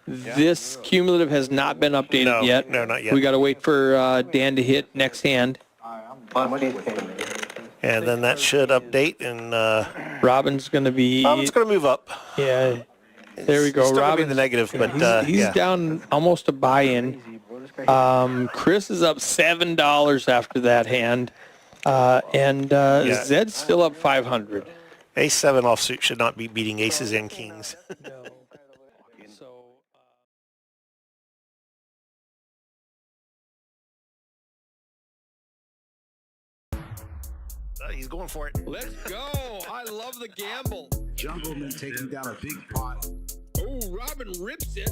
This cumulative has not been updated yet. No, not yet. We got to wait for Dan to hit next hand. And then that should update, and Robin's going to be... Robin's going to move up. Yeah, there we go. He's still gonna be Robin's the negative, but he's yeah. down almost a buy-in. Chris is up $7 after that hand, and Zed's still up 500. Ace-7 offsuit should not be beating aces and kings. He's going for it. Let's go. I love the gamble. Jungleman taking down a big pot. Oh, Robin rips it.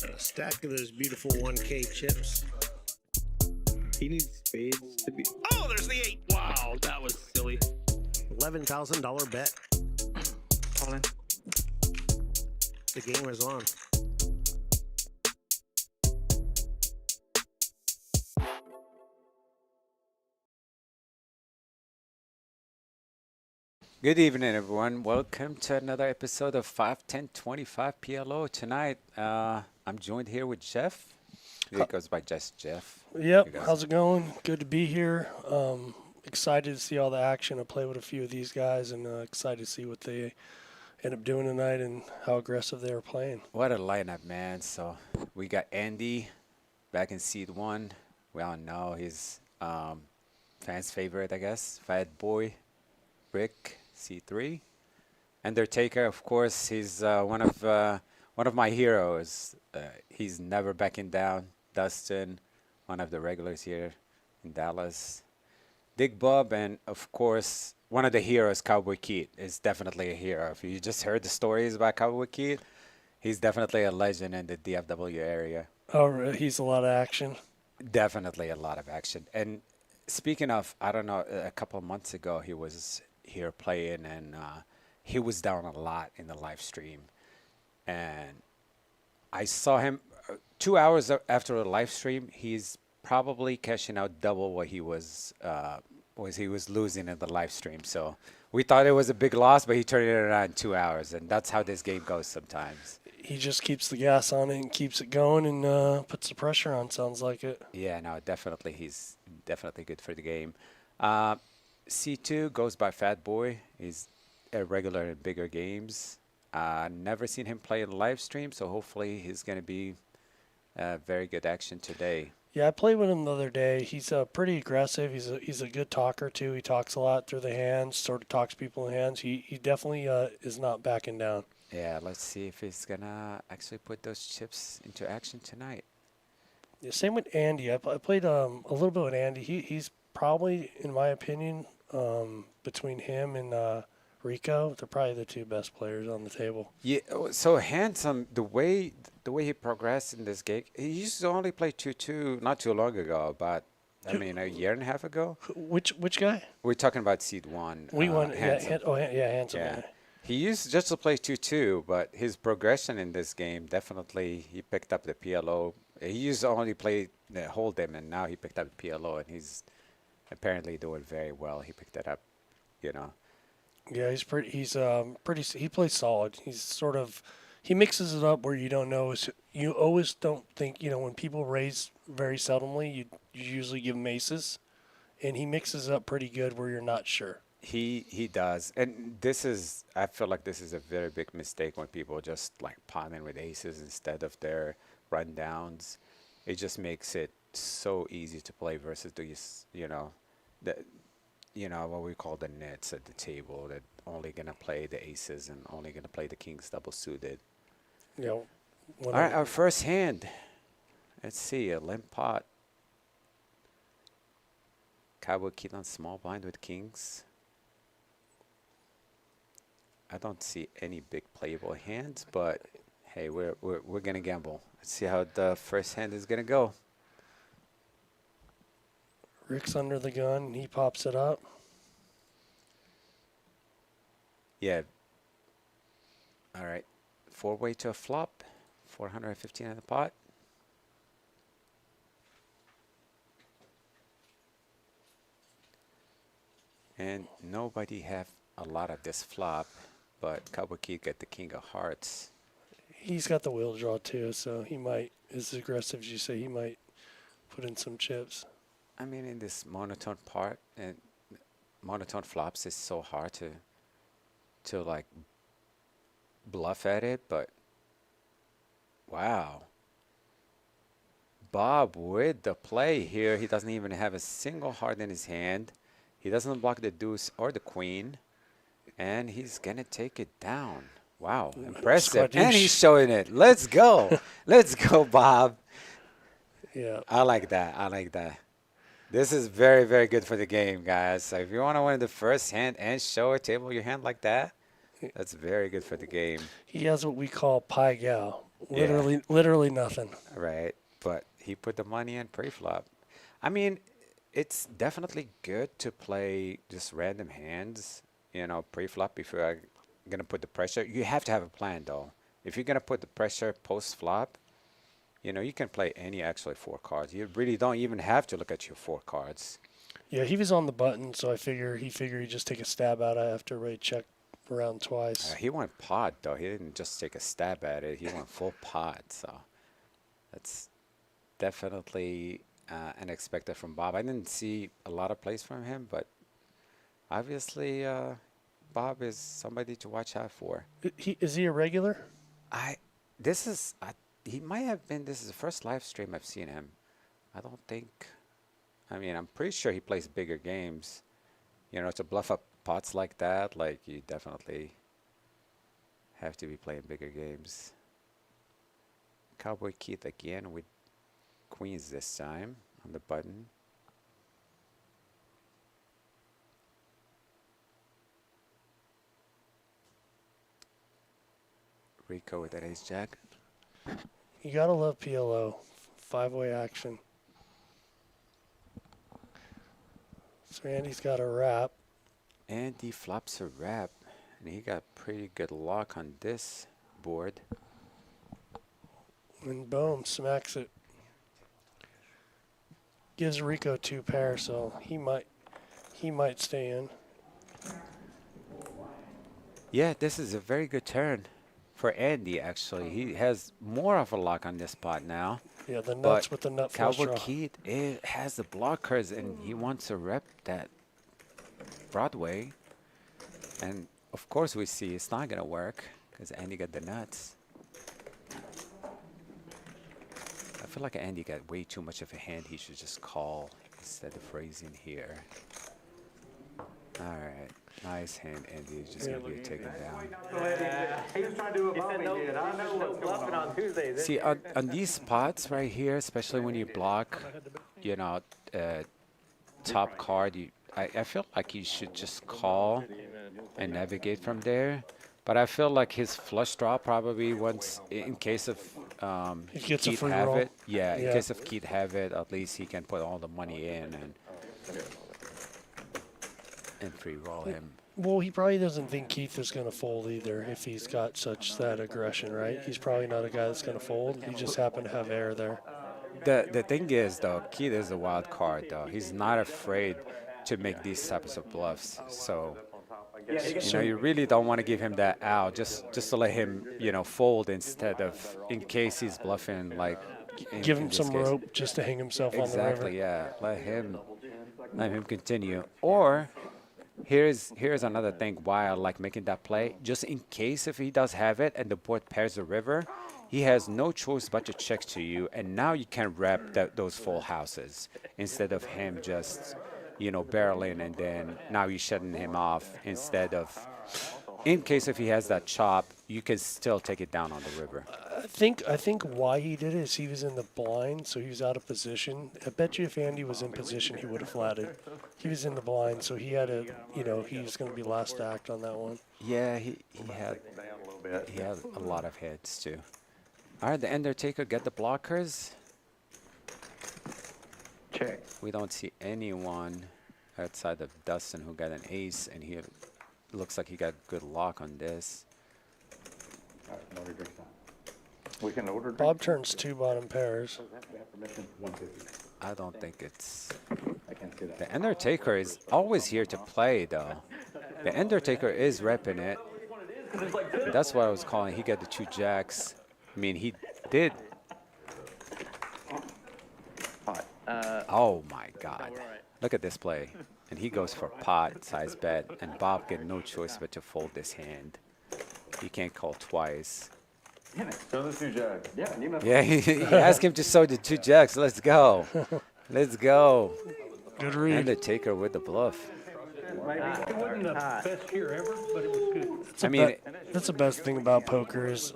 A stack of those beautiful 1K chips. He needs spades to be... Oh, there's the 8. Wow, that was silly. $11,000 bet. All in. The game was on. Good evening, everyone. Welcome to another episode of 51025 PLO. Tonight, I'm joined here with Jeff. It goes by just Jeff. Yep. How's it going? Good to be here. Excited to see all the action. I play with a few of these guys, and excited to see what they end up doing tonight and how aggressive they are playing. What a lineup, man. So we got Andy back in seed 1. We all know he's fans' favorite, I guess. Fat Boy, Rick, C3. Undertaker, of course, he's one of my heroes. He's never backing down. Dustin, one of the regulars here in Dallas. Dick Bob, and of course, one of the heroes, Cowboy Keith, is definitely a hero. If you just heard the stories about Cowboy Keith, he's definitely a legend in the DFW area. Oh, really? He's a lot of action. Definitely a lot of action. And speaking of, I don't know, a couple of months ago, he was here playing, and he was down a lot in the live stream. And I saw him 2 hours after the live stream. He's probably cashing out double what he was losing in the live stream. So we thought it was a big loss, but he turned it around in 2 hours, and that's how this game goes sometimes. He just keeps the gas on it and keeps it going and puts the pressure on, sounds like it. Yeah, no, definitely. He's definitely good for the game. C2 goes by Fat Boy. He's a regular in bigger games. Never seen him play in live stream, so hopefully he's going to be very good action today. Yeah, I played with him the other day. He's pretty aggressive. He's a good talker, too. He talks a lot through the hands, sort of talks people in hands. He definitely is not backing down. Yeah, let's see if he's going to actually put those chips into action tonight. Yeah, same with Andy. I played a little bit with Andy. He's probably, in my opinion, between him and Rico, they're probably the two best players on the table. Yeah, so Handsome, the way he progressed in this game, he used to only play 2-2 not too long ago, but I mean a year and a half ago. Which guy? We're talking about seed 1. We won. Handsome. Handsome. Yeah. He used just to play 2-2, but his progression in this game, definitely he picked up the PLO. He used to only play Hold'em, and now he picked up the PLO, and he's apparently doing very well. He picked that up, you know. Yeah, he's pretty. He plays solid. He's sort of. He mixes it up where you don't know. You always don't think. When people raise very seldomly, you usually give them aces, and he mixes it up pretty good where you're not sure. He does, and I feel like this is a very big mistake when people just like potting with aces instead of their rundowns. It just makes it so easy to play versus what we call the nits at the table that only gonna play the aces and only gonna play the kings double suited. All right, our first hand. Let's see, a limp pot. Cowboy Keith on small blind with kings. I don't see any big playable hands, but hey, we're gonna gamble. Let's see how the first hand is gonna go. Rick's under the gun, and he pops it up. Yeah. All right. 4-way to a flop. 415 in the pot. And nobody have a lot of this flop, but Cowboy Keith got the king of hearts. He's got the wheel draw too, so he might, as aggressive as you say, he might put in some chips. I mean, in this monotone part and monotone flops, it's so hard to like bluff at it. But wow, Bob with the play here. He doesn't even have a single heart in his hand. He doesn't block the deuce or the queen, and he's gonna take it down. Wow, impressive. And he's showing it. Let's go. Let's go, Bob. Yeah. I like that. I like that. This is very, very good for the game, guys. So if you want to win the first hand and show a table your hand like that, that's very good for the game. He has what we call pie gal. Literally nothing. Right. But he put the money in pre-flop. I mean, it's definitely good to play just random hands, you know, pre-flop if you're going to put the pressure. You have to have a plan, though. If you're going to put the pressure post-flop, you know, you can play any actually 4 cards. You really don't even have to look at your 4 cards. Yeah, he was on the button, so he figured he'd just take a stab at it after Ray checked around twice. He went pot, though. He didn't just take a stab at it. He went full pot. So that's definitely unexpected from Bob. I didn't see a lot of plays from him, but obviously Bob is somebody to watch out for. Is he a regular? He might have been. This is the first live stream I've seen him. I don't think. I mean, I'm pretty sure he plays bigger games. You know, to bluff up pots like that, like you definitely have to be playing bigger games. Cowboy Keith again with queens this time on the button. Rico with that ace jack. You gotta love PLO. 5-way action. So Andy's got a wrap. Andy flops a wrap, and he got pretty good luck on this board. And boom, smacks it. Gives Rico 2 pair, so he might stay in. Yeah, this is a very good turn for Andy, actually. He has more of a lock on this pot now. Yeah, the nuts with the nut flush Cowboy draw. Keith has the blockers, and he wants to rep that Broadway. And, of course, we see it's not going to work because Andy got the nuts. I feel like Andy got way too much of a hand. He should just call instead of raising here. All right. Nice hand, Andy. Is just going to get taken down. He was trying to do it above me, did. I know what's going on Tuesday. See, on these spots right here, especially when you block, you know, top card, I feel like you should just call and navigate from there. But I feel like his flush draw probably once, in case of Keith have it. Yeah, in case of Keith have it, at least he can put all the money in and free roll him. Well, he probably doesn't think Keith is going to fold either if he's got that aggression, right? He's probably not a guy that's going to fold. He just happened to have air there. The thing is, though, Keith is a wild card, though. He's not afraid to make these types of bluffs. So, you know, you really don't want to give him that out just to let him, you know, fold instead of in case he's bluffing, like. Give him some rope just to hang himself on the river. Exactly, yeah. Let him continue. Or here's another thing why I like making that play. Just in case if he does have it and the board pairs the river, he has no choice but to check to you, and now you can wrap those full houses instead of him just, you know, barreling, and then now you're shutting him off instead of, in case if he has that chop, you can still take it down on the river. I think why he did it is he was in the blind, so he was out of position. I bet you if Andy was in position, he would have flatted. He was in the blind, so he had a, you know, he was going to be last act on that one. Yeah, he had a lot of heads too. All right, the Undertaker get the blockers. Check. We don't see anyone outside of Dustin who got an ace, and he looks like he got good luck on this. We can order. Bob turns 2 bottom pairs. I don't think it's... The Undertaker is always here to play, though. The Undertaker is repping it. That's what I was calling. He got the 2 jacks. I mean, he did. Oh my God. Look at this play. And he goes for pot size bet, and Bob get no choice but to fold this hand. You can't call twice. Show the 2 jacks. Yeah, you must. Yeah, he asked him to show the 2 jacks. Let's go. Let's go. Good read. Undertaker with the bluff. It wasn't the best year ever, but it was good. I mean, That's the best thing about poker is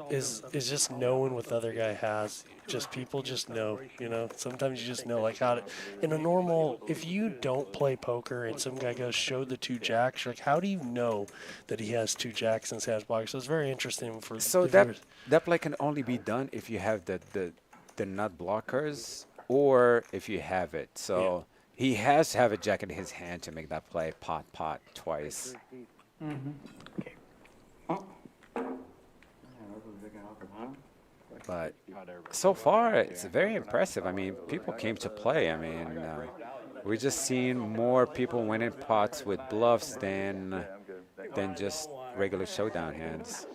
just knowing what the other guy has. Just people just know, you know. Sometimes you just know like how to. In a normal, if you don't play poker and some guy goes show the 2 jacks, you're like, how do you know that he has 2 jacks in his hand pocket? So it's very interesting for. so if that you're- that play can only be done if you have the nut blockers or if you have it. So he has to have a jack in his hand to make that play pot twice. But so far, it's very impressive. I mean, people came to play. I mean, we're just seeing more people winning pots with bluffs than just regular showdown hands.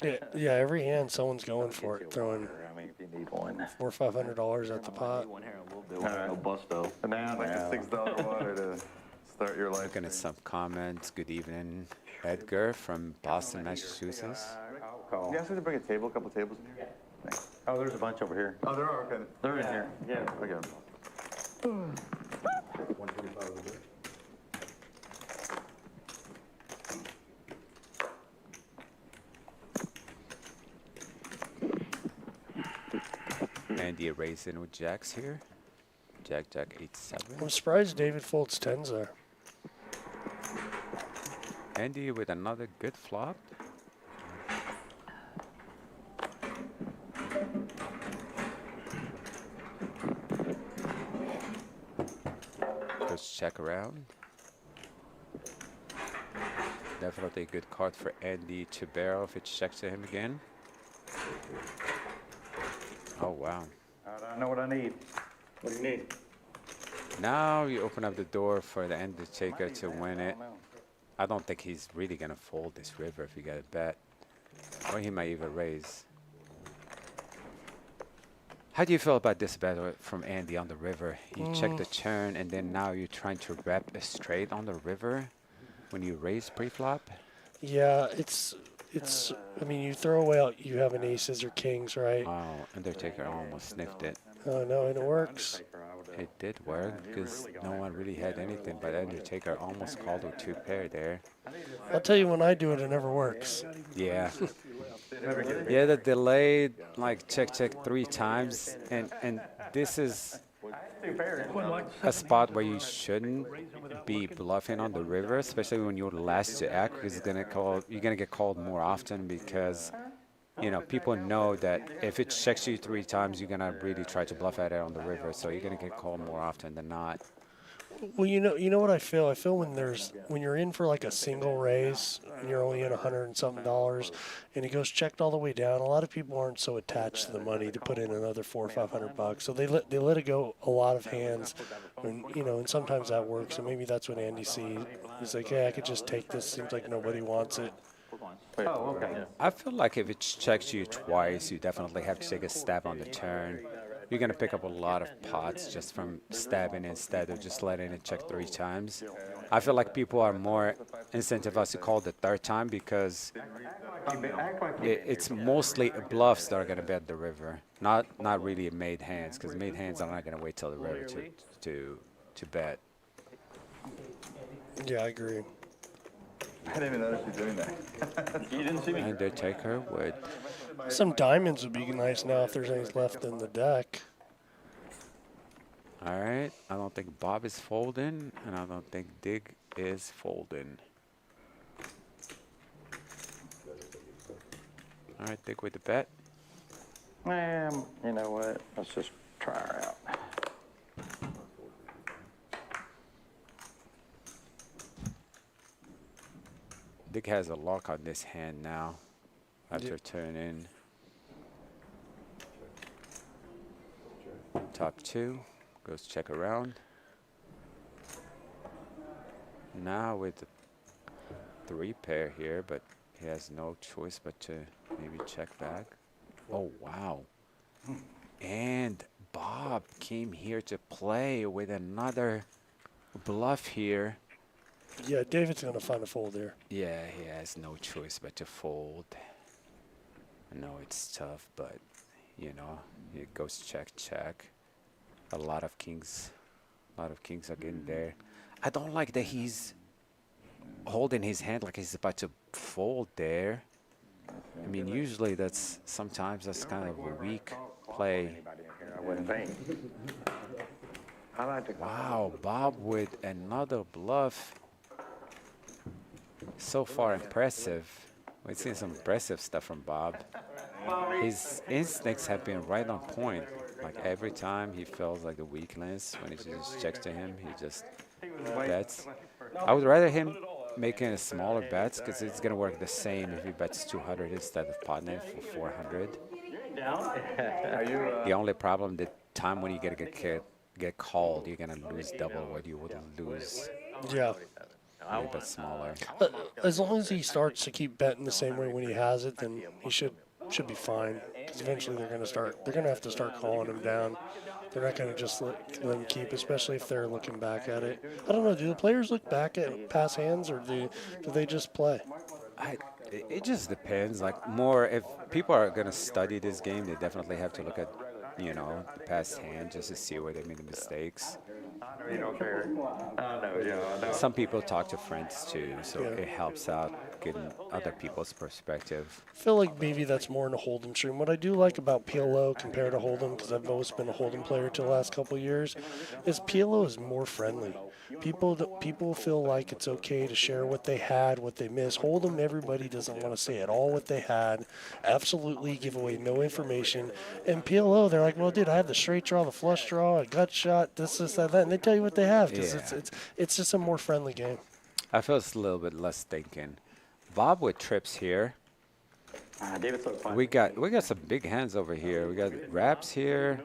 yeah, every hand someone's going for it, throwing $400 or $500 at the pot. No busto. And now like a $6 water to start your life. Looking at some comments. Good evening, Edgar from Boston, Massachusetts. You asked me to bring a table, a couple tables in here? Oh, there's a bunch over here. Oh, there are, okay. They're in here. Yeah. Okay. Andy raising with jacks here. Jack 8-7. I'm surprised David folds 10s there. Andy with another good flop. Goes check around. Definitely a good card for Andy to barrel if it checks to him again. Oh wow. I know what I need. What do you need? Now you open up the door for the Undertaker to win it. I don't think he's really gonna fold this river if you get a bet. Or he might even raise. How do you feel about this bet from Andy on the river? You check the turn and then now you're trying to wrap a straight on the river when you raise pre-flop? Yeah, it's. I mean, you throw away. You have an aces or kings, right? Oh, Undertaker almost sniffed it. Oh no, and it works. It did work because no one really had anything, but Undertaker almost called with 2 pair there. I'll tell you, when I do it, it never works. Yeah. Yeah, the delayed like check 3 times, and this is a spot where you shouldn't be bluffing on the river, especially when you're the last to act, because you're gonna get called more often because you know people know that if it checks you 3 times, you're gonna really try to bluff at it on the river, so you're gonna get called more often than not. Well, you know what I feel. I feel when you're in for like a single raise and you're only in $100 and something, and it goes checked all the way down. A lot of people aren't so attached to the money to put in another $400 or $500, so they let it go a lot of hands, and and sometimes that works. And maybe that's what Andy sees. He's like, yeah, I could just take this. Seems like nobody wants it. Oh, okay. I feel like if it checks you twice, you definitely have to take a stab on the turn. You're going to pick up a lot of pots just from stabbing instead of just letting it check 3 times. I feel like people are more incentivized to call the 3rd time because it's mostly bluffs that are going to bet the river, not really made hands, because made hands are not going to wait till the river to bet. Yeah, I agree. I didn't even notice you doing that. You didn't see me. Undertaker would. Some diamonds would be nice now if there's any left in the deck. All right. I don't think Bob is folding, and I don't think Dig is folding. All right, Dig with the bet. You know what? Let's just try her out. Dig has a lock on this hand now after turning. Top 2 goes check around. Now with the 3 pair here, but he has no choice but to maybe check back. Oh, wow. And Bob came here to play with another bluff here. Yeah, David's going to find a fold there. Yeah, he has no choice but to fold. I know it's tough, but, you know, it goes check, check. A lot of kings are getting there. I don't like that he's holding his hand like he's about to fold there. I mean, usually sometimes that's kind of a weak play. I wouldn't think. I like to. Wow, Bob with another bluff. So far impressive. We've seen some impressive stuff from Bob. His instincts have been right on point. Like every time he feels like a weakness, when he just checks to him, he just bets. I would rather him making a smaller bets because it's going to work the same if he bets 200 instead of potting for 400. The only problem, the time when you get called, you're going to lose double what you would lose. Yeah. A bit smaller. As long as he starts to keep betting the same way when he has it, then he should be fine. Because eventually they're going to have to start calling him down. They're not going to just let him keep, especially if they're looking back at it. I don't know. Do the players look back at past hands, or do they just play? It just depends. Like more, if people are going to study this game, they definitely have to look at, you know, the past hand just to see where they made the mistakes. You don't care. I know, yeah, I know. Some people talk to friends too, so it helps out getting other people's perspective. I feel like maybe that's more in a Hold'em stream. What I do like about PLO compared to Hold'em, because I've always been a Hold'em player till the last couple of years, is PLO is more friendly. People feel like it's okay to share what they had, what they missed. Hold'em, everybody doesn't want to say at all what they had. Absolutely give away no information. And PLO, they're like, well, dude, I had the straight draw, the flush draw, a gut shot, this, that, and they tell you what they have because it's just a more friendly game. I feel it's a little bit less thinking. Bob with trips here. David's so fun. We got some big hands over here. We got wraps here.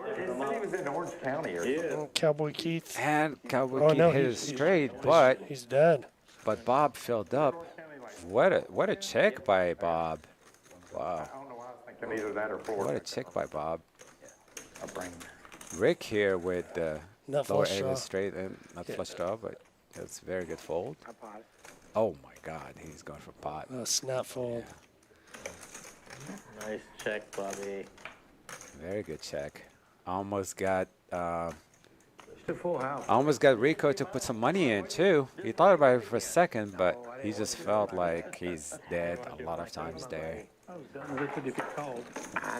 He said he was in Orange County or something. Cowboy Keith. And Cowboy Keith hit it straight, He's dead. but Bob filled up. What a check by Bob. Wow. I don't know why I was thinking either that or four. What a check by Bob. I'll bring. Rick here with the Not lower flush end draw. straight and not flush draw, but that's a very good fold. Oh my God, he's going for pot. Snap fold. Nice check, Bobby. Very good check. Almost got It's a full house. almost got Rico to put some money in too. He thought about it for a second, but he just felt like he's dead a lot of times there. I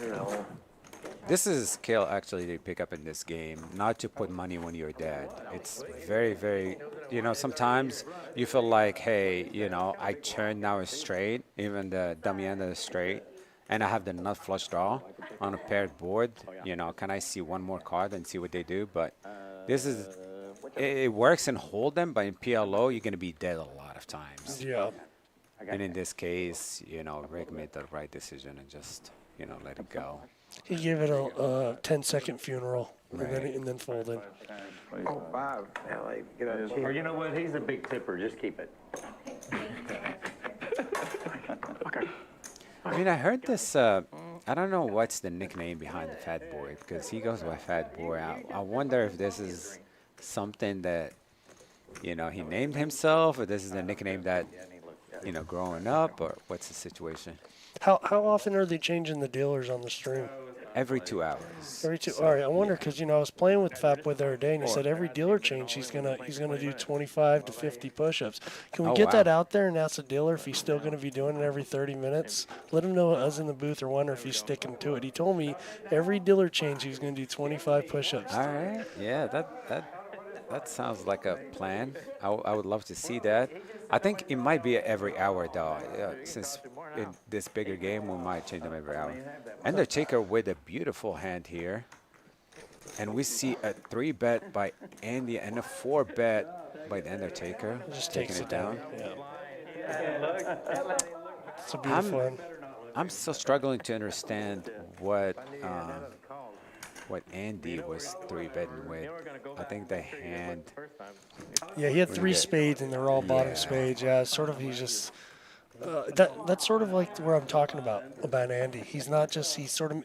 don't know. This is a skill actually to pick up in this game, not to put money when you're dead. It's very, very, you know, sometimes you feel like, hey, you know, I turned now is straight, even the dummy end is straight, and I have the nut flush draw on a paired board. You know, can I see one more card and see what they do? But this is, it works in Hold'em, but in PLO, you're going to be dead a lot of times. Yeah. And in this case, you know, Rick made the right decision and just, you know, let it go. He gave it a 10-second funeral Right. and then folded. Oh, five. Or you know what? He's a big tipper. Just keep it. I mean, I heard this, I don't know what's the nickname behind the Fat Boy, because he goes by Fat Boy. I wonder if this is something that, you know, he named himself, or this is a nickname that, you know, growing up, or what's the situation? How often are they changing the dealers on the stream? Every 2 hours. Every two. All right. I wonder because I was playing with Fat Boy the other day, and he said every dealer change he's gonna do 25 to 50 push-ups. Can we Oh, get that wow. out there and ask the dealer if he's still gonna be doing it every 30 minutes? Let him know us in the booth or wonder if he's sticking to it. He told me every dealer change he's gonna do 25 push-ups. All right. Yeah, that sounds like a plan. I would love to see that. I think it might be every hour, though. Since in this bigger game, we might change them every hour. Undertaker with a beautiful hand here. And we see a 3-bet by Andy and a 4-bet by the Undertaker. Just taking takes it down. Yeah. It's a beautiful one. I'm still struggling to understand what Andy was 3-betting with. I think the hand. Yeah, he had 3 good. spades, and they're all bottom Yeah. spades. Yeah, sort of. He's just. That's sort of like where I'm talking about Andy. He's not just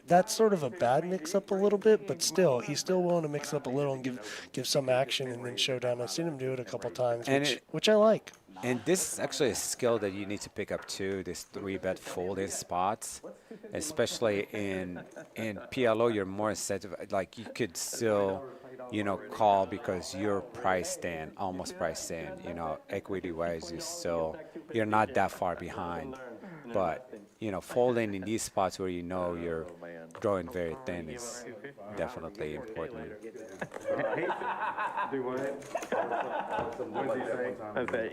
that's sort of a bad mix up a little bit, but still he's still willing to mix up a little and give some action and then showdown. I've seen him do it a couple times, which I like. And this is actually a skill that you need to pick up too. This 3-bet folded spots, especially in PLO, you're more sensitive. Like you could still, call because you're priced in, almost priced in. Equity wise, you're not that far behind. But folding in these spots where you're growing very thin is definitely important.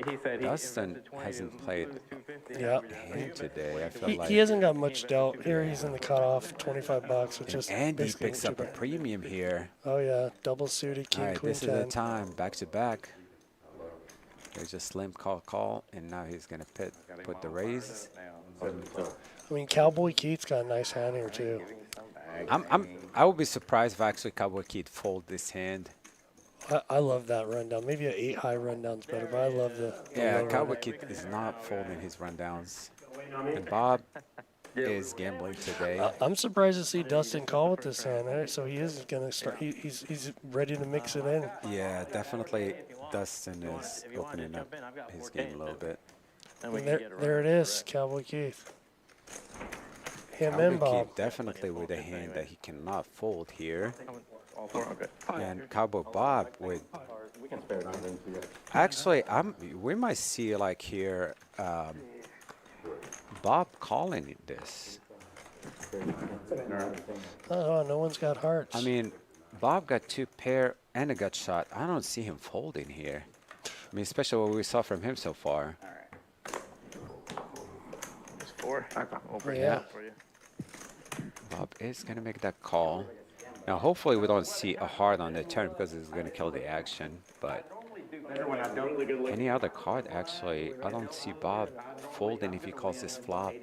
He said Dustin hasn't played Yeah. hand today. I feel like He hasn't got much dealt. Here he's in the cutoff, $25, which is Andy basically picks up a cheaper. premium here. Oh yeah, double suited king All right, queen this is 10. the time, back to back. There's a slim call, and now he's gonna put the raise. I mean, Cowboy Keith's got a nice hand here too. I would be surprised if actually Cowboy Keith fold this hand. I love that rundown. Maybe an 8 high rundown's better, but I love the Yeah, low Cowboy rundown. Keith is not folding his rundowns, and Bob is gambling today. I'm surprised to see Dustin call with this hand. Right? So he is gonna start. He's ready to mix it in. Yeah, definitely Dustin is opening up his game a little bit. And there it is, Cowboy Keith. Him and Cowboy Bob. Keith definitely with a hand that he cannot fold here. And Cowboy Bob with actually we might see like here Bob calling this. Oh, no one's got hearts. I mean, Bob got 2 pair and a gut shot. I don't see him folding here. I mean, especially what we saw from him so far. It's 4. Yeah. Bob is going to make that call. Now, hopefully we don't see a heart on the turn because it's going to kill the action. But any other card, actually, I don't see Bob folding if he calls this flop.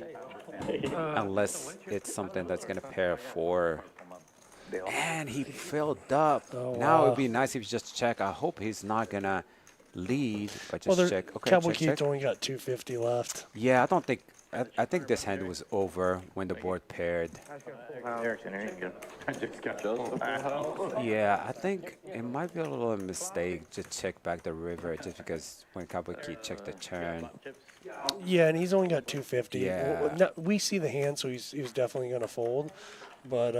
Unless it's something that's going to pair 4. And he filled up. Oh, Now it wow. would be nice if you just check. I hope he's not going to lead, but Well, just check. Okay, Cowboy check, Keith's check. only got 250 left. Yeah, I don't think... I think this hand was over when the board paired. Yeah, I think it might be a little mistake to check back the river just because when Cowboy Keith checked the turn. Yeah, and he's only got 250. Yeah. We see the hand, so he was definitely going to fold, but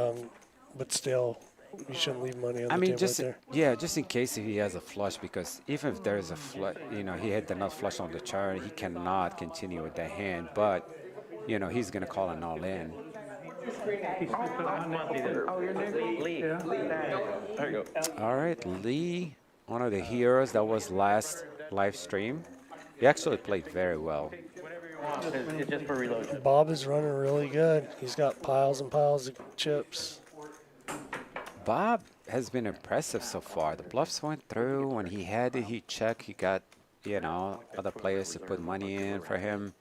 still, you shouldn't leave money on the I mean, table just right there. yeah, just in case if he has a flush, because even if there is a flush, he had the nut flush on the turn, he cannot continue with that hand. But he's gonna call an all in. All right, Lee, one of the heroes that was last live stream. He actually played very well. It's just for reload. Bob is running really good. He's got piles and piles of chips. Bob has been impressive so far. The bluffs went through. When he had it, he checked. He got, other players to put money in for him.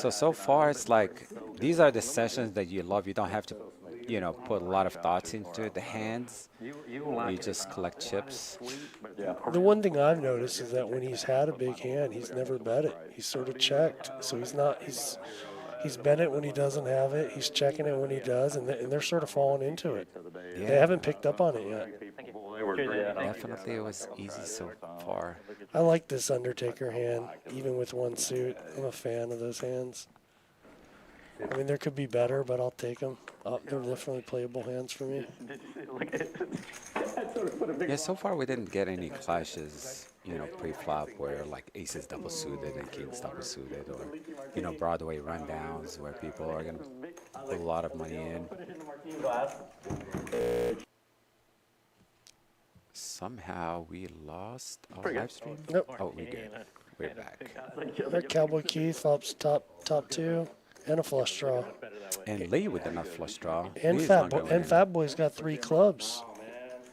So far, it's like these are the sessions that you love. You don't have to, put a lot of thoughts into the hands. You just collect chips. The one thing I've noticed is that when he's had a big hand, he's never bet it. He's sort of checked. So he's bet it when he doesn't have it. He's checking it when he does, and they're sort of falling into it. Yeah. They haven't picked up on it yet. Definitely, it was easy so far. I like this Undertaker hand, even with one suit. I'm a fan of those hands. I mean, there could be better, but I'll take them. They're definitely playable hands for me. Yeah, so far we didn't get any clashes, pre-flop where like aces double suited and kings double suited, or Broadway rundowns where people are gonna put a lot of money in. Somehow we lost our live stream. Nope. Oh, we did. We're back. That Cowboy Keith flops top 2 and a flush draw. And Lee with enough flush draw. And Lee's Fat not Boy, going and in. Fat Boy's got 3 clubs.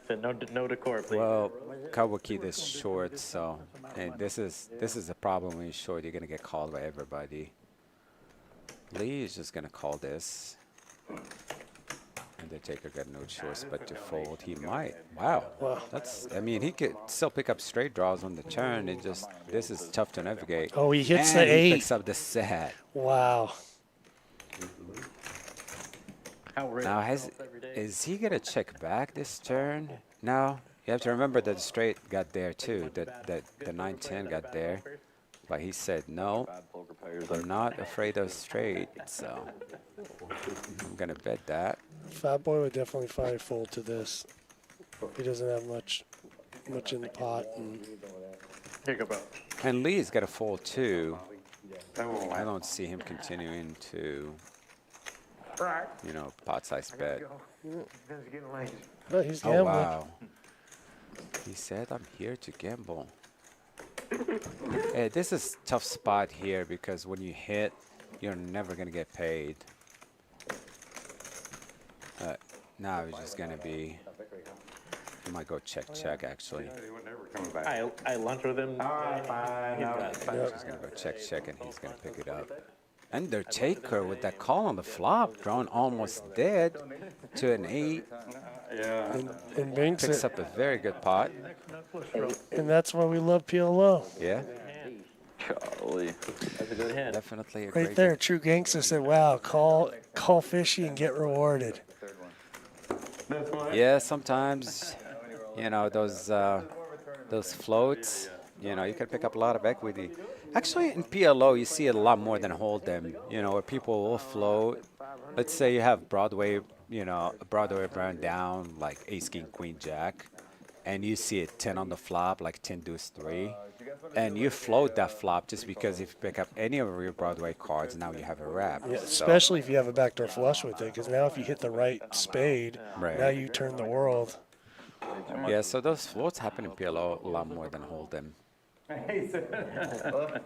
No decor, please. Well, Cowboy Keith is short, so and this is a problem when you're short. You're gonna get called by everybody. Lee is just gonna call this, and Undertaker got no choice but to fold. He might. Wow. That's. I mean, he could still pick up straight draws on the turn. It just this is tough to navigate. Oh, he hits and the he 8. picks up the set. Wow. Now is he gonna check back this turn? No. You have to remember that the straight got there too. That the 9-10 got there, but he said no. I'm not afraid of straight, so I'm gonna bet that. Fat Boy would definitely probably fold to this. He doesn't have much in the pot. And Here you go, bro. And Lee's got a fold too. I don't see him continuing to, you know, pot size bet. oh, he's Oh gambling. wow. He said, "I'm here to gamble." Hey, this is a tough spot here because when you hit, you're never gonna get paid. Now it's just gonna be. I might go check actually. I lunch with him. He's gonna go check and he's gonna pick it up. Undertaker with that call on the flop, drawn almost dead to an 8. And banks Picks it. up a very good pot. And that's why we love PLO. Yeah, Golly. That's a good hand. definitely a Right great there, true gangster said, "Wow, call fishy and get rewarded." Yeah, sometimes, you know, those floats, you know, you can pick up a lot of equity. Actually, in PLO, you see it a lot more than Hold'em, you know, where people will float. Let's say you have Broadway, you know, a Broadway brand down, like Ace, King, Queen, Jack, and you see it 10 on the flop, like 10 deuce 3, and you float that flop just because if you pick up any of your Broadway cards, now you have a wrap. Yeah, So- especially if you have a backdoor flush with it, because now if you hit the right spade, Right. now you turn the world. Yeah, so those floats happen in PLO a lot more than Hold'em. Well,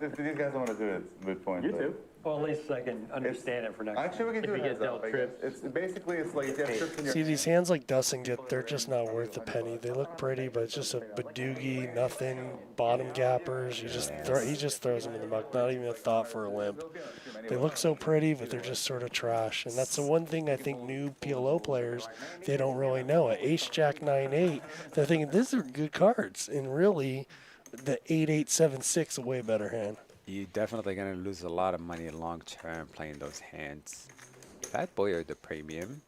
if these guys don't want to do it, it's a moot point. You but- too. Well, at least I can understand it for next time. Actually, we can do If it you heads get up. dealt I guess. trips. It's basically, it's like if you have trips in your. See, these hands like Dustin get, they're just not worth a penny. They look pretty, but it's just a badoogie, nothing, bottom gappers. He just throws them in the muck, not even a thought for a limp. They look so pretty, but they're just sort of trash. And that's the one thing I think new PLO players, they don't really know. At Ace Jack 9-8, they're thinking, these are good cards. And really, the 8-8-7-6 a way better hand. You're definitely going to lose a lot of money long term playing those hands. Fat Boy or the premium.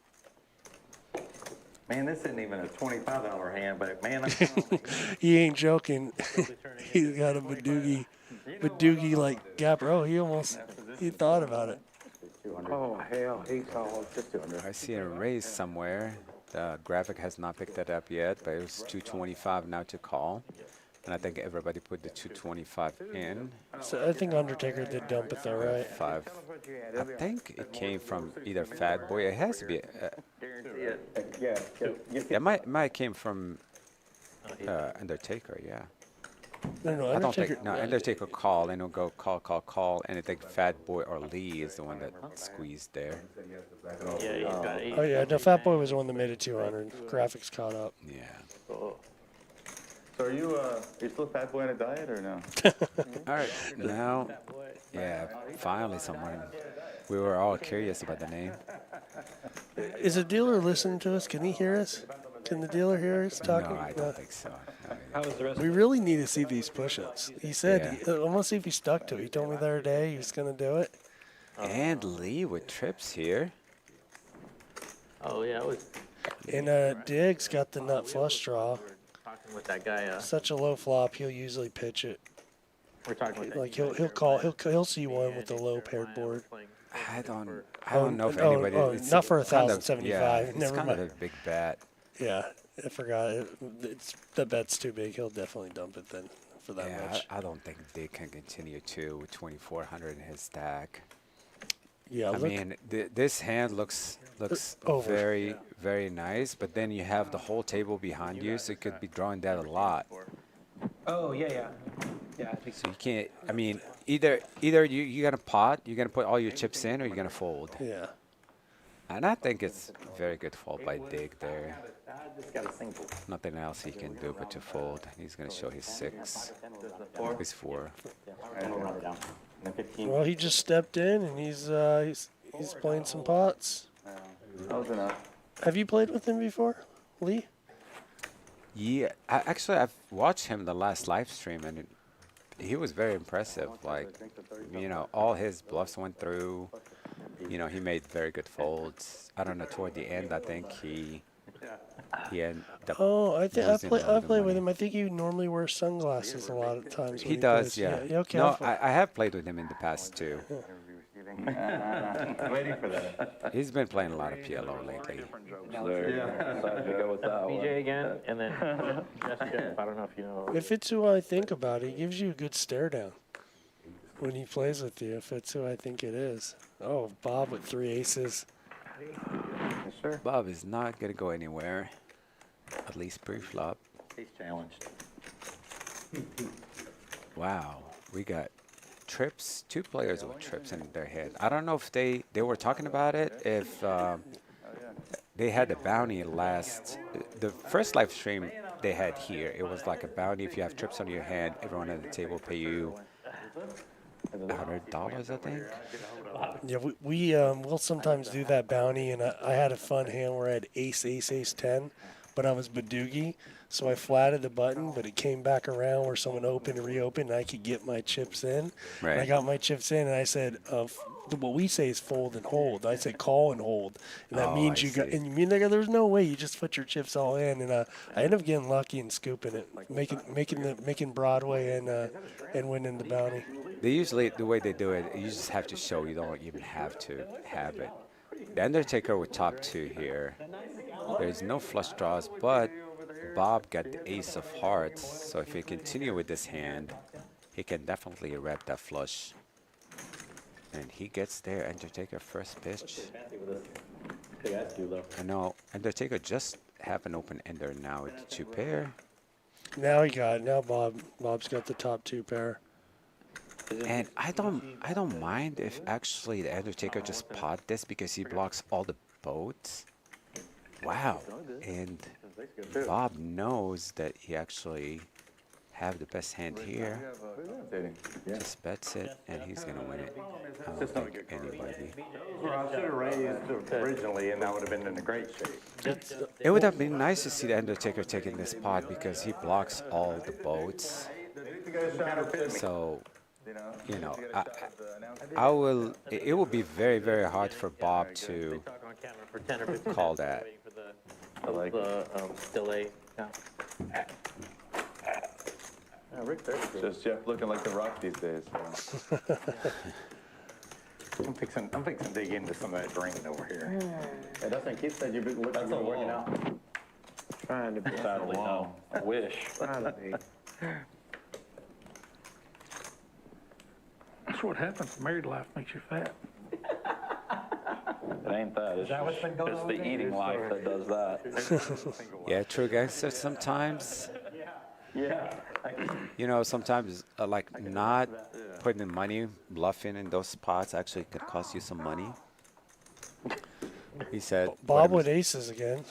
Man, this isn't even a $25 hand, but man, He ain't joking. He's got a badoogie like gapper. Oh, he thought about it. oh hell, he called just 200. I see a raise somewhere. The graphic has not picked that up yet, but it was 225 now to call. And I think everybody put the 225 in. So I think Undertaker did dump it though, right? 5. I think it came from either Fat Boy. It has to be. Yeah, might came from Undertaker. Yeah. No, I don't Undertaker. think. No, Undertaker call and it'll go call, and I think Fat Boy or Lee is the one that squeezed there. Yeah, he's got 8. Oh yeah, no, Fat Boy was the one that made it 200. Graphics caught up. Yeah. So are you still a fat boy on a diet or no? All right. Now, yeah, finally someone. We were all curious about the name. Is the dealer listening to us? Can he hear us? Can the dealer hear us talking? No, I don't think so. How was the rest? We really need to see these push-ups. He said, Yeah. I want to see if he stuck to it. He told me the other day he was going to do it. And Lee with trips here. Oh yeah, I was And Diggs got the nut flush draw. talking with that guy. Such a low flop, he'll usually pitch it. We're talking with that Like he'll see one with a low paired board. I don't know if oh, anybody. oh, it's not for kind of- 1,075. Yeah, it's Never kind mind. of a big bet. Yeah, I forgot. The bet's too big. He'll definitely dump it then for that Yeah, much. I don't think they can continue to with 2,400 in his stack. Yeah, I look. mean, this hand looks Over. very, very nice, but then you have the whole table behind you, so you could be drawing that a lot. Oh yeah. I think So you can't. I mean, either you're gonna pot, you're gonna put all your chips in, or you're gonna fold. Yeah. And I think it's a very good fold by Dig there. I just got a single. Nothing else he can do but to fold. He's gonna show his 6, his 4. Well, he just stepped in and he's playing some pots. That was enough. Have you played with him before, Lee? Yeah, I've watched him the last live stream, and he was very impressive. Like, all his bluffs went through. He made very good folds. I don't know, toward the end, I think he ended up Oh, I think I losing a play. lot I of the play with money. him. I think he normally wears sunglasses a lot of times. When He he does, plays. yeah. Okay. No, I have played with him in the past too. Waiting for that. He's been playing a lot of PLO lately. BJ again, and then Jessica, I don't know if you know. If it's who I think about, he gives you a good stare down when he plays with you. If it's who I think it is. Oh, Bob with 3 aces. Bob is not going to go anywhere, at least pre-flop. He's challenged. Wow, we got trips, 2 players with trips in their head. I don't know if they were talking about it, if they had the bounty the first live stream they had here, it was like a bounty. If you have trips on your hand, everyone at the table pay you $100, I think. Yeah, we'll sometimes do that bounty, and I had a fun hand where I had ace, ace, ace, 10, but I was Badoogie, so I flatted the button, but it came back around where someone opened and reopened, and I could get my chips in. Right. And I got my chips in, and I said, what we say is fold and hold. I said call and hold, and that means I you got. see. And you mean like there's no way you just put your chips all in, and I ended up getting lucky and scooping it, making Broadway and winning the bounty. They usually, the way they do it, you just have to show. You don't even have to have it. The Undertaker with top 2 here. There's no flush draws, but Bob got the ace of hearts. So if he continue with this hand, he can definitely wrap that flush. And he gets there. Undertaker first pitch. I know Undertaker just have an open ender now with the 2 pair. Now Bob's got the top 2 pair. And I don't mind if actually the Undertaker just pot this because he blocks all the boats. Wow. And Bob knows that he actually have the best hand here. Just bets it, and he's going to win it. I don't think anybody. I should have raised originally, and that would have been in a great shape. It would have been nice to see the Undertaker taking this pot because he blocks all the boats. So, I will. It will be very, very hard for Bob to call that. Delay. Rick, just Jeff looking like the Rock these days. So. I'm fixing to dig into some of that green over here. Hey, that's what Keith said. You've been looking at working out. Trying to be. Sadly, no. I wish. Trying to be. That's what happens. Married life makes you fat. It ain't that. It's, that what's been going on it's the eating life that does that. Yeah, true, gangster. Sometimes, Yeah. sometimes like not putting in money, bluffing in those spots actually could cost you some money. He said. Bob with aces again.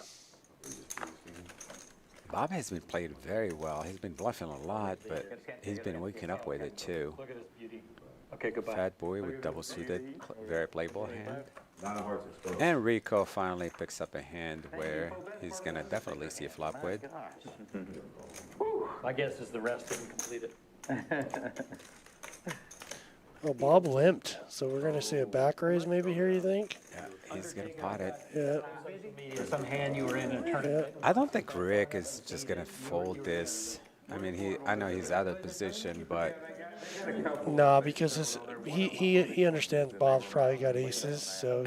Bob has been playing very well. He's been bluffing a lot, but he's been waking up with it too. Look at his beauty. Okay, goodbye. Fat boy with double suited, very playable hand. And Rico finally picks up a hand where he's gonna definitely see a flop with. My guess is the rest didn't complete it. Oh, Bob limped, so we're gonna see a back raise maybe here. You think? Yeah, he's gonna pot it. Yeah. Some hand you were in a tournament. I don't think Rick is just gonna fold this. I mean, I know he's out of position, but Nah, because he understands Bob's probably got aces, so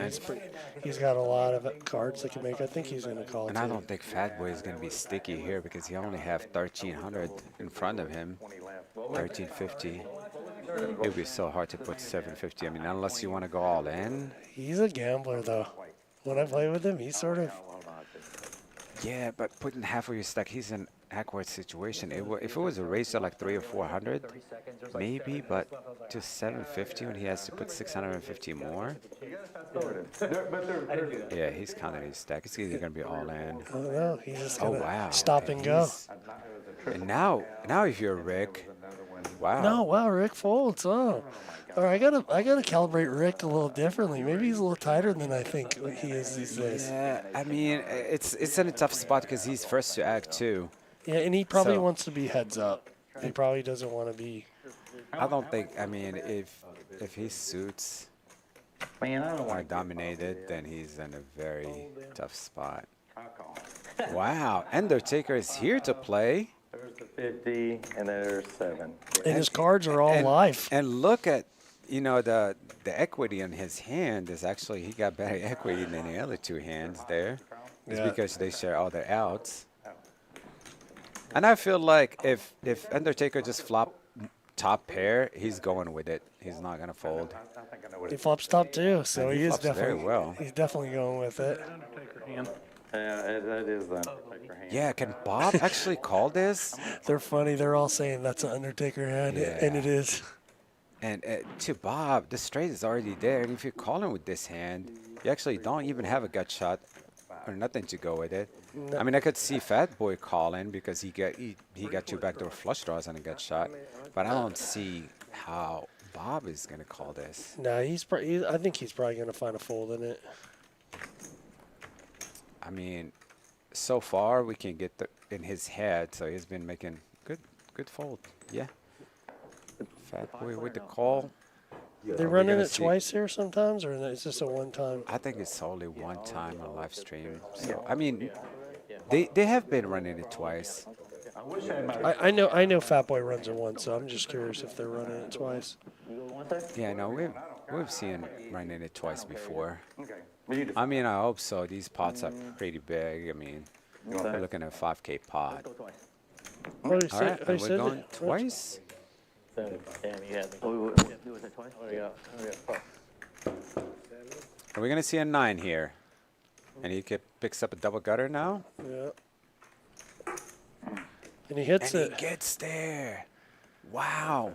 he's got a lot of cards that can make. I think he's gonna call. and I don't think Fat Boy is gonna be sticky here because he only have 1,300 in front of him, 1,350. It would be so hard to put 750. I mean, unless you want to go all in. He's a gambler though. When I play with him, he's sort of. Yeah, but putting half of your stack, he's in awkward situation. If it was a raise to like 300 or 400, maybe, but to 750 when he has to put 650 more. Yeah, he's counting his stack. It's either gonna be all in. I don't know. He's just Oh gonna wow! stop and go. And now if you're Rick, Wow. No, wow, Rick folds. Oh. All right, I gotta calibrate Rick a little differently. Maybe he's a little tighter than I think he is these days. Yeah, I mean, it's in a tough spot because he's first to act too. Yeah, and he probably So- wants to be heads up. He probably doesn't want to be. I don't think. I mean, if his suits Man, I don't are want dominated, then he's in a very tough spot. Wow, Undertaker is here to play. There's the 50, and there's 7. And his cards are all live. And look at, the equity in his hand is actually, he got better equity than the other two hands there. It's Yeah. because they share all their outs. And I feel like if Undertaker just flop top pair, he's going with it. He's not gonna fold. He flops top too, so And he he is flops very definitely well. He's definitely going with it. Yeah, that is the Undertaker hand. Yeah, can Bob actually call this? They're funny. They're all saying that's an Undertaker hand, and it is. And to Bob, the straight is already there. And if you're calling with this hand, you actually don't even have a gut shot or nothing to go with it. I mean, I could see Fat Boy calling because he got two backdoor flush draws on a gut shot, but I don't see how Bob is gonna call this. Nah, I think he's probably gonna find a fold in it. I mean, so far we can get in his head, so he's been making good fold. Yeah. Fat Boy with the call. They Are we running gonna it see- twice here sometimes, or is this a one time? I think it's only one time on live stream. So I mean, they have been running it twice. I know Fat Boy runs it once, so I'm just curious if they're running it twice. Yeah, no, we've seen running it twice before. Okay. But you I mean, I hope so. These pots are pretty big. I mean, we're looking at a 5K pot. Oh, you All right, said, and we're going twice. Damn, he had me. do it twice? Oh, yeah. Are we gonna see a 9 here? And he picks up a double gutter now. Yeah. And he hits And it. he gets there. Wow.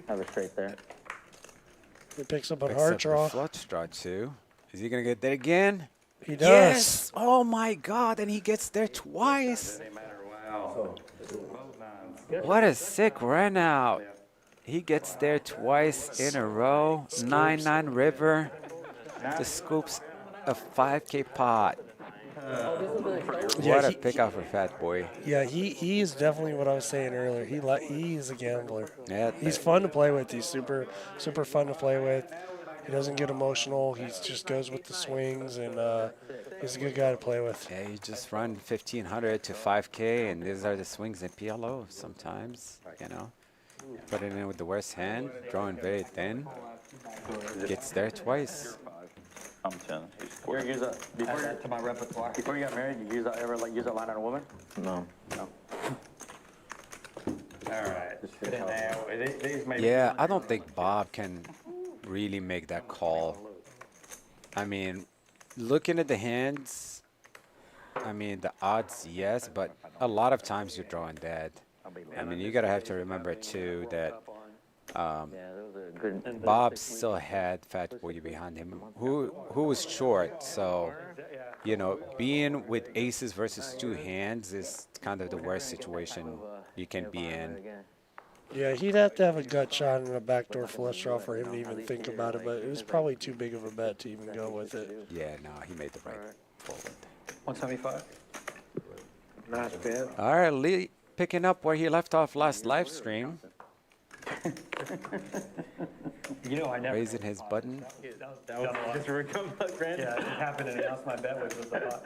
Have a straight there. He picks up a Picks hard up draw. a flush draw too. Is he gonna get there again? He does. Yes. Oh my God! And he gets there twice. What a sick run out. He gets there twice in a row. 9-9 river. The scoops a 5K pot. Yeah, What a he- pickup for Fat Boy. Yeah, he is definitely what I was saying earlier. He is a gambler. Yeah, He's fun to play with. He's super fun to play with. He doesn't get emotional. He just goes with the swings, and he's a good guy to play with. yeah, you just run 1,500 to 5K, and these are the swings in PLO sometimes, Put it in with the worst hand, drawing very thin. Gets there twice. I'm 10. You ever use that to my repertoire? Before you got married, you use that line on a woman? No. All right. Sit in there. These may be- Yeah, I don't think Bob can really make that call. I mean, looking at the hands, I mean, the odds, yes, but a lot of times you're drawing dead. I mean, you gotta have to remember too that Yeah, those are good. Bob still had Fat Boy behind him, who was short. So, being with aces versus two hands is kind of the worst situation you can be in. Yeah, he'd have to have a gut shot and a backdoor flush draw for him to even think about it, but it was probably too big of a bet to even go with it. Yeah, no, he made the right forward. 175. Nice bet. All right, Lee, picking up where he left off last live stream, I never. raising his button. That was just a Rico grand. Yeah, it happened and announced my bet was the pot.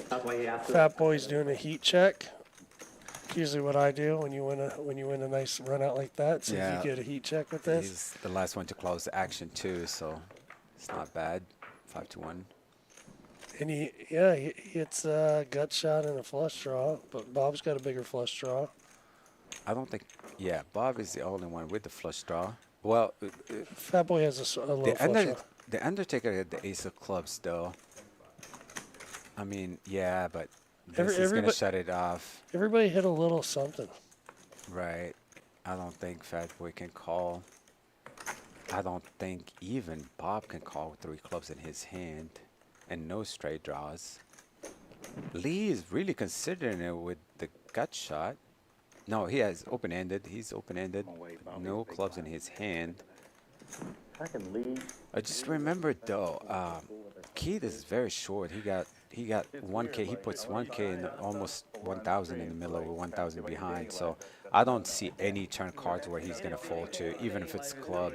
That's why he asked. Fat Boy's doing a heat check. Usually what I do when you win a nice run out like that. So Yeah. you get a heat check with this. He's the last one to close the action too, so it's not bad. 5-1. And he hits a gut shot and a flush draw, but Bob's got a bigger flush draw. I don't think. Yeah, Bob is the only one with the flush draw. Well, Fat Boy has a low flush draw. the Undertaker had the ace of clubs though. I mean, yeah, but this is gonna shut it off, Everybody hit a little something. right? I don't think Fat Boy can call. I don't think even Bob can call with 3 clubs in his hand, and no straight draws. Lee is really considering it with the gut shot. No, he has open-ended. He's open-ended. No clubs in his hand. I can lead. I just remembered though, Keith is very short. He got 1K. He puts 1K in almost 1,000 in the middle or 1,000 behind. So I don't see any turn cards where he's gonna fold to, even if it's club.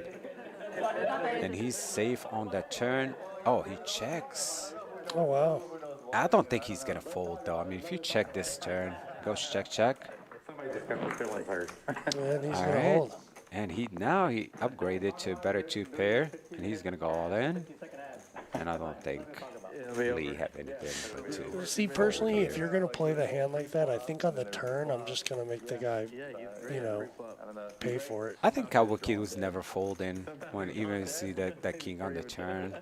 And he's safe on that turn. Oh, he checks. Oh, wow. I don't think he's gonna fold though. I mean, if you check this turn, goes check check. Somebody just got their feelings hurt. And he's All going to right. hold. And he upgraded to a better 2-pair, and he's gonna go all in. And I don't think Lee have anything but 2. See, personally, if you're going to play the hand like that, I think on the turn, I'm just going to make the guy, pay for it. I think Cowboy Kid was never folding when even see that king on the turn.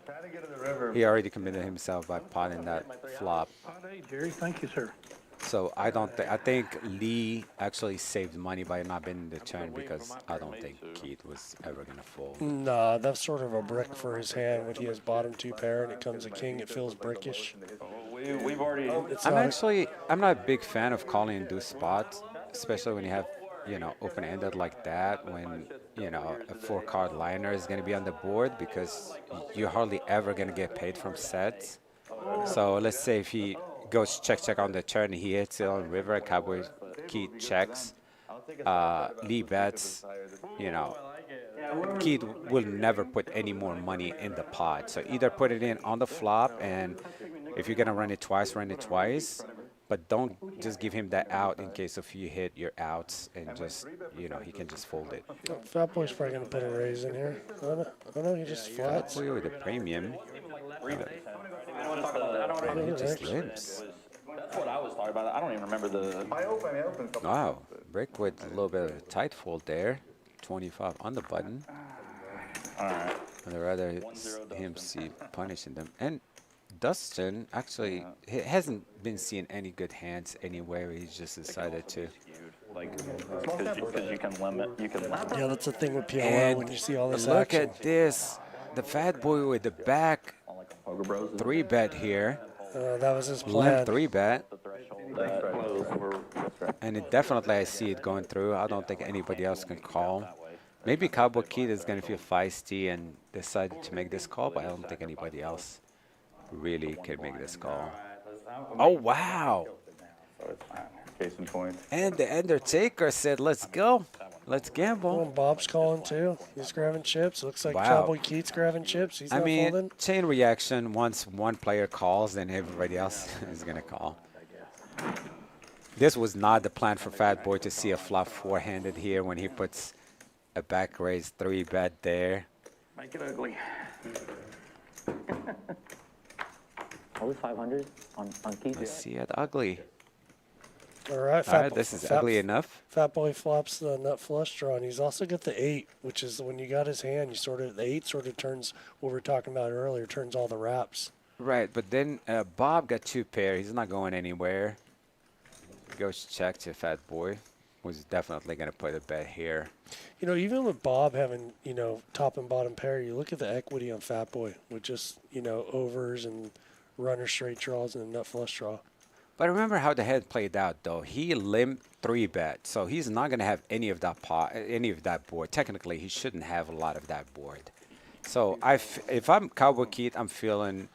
He already committed himself by potting that flop. Pot eight, Jerry. Thank you, sir. So I think Lee actually saved money by not being in the turn because I don't think Keith was ever gonna fold. Nah, that's sort of a brick for his hand. When he has bottom 2-pair and it comes a king, it feels brickish. We've already. It's I'm not not a big fan of calling and do spots, especially when you have open-ended like that. When a 4-card liner is gonna be on the board because you're hardly ever gonna get paid from sets. So let's say if he goes check on the turn, he hits it on river, Cowboy Keith checks, Lee bets, Keith will never put any more money in the pot. So either put it in on the flop, and if you're gonna run it twice, but don't just give him that out in case if you hit your outs and just, he can just fold it. Fat Boy's probably going to put a raise in here. Oh, no, he just flats. Boy with a premium. And he just limps. That's what I was talking about. I don't even remember the. I opened. Wow, Brick with a little bit of a tight fold there. 25 on the button. All right. I'd rather him see punishing them. And Dustin actually he hasn't been seeing any good hands anywhere. He's just decided to. Like, because you can limit. Yeah, that's the thing with PLO And when you see all this look action. at this. The Fat Boy with the back 3-bet here. That was his Limp plan. 3-bet. And it definitely, I see it going through. I don't think anybody else can call. Maybe Cowboy Keith is going to feel feisty and decide to make this call, but I don't think anybody else really can make this call. Oh, wow. Case in point. And the Undertaker said, let's go. Let's Oh, gamble. and Bob's calling too. He's grabbing chips. Looks like Wow. Cowboy Keith's grabbing chips. He's I not mean, folding. chain reaction, once one player calls, then everybody else is going to call. This was not the plan for Fat Boy to see a flop 4-handed here when he puts a back raise 3-bet there. Make it ugly. Are we 500 on Keith? Let's see it ugly. All right, All right, this is ugly enough. Fat Boy flops the nut flush draw, and he's also got the 8, which is when you got his hand, the 8 sort of turns what we were talking about earlier, turns all the wraps. Right, but then Bob got 2-pair. He's not going anywhere. Goes check to Fat Boy. Was definitely going to put a bet here. Even with Bob having, top and bottom pair, you look at the equity on Fat Boy with just, overs and runner straight draws and a nut flush draw. But remember how the hand played out, though. He limped 3-bet, so he's not going to have any of that board. Technically, he shouldn't have a lot of that board. So if I'm Cowboy Keith, I'm feeling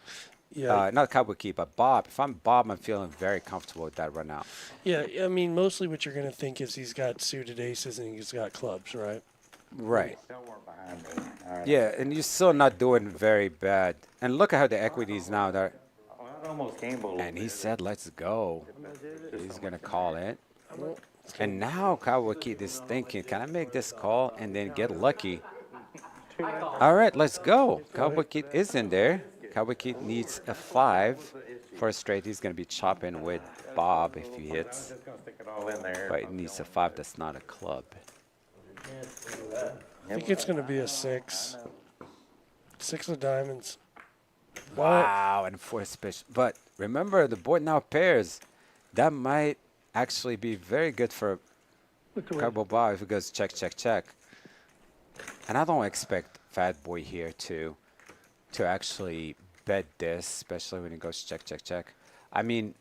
not Cowboy Keith, but Bob. If I'm Bob, I'm feeling very comfortable with that run out. Yeah, I mean, mostly what you're going to think is he's got suited aces and he's got clubs, right? Right. Still more behind me. All right. Yeah, and you're still not doing very bad. And look at how the equities now. Well, that almost gambled. And he said, let's go. He's going to call it. And now Cowboy Keith is thinking, can I make this call and then get lucky? All right, let's go. Cowboy Keith is in there. Cowboy Keith needs a 5 for a straight. He's going to be chopping with Bob if he hits. Just gonna stick it all in there. But he needs a 5 that's not a club. I think it's going to be a 6. 6 of diamonds. Wow, and 4 special. But remember, the board now pairs. That might actually be very good for Cowboy Bob if it goes check, check, check. And I don't expect Fat Boy here to actually bet this, especially when it goes check, check, check. I mean,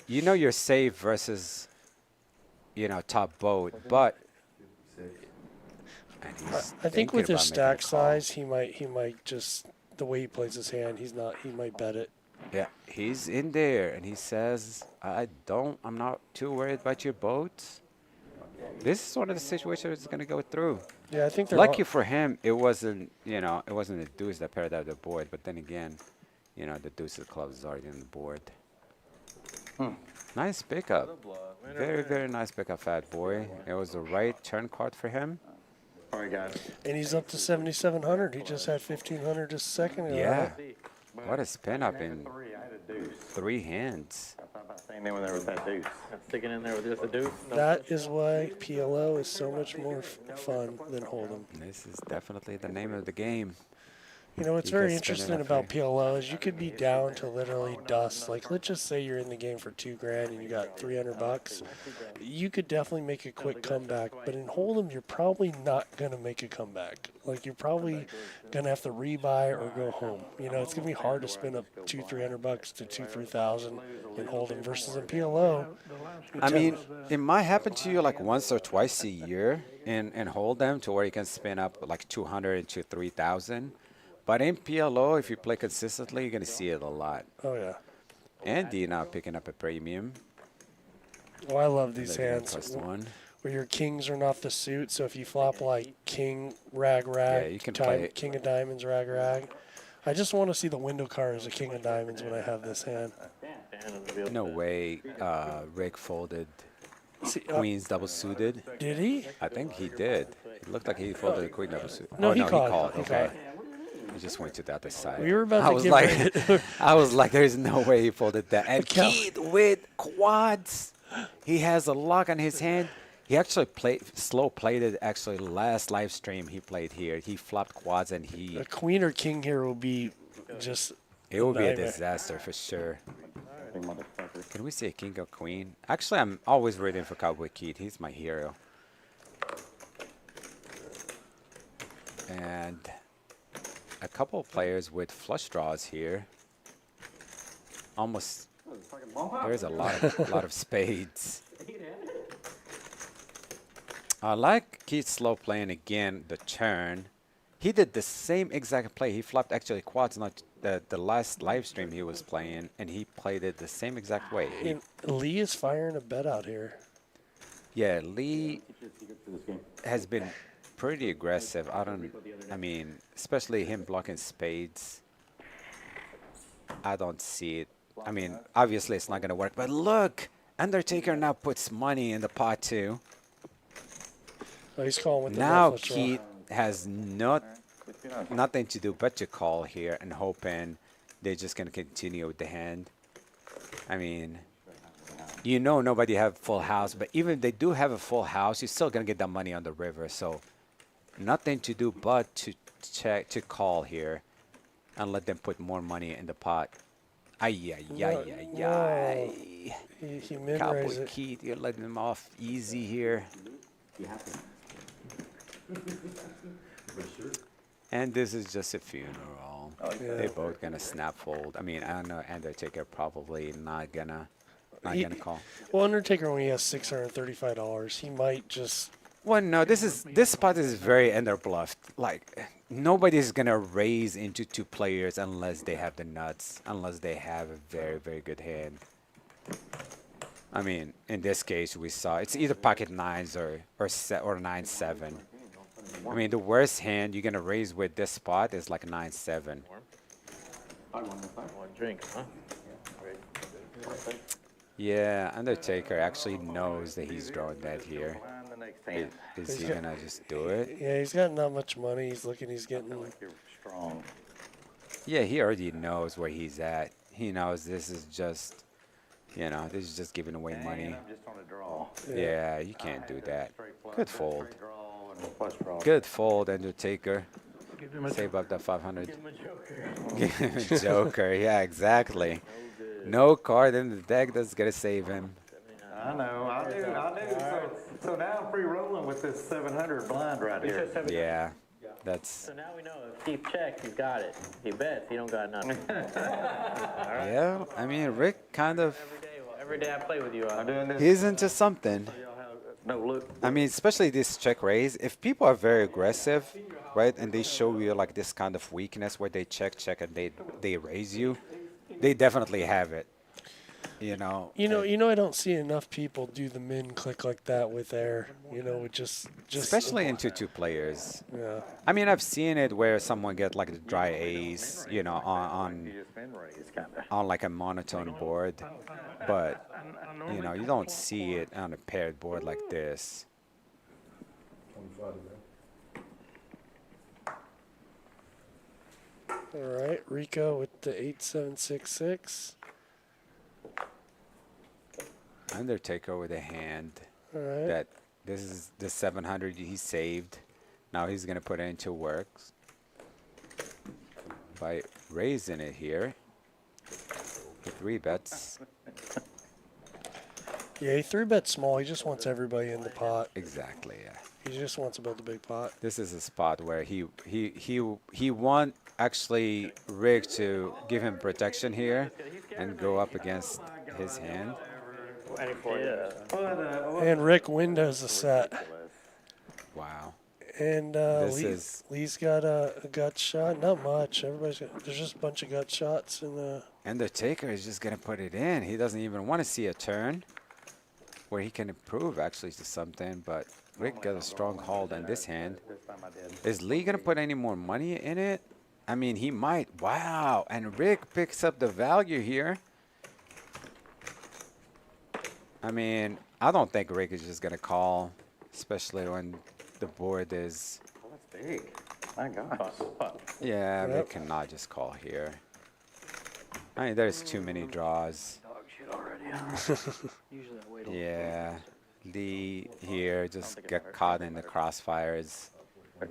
you're safe versus, you know, top boat, but. And he's I think with thinking his about making a stack call. size, he might just the way he plays his hand, he might bet it. Yeah, he's in there, and he says, I'm not too worried about your boat. This is one of the situations he's going to go through. Yeah, I think they're Lucky for him, it wasn't, you know, it wasn't the deuce that paired out the board, but then again, you know, the deuce of clubs is already on the board. Nice pickup. Very, very nice pickup, Fat Boy. It was the right turn card for him. All right, guys. And he's up to 7,700. He just had 1,500 just a second ago. Yeah. What a spin up in Three, I had a deuce. 3 hands. I thought about saying they were there with that deuce. Sticking in there with just a deuce. That is why PLO is so much more fun than Hold'em. This is definitely the name of the game. You know, what's You very can spin it interesting up about here. PLO is you could be down to literally dust. Like, let's just say you're in the game for $2,000 and you got $300. You could definitely make a quick comeback, but in Hold'em, you're probably not gonna make a comeback. Like, you're probably gonna have to rebuy or go home. You know, it's gonna be hard to spin up $200-300 to $2,000-3,000 in Hold'em versus in PLO. I mean, it might happen to you like once or twice a year and hold them to where you can spin up like 200 to 3,000. But in PLO, if you play consistently, you're going to see it a lot. Oh yeah. Andy now picking up a premium. Oh, I love these Living in hands +1. where your kings are not the suit. So if you flop like king rag rag, Yeah, you can play it. king of diamonds rag rag. I just want to see the window card as a king of diamonds when I have this hand. No way Rick folded See, queens double suited. did he? I think he did. It looked like he folded a queen double suited. No, oh, he no, called. he called. He Okay. called. He just went to the other side. We were about I to was give like, it- I was like, there's no way he folded that. And Cal- Keith with quads. He has a lock on his hand. He actually slow played it. Actually, last live stream he played here. He flopped quads and A queen or king here will be just. it will be a nightmare. disaster for sure. Big motherfucker. Can we see a king or queen? Actually, I'm always rooting for Cowboy Keith. He's my hero. And a couple of players with flush draws here. Almost. There's a lot of spades. I like Keith slow playing again the turn. He did the same exact play. He flopped actually quads, not the last live stream he was playing, and he played it the same exact way. And Lee is firing a bet out here. Yeah, Lee has been pretty aggressive. I mean, especially him blocking spades. I don't see it. I mean, obviously it's not going to work, but look, Undertaker now puts money in the pot too. Oh, he's calling with the Now left, Keith has nothing to do but to call here and hoping they're just going to continue with the hand. I mean, you know nobody have full house, but even if they do have a full house, you're still going to get that money on the river. So nothing to do but to call here and let them put more money in the pot. Ay, ay, ay, ay, ay. He mid-raised Cowboy it. Keith, you're letting him off easy here. And this is just a funeral. They're both gonna snap fold. I mean, I don't know. Undertaker probably not gonna call. Well, Undertaker only has $635. He might just. Well, no, this spot is very underbluffed. Like nobody's gonna raise into 2 players unless they have the nuts, unless they have a very, very good hand. I mean, in this case, we saw it's either pocket 9s or 9-7. I mean, the worst hand you're gonna raise with this spot is like 9-7. One drink, huh? Yeah, Undertaker actually knows that he's drawing that here. Is he gonna just do it? Yeah, he's got not much money. He's looking. He's getting. You're strong. Yeah, he already knows where he's at. He knows this is just, you know, this is just giving away money. I'm just on a draw. Yeah, you can't do that. Good fold. Straight draw and a flush draw. Good fold, Undertaker. Give him a Save up that 500. I'm a joker. Give him a Joker. Yeah, exactly. No card in the deck that's gonna save him. I know. I knew. So now I'm free rolling with this 700 blind right You here. said 7. Yeah, that's. So now we know if Keith checks, he's got it. He bets, he don't got nothing. Yeah, I mean, Rick kind of. Every day I play with you, I'm doing this. He's into something. No, look. I mean, especially this check raise. If people are very aggressive, right, and they show you like this kind of weakness where they check, and they raise you, they definitely have it. You know. I don't see enough people do the min click like that with air. With just Especially into two players. Yeah. I mean, I've seen it where someone get like the dry ace, on like a monotone board, but you don't see it on a paired board like this. All right, Rico with the 8766. Undertaker with a hand. All right. That this is the 700 he saved. Now he's gonna put it into works by raising it here. The 3-bets. Yeah, he 3-bet small. He just wants everybody in the pot. Exactly. Yeah. He just wants to build a big pot. This is a spot where he want actually Rick to give him protection here and go up against his hand. And Rick windows the set. Wow. And Lee's got a gut shot. Not much. There's just a bunch of gut shots. And the taker is just gonna put it in. He doesn't even want to see a turn where he can improve actually to something. But Rick got a strong hold on this hand. Is Lee gonna put any more money in it? I mean, he might. Wow. And Rick picks up the value here. I mean, I don't think Rick is just gonna call, especially when the board is. Oh, that's big. My gosh. Yeah, Rick cannot just call here. I mean, there's too many draws. Dog shit already. Usually I wait a Yeah, Lee here just got caught in the crossfires. I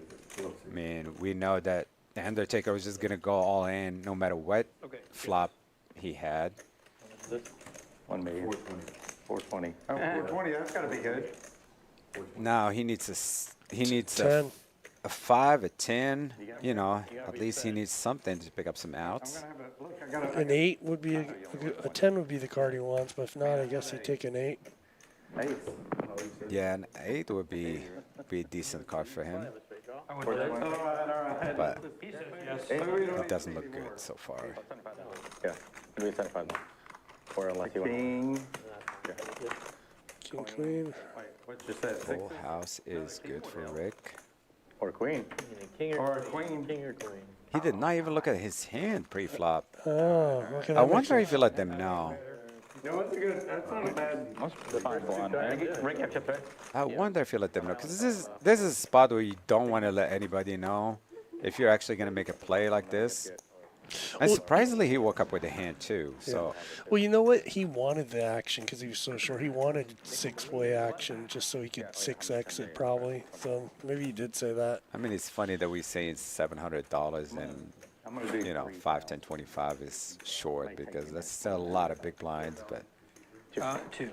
mean, we know that the Undertaker was just gonna go all in no matter what flop he had. $1 million. 420. Oh, 420. That's got to be good. Now he needs a 10. a 5, a 10. At least he needs something to pick up some outs. An 8 would be a 10 would be the card he wants, but if not, I guess he'd take an 8. Yeah, an 8 would be a decent card for him. But it doesn't look good so far. Yeah, it'll be 75. Or unless you want. King, queen. What you said? Full house is good for Rick. Or queen. King Or queen. King or queen. He did not even look at his hand pre-flop. Oh, okay. I wonder if he let them know. No, that's a good. That's not a bad. That's fine one. Rick, have chips, right? I wonder if he let them know, because this is a spot where you don't want to let anybody know if you're actually going to make a play like this. And surprisingly, he woke up with a hand too. So Well, you know what? He wanted the action because he was so short. He wanted 6-way action just so he could 6x it probably. So maybe he did say that. I mean, it's funny that we're saying $700 and 5, 10, 25 is short, because that's still a lot of big blinds. But two.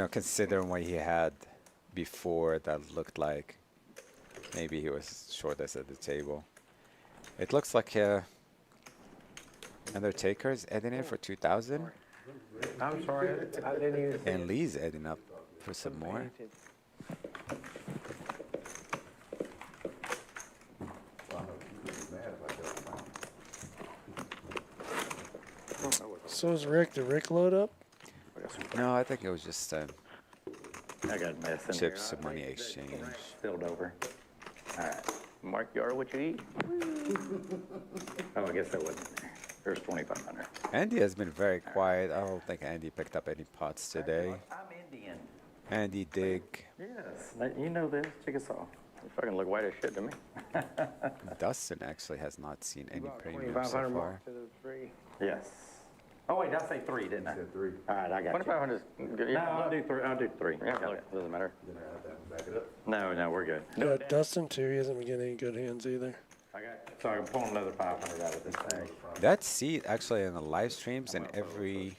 considering what he had before, that looked like maybe he was shortest at the table. It looks like Undertaker's adding in for 2,000. I'm sorry. I didn't even. And Lee's adding up for some more. So is Rick. Did Rick load up? No, I think it was just I got a mess in chips here. to money exchange. Spilled over. All right. Mark, you are what you eat. Oh, I guess that wasn't there. There's 2,500. Andy has been very quiet. I don't think Andy picked up any pots today. I'm Indian. Andy Dig. Yes. You know this. Chickasaw. You fucking look white as shit to me. Dustin actually has not seen any premium so 2,500 far. mark to the 3. Yes. Oh, wait, I say 3, didn't I? You said 3. All right, I got 2,500 is good. No, I'll do 3. I'll do 3. Yeah, look, doesn't matter. No, we're good. Yeah, Dustin too. He hasn't been getting any good hands either. So I can pull another 500 out of this thing. That seat actually in the live streams and every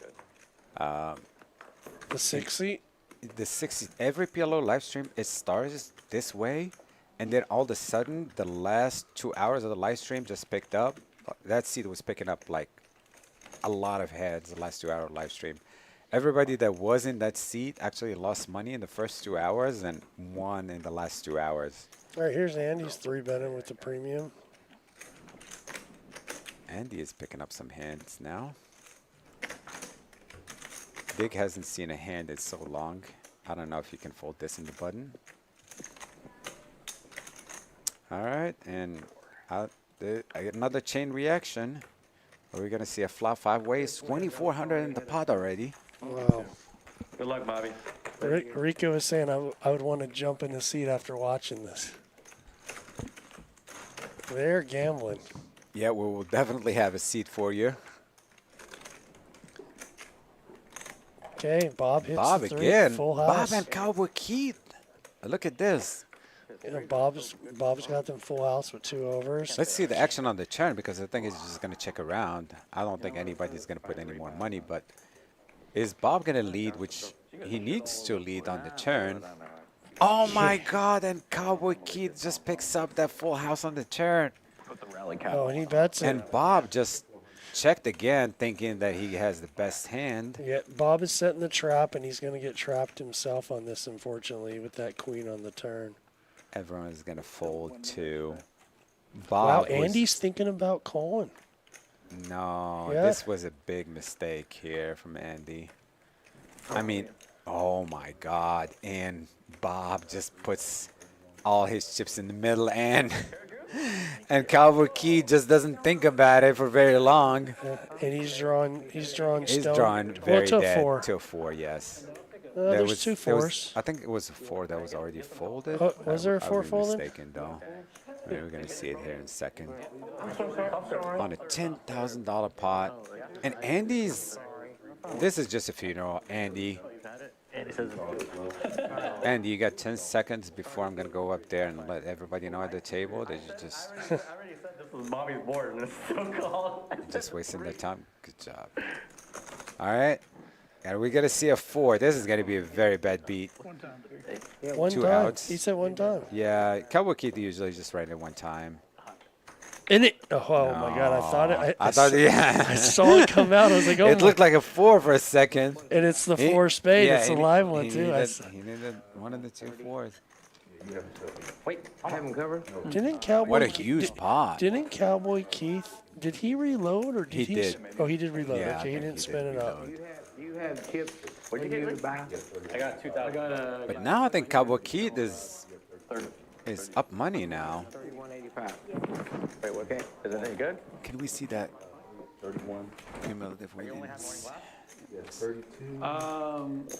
The 6 seat. the 60 every PLO live stream, it starts this way, and then all of a sudden the last 2 hours of the live stream just picked up. That seat was picking up like a lot of heads the last 2 hour live stream, everybody that was in that seat actually lost money in the first 2 hours and won in the last 2 hours. All right, here's Andy's 3-betting with the premium. Andy is picking up some hands now. Big hasn't seen a hand in so long. I don't know if you can fold this in the button. All right, and another chain reaction. We're going to see a flop 5 ways, 2,400 in the pot already. Wow. Good luck, Bobby. Rico was saying I would want to jump in the seat after watching this. They're gambling. Yeah, we will definitely have a seat for you. Okay, Bob hits Bob the 3, again. full house. Bob and Cowboy Keith. Look at this. Yeah, Bob's got them full house with 2 overs. Let's see the action on the turn because I think he's just going to check around. I don't think anybody's going to put any more money, but is Bob going to lead, which he needs to lead on the turn? Oh my God, and Cowboy Keith just picks up that full house on the turn. Oh, and he bets it. And Bob just checked again, thinking that he has the best hand. Yeah, Bob is setting the trap, and he's going to get trapped himself on this, unfortunately, with that queen on the turn. Everyone is going to fold too. Wow, Bob Andy's thinking about calling. No, Yeah. this was a big mistake here from Andy. I mean, oh my God. And Bob just puts all his chips in the middle and Cowboy Key just doesn't think about it for very long. And he's drawn He's stone. drawn Well, very to a dead 4. to a 4, yes. There's 2 there was- 4s. I think it was a 4 that was already folded. Oh, was there a I 4 would be folded? mistaken though. We're going to see it here in a second. On a $10,000 pot. And Andy's, this is just a funeral. Andy, you got 10 seconds before I'm going to go up there and let everybody know at the table that you just, I already said this was Bobby's board, and it's still called. just wasting their time. Good job. All right. And we got to see a 4. This is going to be a very bad beat. One 2 time. outs. He said one time. Yeah, Cowboy Keith usually just write it one time. And it. Oh, my God! I thought it. I thought, yeah. I saw it come out. I was like, oh. It looked like a 4 for a second. And it's the He- 4 spade. yeah, it's a he- live one he too. Needed, I s- he needed one of the 2 4s. Wait, I have him covered. Didn't Cowboy? What a Ke- huge did- pot. Didn't Cowboy Keith? Did he reload or did He he? did. Oh, he did reload. Yeah, I okay, he think didn't he spin did it up. reload. You have chips. What'd you get? Buy? I got 2,000. But now I think Cowboy Keith is up money now. 31.85. Wait, okay. Is it any good? Can we see that? 31. Cumulative winnings.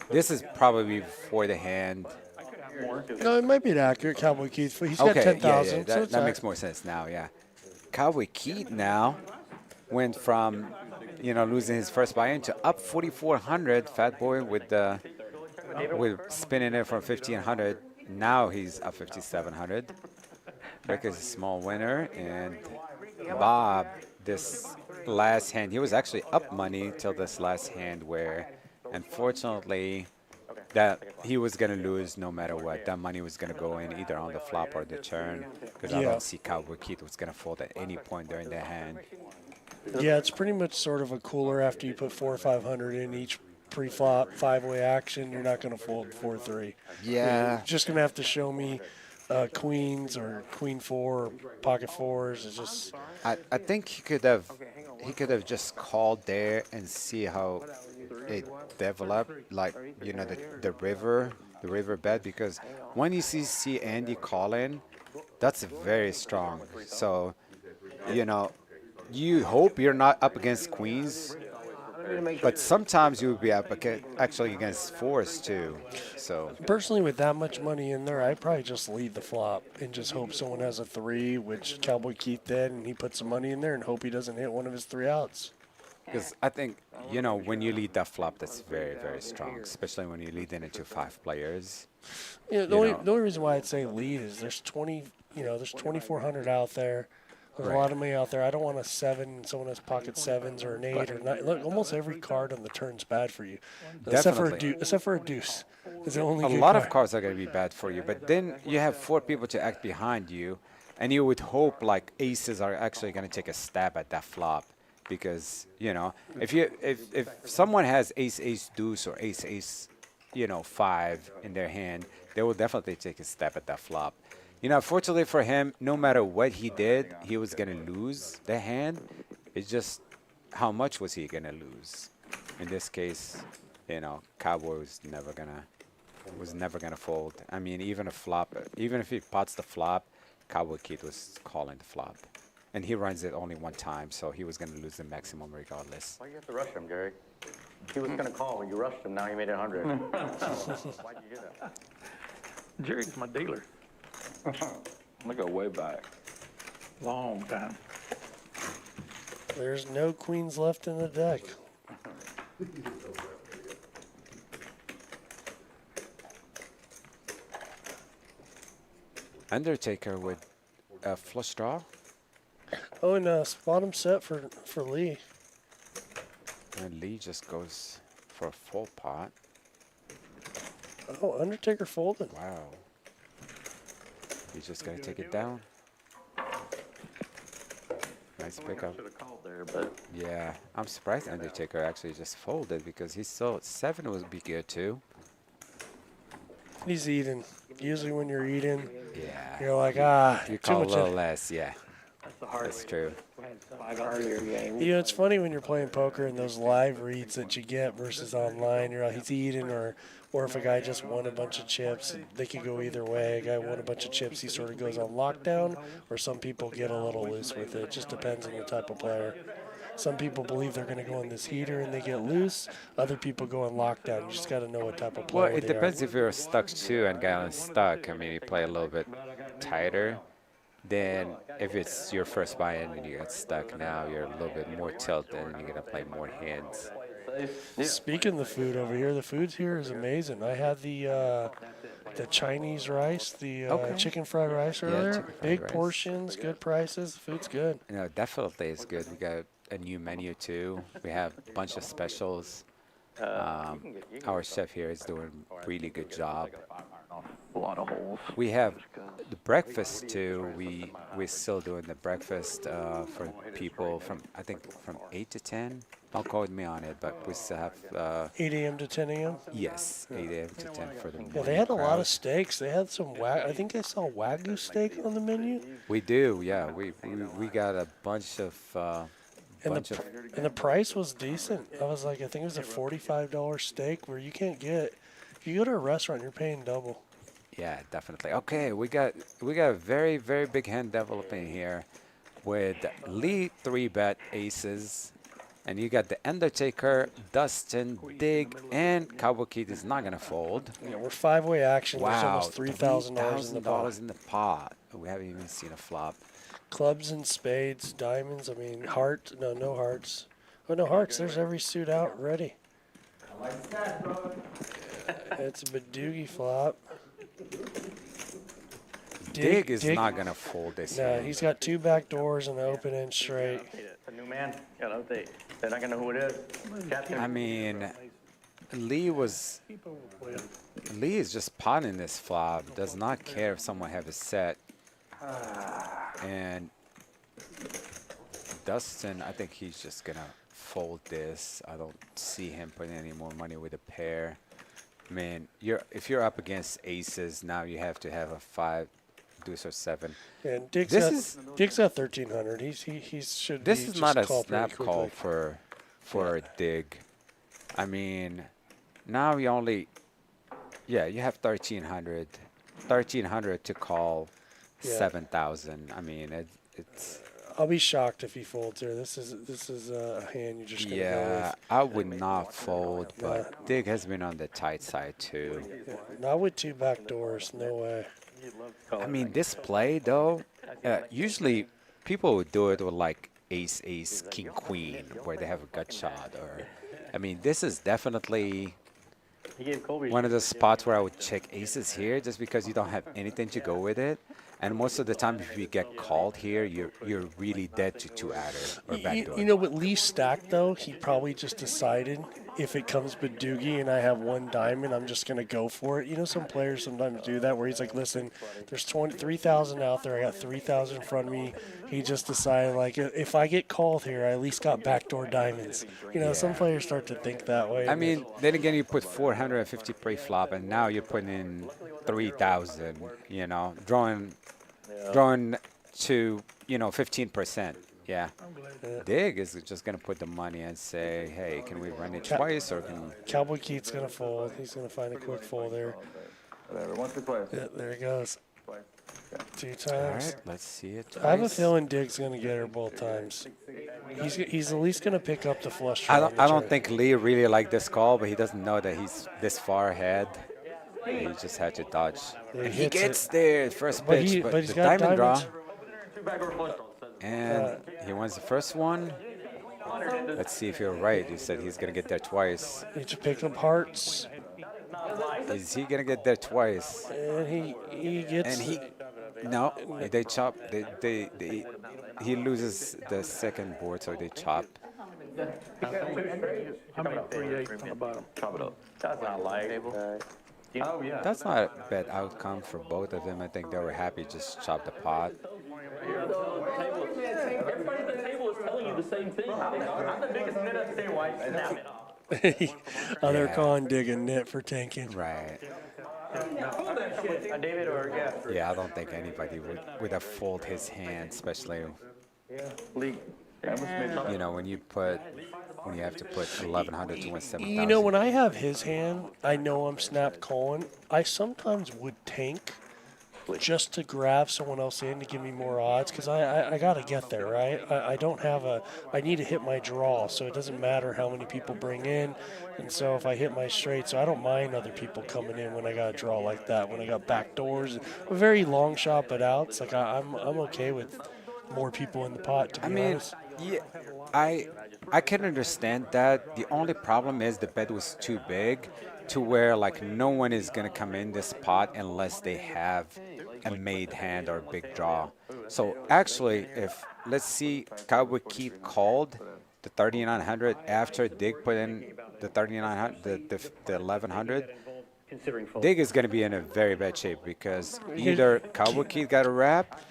This is probably for the hand. No, it might be an accurate Cowboy Keith. He's got Okay, 10,000. yeah, so that, it's that all makes right. more sense now, yeah. Cowboy Keith now went from, losing his first buy-in to up 4,400. Fat Boy with spinning it from 1,500. Now he's up 5,700. Rick is a small winner, and Bob, this last hand, he was actually up money till this last hand where, unfortunately, that he was going to lose no matter what. That money was going to go in either on the flop or the turn, because I Yeah. don't see Cowboy Keith was going to fold at any point during the hand. Yeah, it's pretty much sort of a cooler after you put 4 or 500 in each pre-flop 5-way action. You're not going to fold 4-3. Yeah. You're just going to have to show me queens or queen 4 or pocket 4s. It's just I think he could have just called there and see how it developed, like the river bet, because when you see Andy call in, that's very strong. So you hope you're not up against queens, but sometimes you would be up actually against 4s too. So personally, with that much money in there, I'd probably just lead the flop and just hope someone has a 3, which Cowboy Keith did, and he put some money in there and hope he doesn't hit one of his 3 outs. because I think when you lead that flop, that's very, very strong, especially when you lead in into 5 players. Yeah, the only reason why I'd say lead is there's 2,400 out there. There's a lot of money out there. I don't want a 7. Someone has pocket 7s or an 8 or 9. Look, almost every card on the turn's bad for you, except for a deuce. Is the only A good lot card. of cards are going to be bad for you, but then you have 4 people to act behind you, and you would hope like aces are actually going to take a stab at that flop, because if someone has ace ace deuce or ace ace 5 in their hand, they will definitely take a step at that flop. Fortunately for him, no matter what he did, he was gonna lose the hand. It's just how much was he gonna lose? In this case, Cowboy was never gonna fold. I mean, even if he pots the flop, Cowboy Kid was calling the flop. And he runs it only one time, so he was going to lose the maximum regardless. Why you have to rush him, Gary? He was going to call when you rushed him. Now he made it 100. Why'd you do that? Jerry's my dealer. I go way back. Long time. There's no queens left in the deck. Undertaker with a flush draw. Oh, and bottom set for Lee. And Lee just goes for a full pot. Oh, Undertaker folded. Wow. He's just going to take it down. Nice pickup. Should have called there, but Yeah, I'm surprised Undertaker actually just folded because he saw 7 would be good too. He's eating. Usually when you're eating, Yeah. you're like, You too call a much. little less, yeah. That's the hard That's true. It's funny when you're playing poker and those live reads that you get versus online. You're like, he's eating, or if a guy just won a bunch of chips, they could go either way. A guy won a bunch of chips, he sort of goes on lockdown, or some people get a little loose with it. It just depends on the type of player. Some people believe they're going to go on this heater and they get loose. Other people go on lockdown. You just got to know what type of player Well, it they depends are. if you're stuck too and guy is stuck. I mean, you play a little bit tighter. Then if it's your first buy-in and you get stuck now, you're a little bit more tilted and you're going to play more hands. Speaking of the food over here, the food here is amazing. I had the Chinese rice, the chicken fried rice earlier. chicken fried Big rice. portions, good prices. The food's good. Definitely is good. We got a new menu too. We have a bunch of specials. Our chef here is doing a really good job. A lot of holes. We have the breakfast too. We're still doing the breakfast for people from 8 to 10. Don't quote me on it, but we still have 8 a.m. to 10 a.m. yes, 8 a.m. to 10 for the morning. Yeah, they had a lot crowd. of steaks. They had some I think I saw Wagyu steak on the menu. We do, yeah. We got a bunch of And the price was decent. I was like, I think it was a $45 steak where you can't get. If you go to a restaurant, you're paying double. Yeah, definitely. Okay, we got a very, very big hand developing here with Lee 3-bet aces. And you got the Undertaker, Dustin, Dig, and Cowboy Kid is not going to fold. Yeah, we're 5-way action. There's Wow, almost $3,000 in the pot. $3,000 in the pot. We haven't even seen a flop. Clubs and spades, diamonds. I mean, heart. No hearts. Oh, no hearts. There's every suit out ready. It's a Badoogie flop. Dig is not going to fold this No, hand. he's got 2 back doors and an open end straight. it's a new man. Got to update. They're not going to know who it is. Captain. I mean, Lee is just potting this flop. Does not care if someone have a set. And Dustin, I think he's just gonna fold this. I don't see him putting any more money with a pair. I mean, if you're up against aces now, you have to have a 5, deuce or 7. And Dick's This got 1,300. He should. This be is just not a call pretty snap call quickly. for a dig. I mean, now you only, you have 1,300. 1,300 to call. Yeah. 7,000. I mean, it's. I'll be shocked if he folds here. This is a hand you're just gonna go Yeah, with. I would not fold, but Dig has been on the tight side too. Yeah, not with 2 back doors. No way. I mean, this play though, usually people would do it with like ace, ace, king, queen, where they have a gut shot. Or, I mean, this is definitely He gave Colby one of the spots where I would check aces here, just because you don't have anything to go with it. And most of the time, if you get called here, you're really dead to 2-adder or backdoor. You know, with Lee stacked though, he probably just decided if it comes Badoogie and I have one diamond, I'm just gonna go for it. You know, some players sometimes do that where he's like, listen, there's 3,000 out there. I got 3,000 in front of me. He just decided like, if I get called here, I at least got backdoor diamonds. You know, some players start to think that way. I mean, then again, you put 450 pre-flop, and now you're putting in 3,000. You know, drawing to 15%. Yeah. Dig is just gonna put the money and say, hey, can we run it twice or can? Cowboy Keith's gonna fold. He's gonna find a quick fold there. Whatever, once or twice. Yeah, there he goes. 2 All times. right, let's see it. I have a twice. feeling Dig's gonna get her both times. He's at least gonna pick up the flush draw. I don't think Lee really liked this call, but he doesn't know that he's this far ahead. He just had to dodge. Yeah, And he he hits gets it. there first But pitch, he- but but he's the got diamond draw, diamonds. and he wins the first one. Let's see if you're right. You said he's gonna get there twice. He just picked up hearts, Is he gonna get there twice? and he gets. And no, they chop. He loses the second board, so they chop. How many 3/8 on the bottom? Chop it up. That's not like. Oh, yeah. That's not a bad outcome for both of them. I think they were happy just chop the pot. Everybody at the table is telling you the same thing. I'm the biggest nit at the table. I snap it off. They're calling Dig a nit for tanking. Right. David or yeah. Yeah, I don't think anybody would have folded his hand, especially League. you know when you have to put 1,100 to win 7,000. You know, when I have his hand, I know I'm snap calling. I sometimes would tank just to grab someone else in to give me more odds because I got to get there, right? I don't have I need to hit my draw, so it doesn't matter how many people bring in. And so if I hit my straight, so I don't mind other people coming in when I got a draw like that, when I got back doors. A very long shot, but outs. Like I'm okay with more people in the pot, to be honest. Yeah, I can understand that. The only problem is the bet was too big to where like no one is gonna come in this pot unless they have a made hand or a big draw. So actually, if let's see, Cowboy Keith called the 3,900 after Dig put in the 3,900, the 1,100. Dig is gonna be in a very bad shape because either Cowboy Keith got a wrap,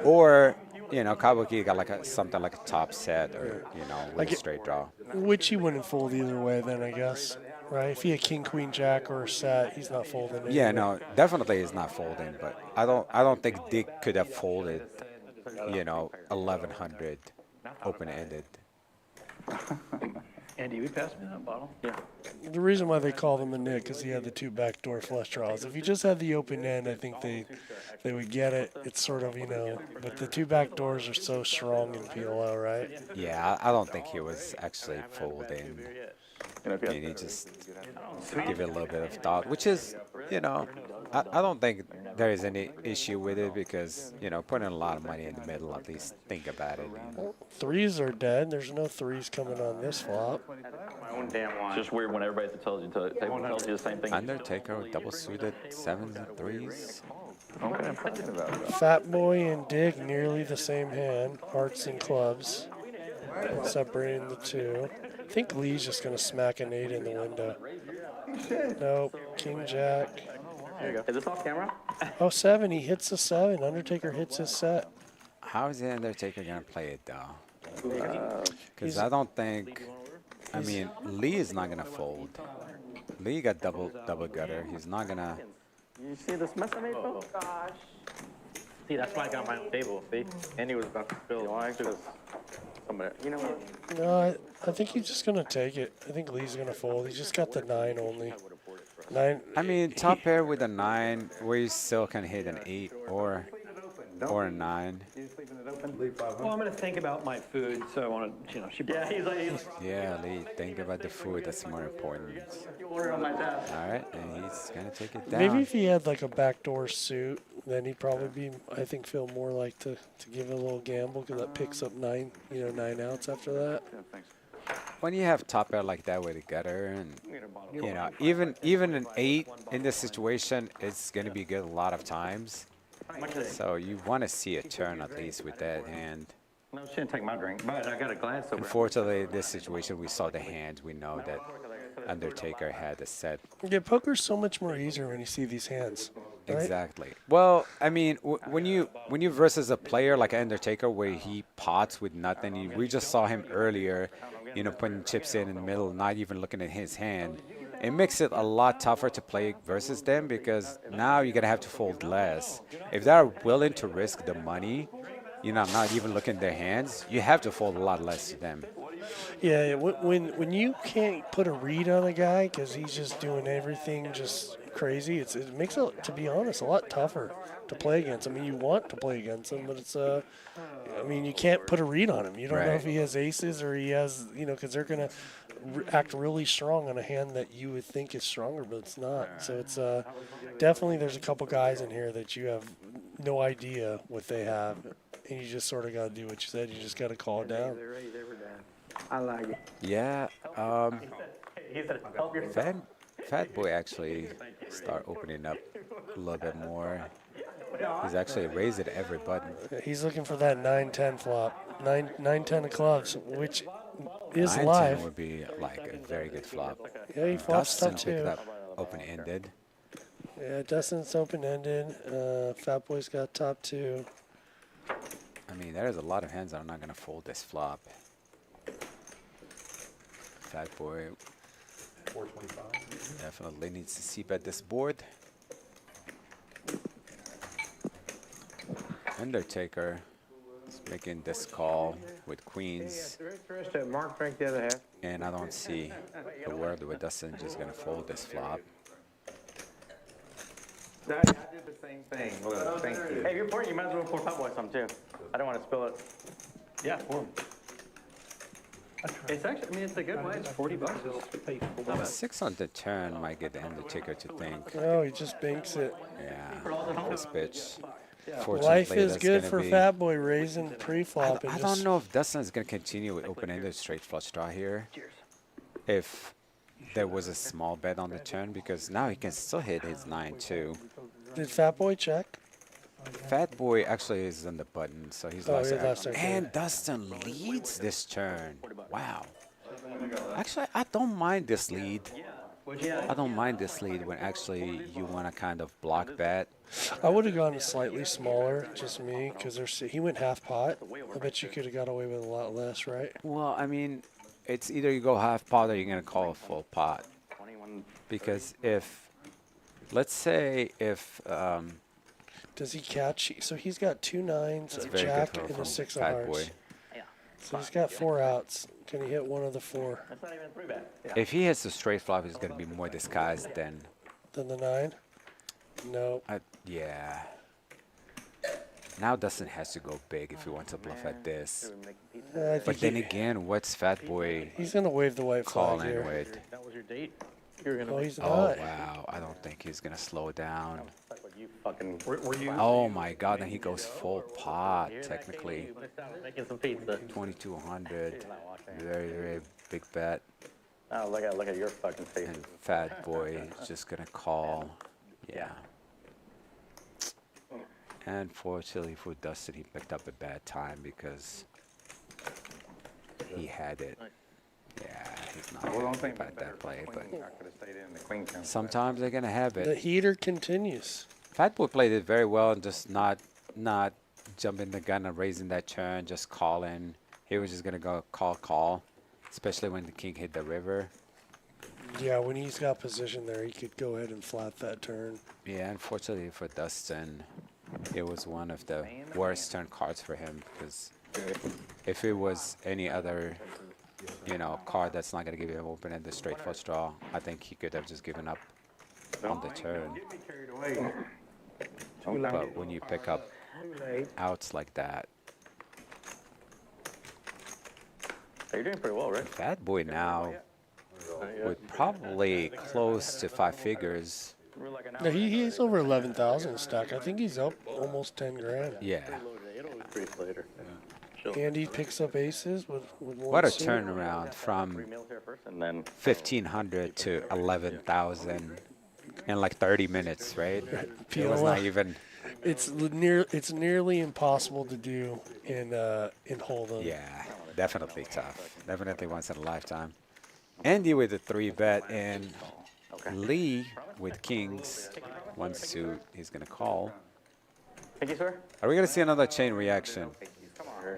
or Cowboy Keith got like something like a top set or with a straight draw. Which he wouldn't fold either way, then I guess. Right? If he had King, Queen, Jack, or a set, he's not folding. Yeah, anyway. no, definitely is not folding. But I don't think Dick could have folded, 1,100 open-ended. Andy, you pass me that bottle? Yeah. The reason why they call him a nit because he had the 2 backdoor flush draws. If he just had the open end, I think they would get it. It's sort of, but the 2 backdoors are so strong in PLO, right? Yeah, I don't think he was actually folding. I mean, he just give it a little bit of thought, which is, I don't think there is any issue with it because, putting a lot of money in the middle, at least think about it. Well, 3s are dead. There's no 3s coming on this flop. It's just weird when everybody tells you the same thing. Undertaker, double suited, 7s and 3s. Okay. Fat Boy and Dig nearly the same hand. Hearts and clubs. Separating the 2. I think Lee's just going to smack an 8 in the window. Nope. King, Jack. There you go. Is this off camera? Oh, 7. He hits a 7. Undertaker hits his set. How is the Undertaker going to play it, though? Because I don't think, Lee is not going to fold. Lee got double gutter. He's not going to. You see this mess I made, Phil? Oh, gosh. See, that's why I got my own table, see? Andy was about to spill. Somebody, you know what? No, I think he's just going to take it. I think Lee's going to fold. He's just got the 9 only. 9. Top pair with a 9, where you still can hit an 8 or a 9. Well, I'm going to think about my food, so I want to, she. Yeah, he's like, Yeah, Lee, think about the food. That's more important. you order on my tab. All right, and he's going to take it down. Maybe if he had like a backdoor suit, then he'd probably be, I think, feel more like to give it a little gamble because that picks up 9 outs after that. When you have top pair like that with a gutter, and even an 8 in this situation, it's going to be good a lot of times. So you want to see a turn at least with that hand. No, she didn't take my drink, but I got a glass over. Unfortunately, in this situation, we saw the hands. We know that Undertaker had a set. Yeah, poker's so much more easier when you see these hands. Right? Exactly. Well, I mean, when you versus a player like Undertaker where he pots with nothing, we just saw him earlier, putting chips in the middle, not even looking at his hand. It makes it a lot tougher to play versus them because now you're gonna have to fold less. If they're willing to risk the money, not even looking at their hands, you have to fold a lot less to them. Yeah, when you can't put a read on a guy because he's just doing everything just crazy, it makes it, to be honest, a lot tougher to play against. I mean, you want to play against him, but it's I mean, you can't put a read on him. You don't know if he has aces or he has, because they're gonna act really strong on a hand that you would think is stronger, but it's not. So it's definitely there's a couple guys in here that you have no idea what they have, and you just sort of got to do what you said. You just got to call it down. I like it. Yeah. He said, help yourself. Fat Boy actually start opening up a little bit more. He's actually raised it every button. He's looking for that 9-10 flop. 9-10 of clubs, which is 9-10 live. would be like a very good flop. Yeah, he flops Dustin top picked two. up open-ended. Yeah, Dustin's open-ended. Fat Boy's got top two. I mean, there's a lot of hands that are not going to fold this flop. Fat Boy definitely needs to see bet this board. Undertaker is making this call with queens. Mark Frank the other half. And I don't see the world where Dustin just going to fold this flop. I did the same thing. Look, thank you. Hey, if you're pouring, you might as well pour Pop Boy some too. I don't want to spill it. Yeah, pour 'em. It's actually, I mean, it's a good way. It's $40. 6 on the turn might get the Undertaker to think. Oh, he just banks it. Yeah, this bitch. Life Fortunately, is that's good gonna for be- Fat Boy raising pre-flop. I don't know if Dustin is going to continue with open-ended straight flush draw here. If there was a small bet on the turn, because now he can still hit his 9-2. Did Fat Boy check? Fat Boy actually is on the button, so he's Oh, less. yeah, that's okay. And Dustin leads this turn. Wow. Actually, I don't mind this lead. I don't mind this lead when actually you want to kind of block bet. I would have gone slightly smaller, just me, because he went half pot. I bet you could have got away with a lot less, right? Well, I mean, it's either you go half pot or you're going to call a full pot. Because if, let's say if... Does he catch? So he's got 2 9s, That's a a very good jack, throw and a from 6 of Fat hearts. Boy. So he's got 4 outs. Can he hit one of the 4? That's not even a 3-bet. Yeah. If he hits the straight flop, he's going to be more disguised than... Then the 9? No. Yeah. Now Dustin has to go big if he wants to bluff at this. I But think then again, what's Fat Boy he's going to wave the white flag calling here. with? That was your date? You're gonna Oh, he's Oh, not. wow. I don't think he's going to slow down. like what you fucking. Were you? Oh, my God. Then he goes full pot, technically. Making some pizza. 2,200. Very, very big bet. Oh, look at your fucking face. And Fat Boy is just going to call. Yeah. And fortunately for Dustin, he picked up a bad time because he had it. Yeah, he's not Well, don't happy think about that play, but I could have stayed in the queen turn. sometimes they're going to have The it. heater continues. Fat Boy played it very well and just not jumping the gun and raising that turn, just calling. He was just going to go call, especially when the king hit the river. Yeah, when he's got position there, he could go ahead and flat that turn. Yeah, unfortunately for Dustin, it was one of the worst turn cards for him because if it was any other, card that's not going to give him open and the straight flush draw, I think he could have just given up on the turn. But when you pick up outs like that, You're doing pretty well, right? Fat Boy now with probably close to 5 figures. No, he's over 11,000 stack. I think he's up almost 10 grand. Yeah. Later. And he picks up aces with one What a suit. turnaround from 1,500 to 11,000 in like 30 minutes, right? It was not even. It's nearly impossible to do in Hold'em. Yeah, definitely tough. Definitely once in a lifetime. Andy with a 3-bet, and Lee with kings. One suit he's going to call. Thank you, sir. Are we going to see another chain reaction? Come on.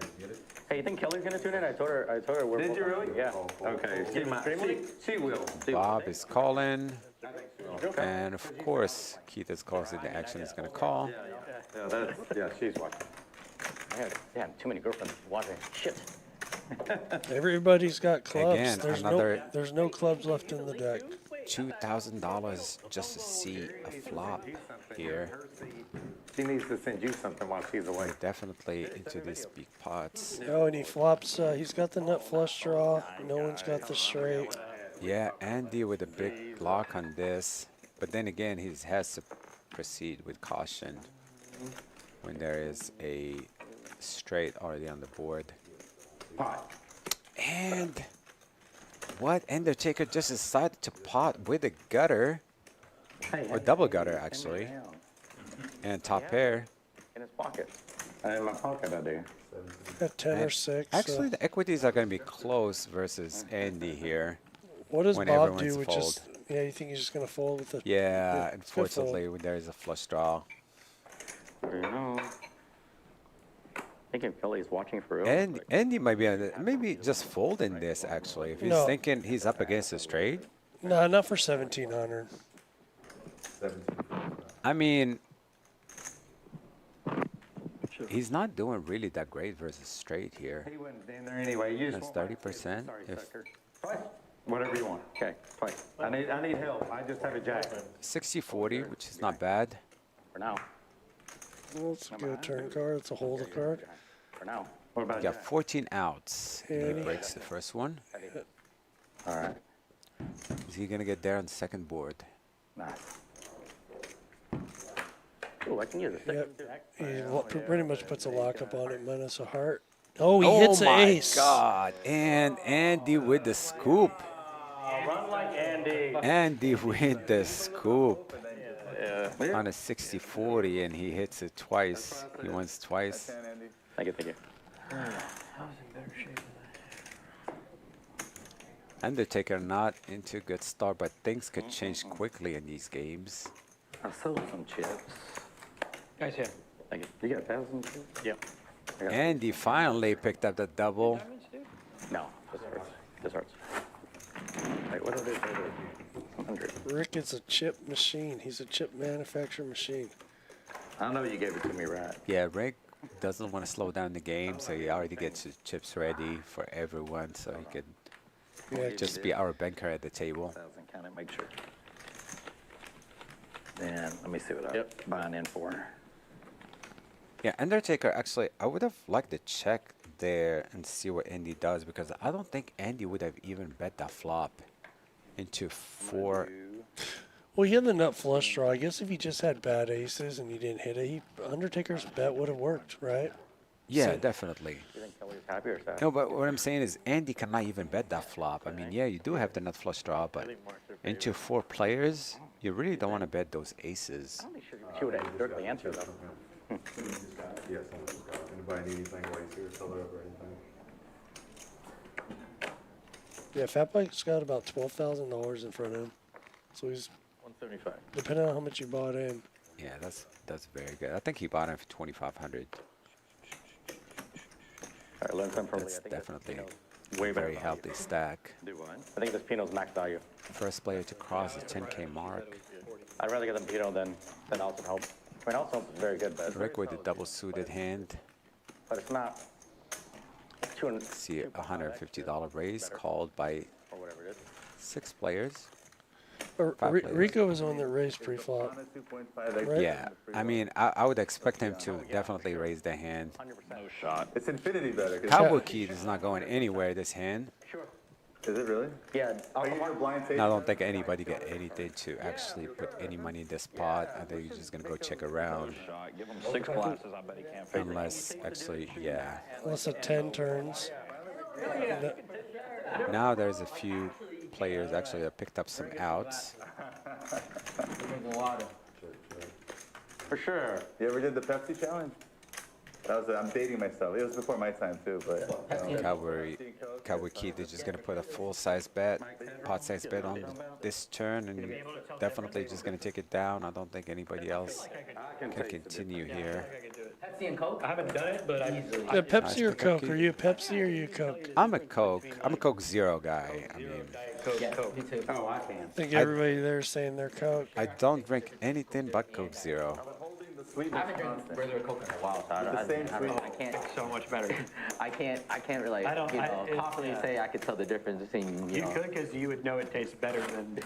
Hey, you think Kelly's gonna tune in? I told her we're. Did you really? Yeah. Okay. She will. Bob is calling. And of course, Keith is causing the action is going to call. Yeah, she's watching. I had too many girlfriends watching. Shit. Everybody's got clubs. Again, there's no clubs left in the deck. $2,000 just to see a flop here. She needs to send you something while she's away. Definitely into these big pots. Oh, and he flops. He's got the nut flush draw. No one's got the straight. Yeah, Andy with a big block on this. But then again, he has to proceed with caution when there is a straight already on the board. And what? Undertaker just decided to pot with a gutter. Or double gutter, actually. And top pair. In his pocket. In my pocket, I do. Got 10 or 6. Actually, the equities are going to be close versus Andy here. What does when Bob everyone's do with fold. just? Yeah, you think he's just gonna fold with the? Yeah, good unfortunately, when there is a flush draw. You know. I think if Kelly's watching for real. And Andy might be maybe just folding this actually. If he's No. thinking he's up against a straight. No, not for 1,700. I mean, he's not doing really that great versus straight here. He went in there anyway. You That's just won't 30%. Sorry, If sucker. Twice. Whatever you want. Okay, twice. I need help. I just have a jack. 60-40, which is not bad. For now. Well, it's a good turn card. It's a holder card. For now. What about You got 14 outs. He Andy. breaks the first one. All right. Is he gonna get there on the second board? Nice. Oh, I can use it. Yep. He pretty much puts a lockup on it, minus a heart. Oh, he hits an ace. Oh my God! And Andy with the scoop. Run like Andy. Andy with the scoop. Yeah. On a 60-40, and he hits it twice. He wins twice. Thank you, thank you. Undertaker not into a good start, but things could change quickly in these games. I sold some chips. Guys, here. Thank you. You got 1,000 chips? Yep. Andy finally picked up the double. No, this hurts. This hurts. Wait, what did it do? 100. Rick is a chip machine. He's a chip manufacturer machine. I know you gave it to me right. Yeah, Rick doesn't want to slow down the game, so he already gets his chips ready for everyone, so he can Yeah, just be our banker at the table. 1,000, count it, make sure. Then let me see what I'm buying in for. Yeah, Undertaker, actually, I would have liked to check there and see what Andy does, because I don't think Andy would have even bet that flop into 4. Well, he had the nut flush draw. I guess if he just had bad aces and he didn't hit it, Undertaker's bet would have worked, right? Yeah, So- definitely. You think Kelly's happy or sad? No, but what I'm saying is Andy cannot even bet that flop. I mean, yeah, you do have the nut flush draw, but into 4 players, you really don't want to bet those aces. I'm not sure she would have directly answered though. Anybody need anything while he's here, fill it up or anything? Yeah, Fat Bike's got about $12,000 in front of him. So he's, 175. depending on how much you bought in. Yeah, that's very good. I think he bought him for 2,500. I learned something from Lee. That's I think this definitely Pinot's way a better very value. healthy stack. Do what? I think this Pinot's max value. First player to cross the 10K mark. I'd rather get the Pinot than Alton Hope. I mean, Alton Hope is very good, but Rick with the double suited hand. it's not 200 See a $150 raise called by or whatever it is. 6 players. Or 5 players. Rico was the one that raised pre-flop. Right? Yeah, I mean, I would expect him to definitely raise the hand. 100%. No shot. It's infinity better. Cowboy Keith is not going anywhere this hand. Sure. Is it really? Yeah. Are you a blind tape? I don't think anybody get anything to actually put any money in this pot. I think you're just gonna go check around. Shot. Give him 6 glasses. I bet he can't figure it. Unless actually, yeah. Unless at 10 turns. Now there's a few players actually that picked up some outs. For sure. You ever did the Pepsi challenge? That was, I'm dating myself. It was before my time too, but. Cavalry Cowboy Keith is just gonna put a full-size bet, pot-size bet on this turn, and definitely just gonna take it down. I don't think anybody else can continue here. Pepsi and Coke? I haven't done it, but I usually. Yeah, Pepsi or Nice, Coke? Pepsi. Are you a Pepsi or are you a Coke? I'm a Coke Zero guy. I mean, Yeah, me too. Oh, I can. I think everybody there is saying they're Coke. I don't drink anything but Coke Zero. I haven't drank regular Coke in a while, so I can't. So much better. I can't really, confidently say I could tell the difference between, You could, because you would know it tastes better than.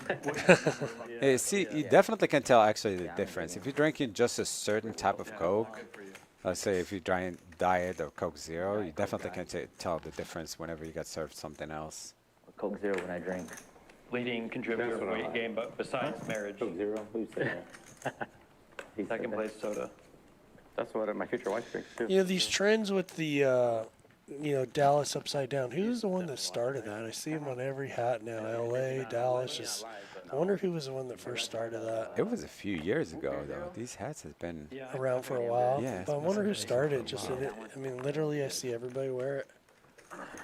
Hey, see, you definitely can tell actually the difference. If you're drinking just a certain type of Coke, let's say if you're drinking Diet or Coke Zero, you definitely can tell the difference whenever you get served something else. Coke Zero when I drink. Leading contributor to weight gain, but besides marriage. Coke Zero? Who said that? Second place soda. That's what my future wife drinks too. You know, these trends with the, Dallas upside down. Who's the one that started that? I see him on every hat now. L.A., Dallas. Just, I wonder who was the one that first started that. It was a few years ago, though. These hats have been. Around for a while. Yeah, But I wonder who started it. Just, I mean, literally, I see everybody wear it.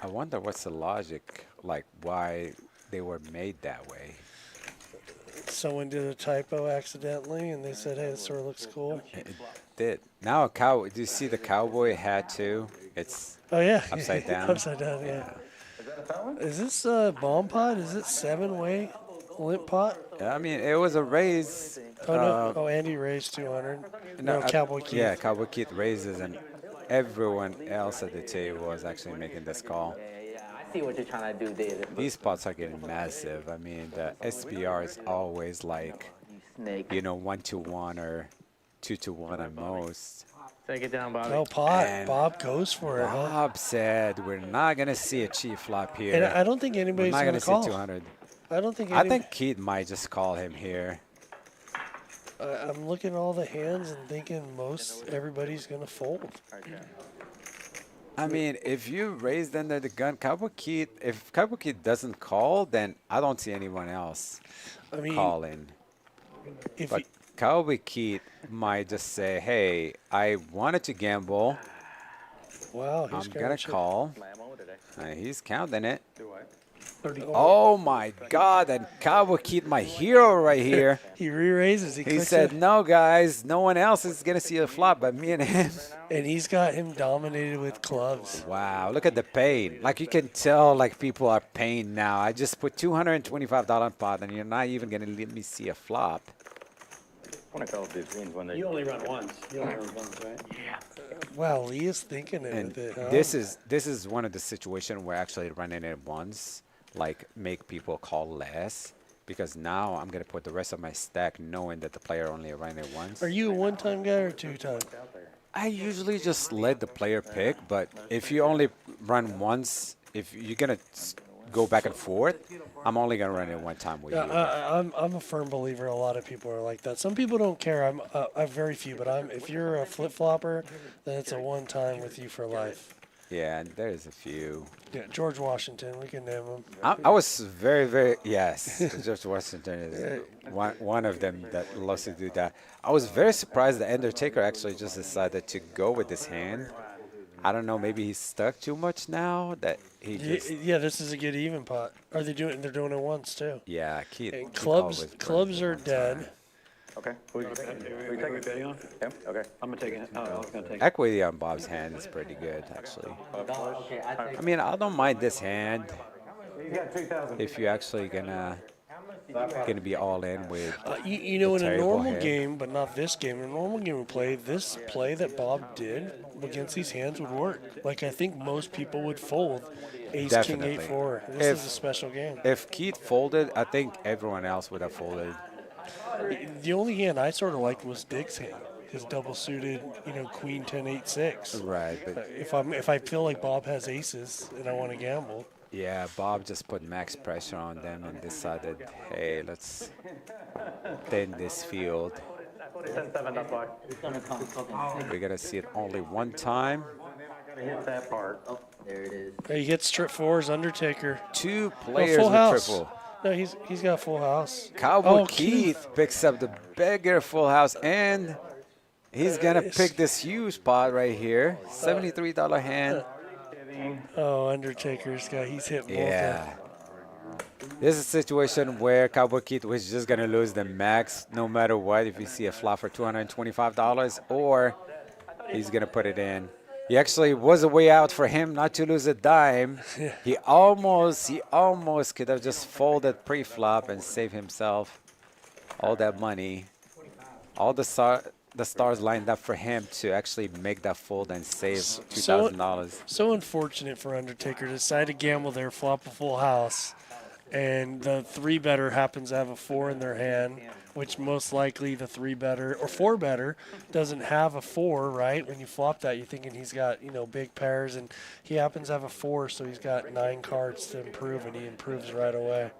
I wonder what's the logic, like why they were made that way. Someone did a typo accidentally, and they said, "Hey, this sort of looks cool." It did. Now a cow. Do you see the cowboy hat too? It's Oh yeah, upside down. upside down. Yeah. Is this bomb pot? Is it 7-way limp pot? I mean, it was a raise. Oh no! Oh, Andy raised 200. No, Cowboy Keith. Yeah, Cowboy Keith raises, and everyone else at the table was actually making this call. Yeah, I see what you're trying to do, David. These pots are getting massive. I mean, the SBR is always like, You snake. 1-to-1 or 2-to-1 at most. Take it down, Bobby. No pot. And Bob goes for it. Huh? Bob said we're not gonna see a cheap flop here. And I don't think we're anybody's not gonna gonna see call. 200. I don't think. I think Keith might just call him here. I'm looking at all the hands and thinking everybody's gonna fold. I mean, if you raised under the gun, Cowboy Keith, if Cowboy Keith doesn't call, then I don't see anyone else I mean, calling. if But Cowboy Keith might just say, hey, I wanted to gamble. wow, I'm he's going to call. today. He's counting it. Do what? Oh, my God. And Cowboy Keith, my hero right here. He re-raises. He clicks said, it, no, guys, no one else is going to see a flop but me and him. and he's got him dominated with clubs. Wow, look at the pain. Like, you can tell, like, people are paying now. I just put $225 in pot, and you're not even going to let me see a flop. I want to call these greens when they. You only run once. You only run once, right? Wow, Lee is thinking it And with it. Huh? this is one of the situations where actually running it once, like, make people call less. Because now I'm going to put the rest of my stack knowing that the player only ran it once. Are you a one-time guy or two-time? I usually just let the player pick, but if you only run once, if you're going to go back and forth, I'm only going to run it one time with you. I'm a firm believer. A lot of people are like that. Some people don't care. I'm very few, but if you're a flip flopper, then it's a one time with you for life. Yeah, and there's a few. Yeah, George Washington, we can name him. I was very, yes, George Washington is one of them that loves to do that. I was very surprised that Undertaker actually just decided to go with this hand. I don't know, maybe he's stuck too much now that he just. Yeah, this is a good even pot. Are they doing? They're doing it once too. Yeah, Keith. And Keith clubs always clubs runs are one dead. time. Okay. Who you We take betting on? Yep. Okay. I'm gonna take it. Oh, I was gonna take it. Equity on Bob's hand is pretty good, actually. Okay, I mean, I don't mind this hand He's got 2,000. if you're actually gonna be all in with. You know, in a terrible normal hand. game, but not this game. In a normal game we play, this play that Bob did against these hands would work. Like I think most people would fold Ace Definitely. King 8-4. This If- is a special game. If Keith folded, I think everyone else would have folded. The only hand I sort of liked was Dig's hand, his double suited, Queen 10-8-6. Right, but If I feel like Bob has aces and I want to gamble, yeah, Bob just put max pressure on them and decided, hey, let's thin this field. It's gonna come fucking We're gonna see it only one time. Hit that part. Oh, there it is. he gets trip fours, Undertaker. Two Oh, players full with house. triple. No, he's got a full house. Cowboy Oh, Keith picks up the bigger full house, and he's gonna pick this huge pot right here, $73 hand. Oh, Undertaker's guy, he's hit both. Yeah. This is a situation where Cowboy Keith was just going to lose the max no matter what if you see a flop for $225, or he's going to put it in. He actually was a way out for him not to lose a dime. He almost could have just folded pre-flop and saved himself all that money. All the stars lined up for him to actually make that fold and save $2,000. So unfortunate for Undertaker. Decided to gamble there, flop a full house, and the 3-better happens to have a 4 in their hand, which most likely the 3-better or 4-better doesn't have a 4, right? When you flop that, you're thinking he's got, big pairs, and he happens to have a 4, so he's got 9 cards to improve, and he improves right away.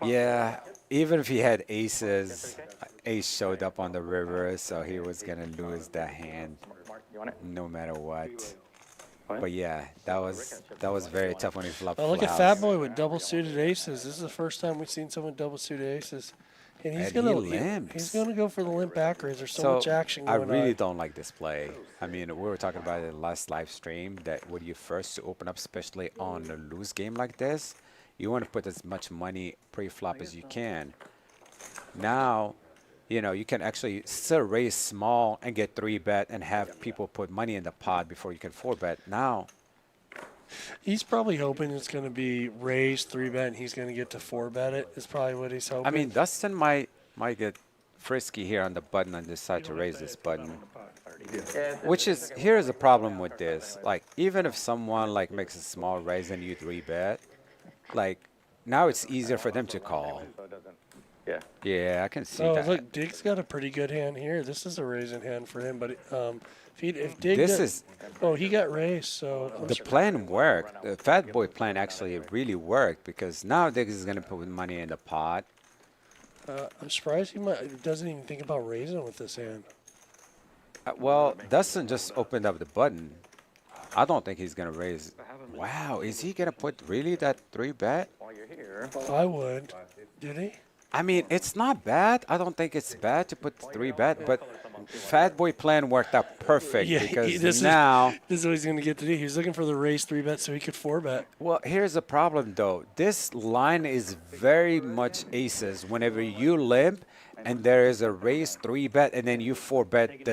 Yeah, even if he had aces, ace showed up on the river, so he was going to lose that hand no matter what. But yeah, that was very tough when he flopped. Oh, look full at house. Fat Boy with double suited aces. This is the first time we've seen someone double suited aces. And he's And he gonna limps. he's gonna go for the limp back raise. There's so much action I going really on. don't like this play. I mean, we were talking about it in the last live stream that when you first open up, especially on a loose game like this, you want to put as much money pre-flop as you can. Now, you can actually still raise small and get 3-bet and have people put money in the pot before you can 4-bet. Now, He's probably hoping it's gonna be raised 3-bet and he's gonna get to 4-bet it. Is probably what he's hoping. I mean, Dustin might get frisky here on the button and decide to raise this button. Which is, here's the problem with this. Like, even if someone like makes a small raise and you 3-bet, like, now it's easier for them to call. Yeah. Yeah, I can see Oh, that. look, Dig's got a pretty good hand here. This is a raising hand for him, but if Dig This does- is oh, he got raised, so the plan worked. The Fat Boy plan actually really worked because now Diggs is going to put money in the pot. I'm surprised he doesn't even think about raising with this hand. Well, Dustin just opened up the button. I don't think he's going to raise. Wow, is he going to put really that 3-bet? I would. Did he? I mean, it's not bad. I don't think it's bad to put 3-bet, but Fat Boy plan worked out perfect because this is what he's going to get to do. He's looking for the raise 3-bet so he could 4-bet. Well, here's the problem, though. This line is very much aces. Whenever you limp and there is a raise 3-bet and then you 4-bet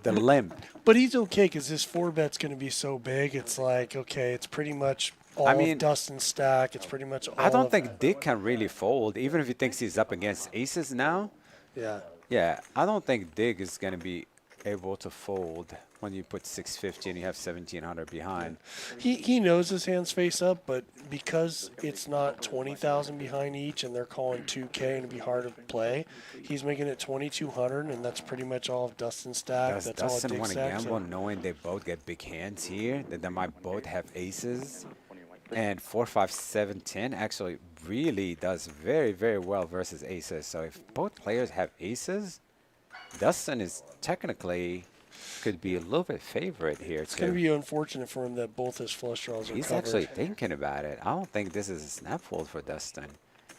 the limp. But he's okay because his 4-bet's going to be so big. It's like, okay, it's pretty much all of Dustin's stack. It's pretty much all I don't of think Dick can really fold, even if he thinks he's up against aces now. Yeah. Yeah, I don't think Dig is going to be able to fold when you put 650 and you have 1,700 behind. He knows his hands face up, but because it's not 20,000 behind each and they're calling 2K and it'd be hard to play, he's making it 2,200, and that's pretty much all of Dustin's stack. Does That's all of Dustin Dick's want to stack. gamble knowing they both get big hands here, that they might both have aces? And 4, 5, 7, 10 actually really does very, very well versus aces. So if both players have aces, Dustin is technically could be a little bit favorite here It's going to be unfortunate for him that both his flush draws are He's covered. actually thinking about it. I don't think this is a snap fold for Dustin.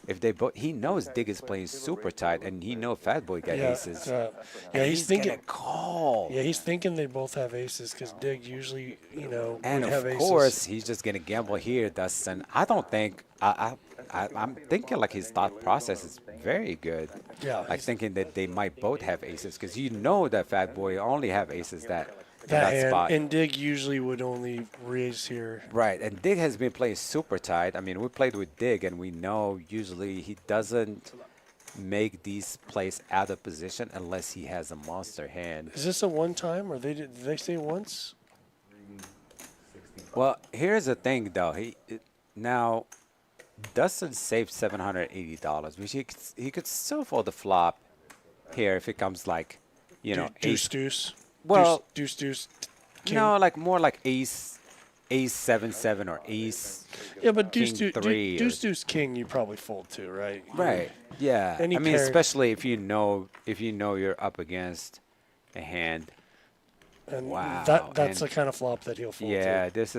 If they both, he knows Dig is playing super tight, and he knows Fat Boy got aces. Yeah, And he's thinking. gonna call. Yeah, he's thinking they both have aces because Dig usually, And would have of aces. course, he's just gonna gamble here, Dustin. I don't think. I'm thinking like his thought process is very good. Yeah, Like thinking that they might both have aces, because you know that Fat Boy only have aces that that hand, spot. and Dig usually would only raise here. Right, and Dig has been playing super tight. I mean, we played with Dig, and we know usually he doesn't make these plays out of position unless he has a monster hand. Is this a one time, or did they say once? Well, here's the thing, though. Now, Dustin saved $780, which he could still fold the flop here if it comes like, Deuce, deuce. Well, deuce, king. no, like more like ace 7-7 or ace. Yeah, but deuce, king three or- deuce, king, you probably fold too, right? Right. Yeah. Any I mean, pair- especially if you know you're up against a hand. And Wow, that's and- the kind of flop that he'll fold. Yeah, To. this